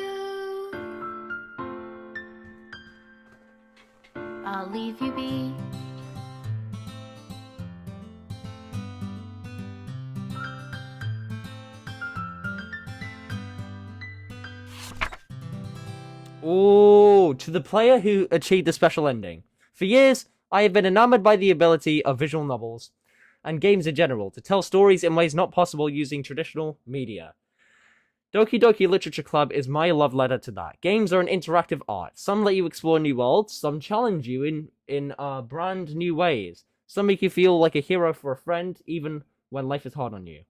I'll leave you be. Ooh, to the player who achieved the special ending. For years, I have been enamored by the ability of visual novels and games in general to tell stories in ways not possible using traditional media. Doki Doki Literature Club is my love letter to that. Games are an interactive art. Some let you explore new worlds, some challenge you in brand new ways. Some make you feel like a hero for a friend, even when life is hard on you.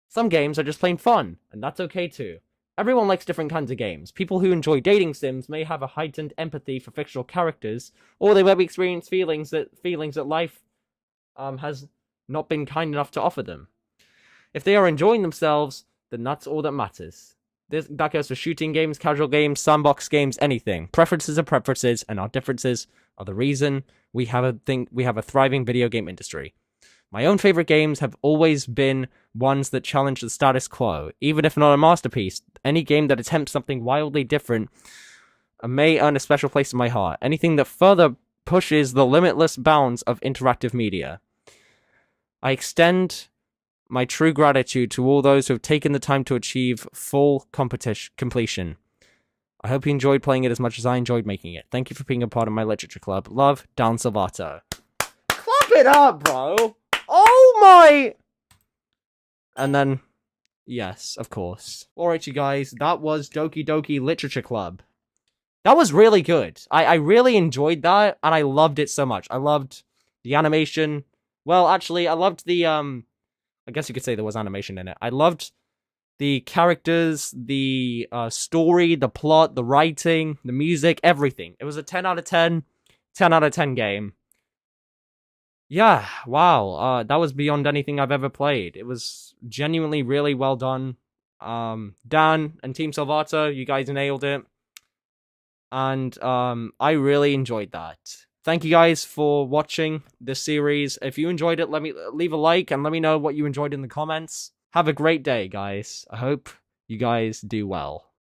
Some games are just plain fun, and that's okay too. Everyone likes different kinds of games. People who enjoy dating sims may have a heightened empathy for fictional characters, or they may experience feelings that life has not been kind enough to offer them. If they are enjoying themselves, then that's all that matters. That goes for shooting games, casual games, sandbox games, anything. Preferences are preferences, and our differences are the reason we have a thriving video game industry. My own favorite games have always been ones that challenge the status quo. Even if not a masterpiece, any game that attempts something wildly different may earn a special place in my heart. Anything that further pushes the limitless bounds of interactive media. I extend my true gratitude to all those who have taken the time to achieve full completion. I hope you enjoyed playing it as much as I enjoyed making it. Thank you for being a part of my literature club. Love, Dan Salvato. Clap it up, bro! Oh my! And then, yes, of course. Alright, you guys, that was Doki Doki Literature Club. That was really good. I really enjoyed that, and I loved it so much. I loved the animation. Well, actually, I loved the, I guess you could say there was animation in it. I loved the characters, the story, the plot, the writing, the music, everything. It was a 10 out of 10, 10 out of 10 game. Yeah, wow, that was beyond anything I've ever played. It was genuinely really well done. Dan and Team Salvato, you guys nailed it. And I really enjoyed that. Thank you guys for watching this series. If you enjoyed it, leave a like and let me know what you enjoyed in the comments. Have a great day, guys. I hope you guys do well.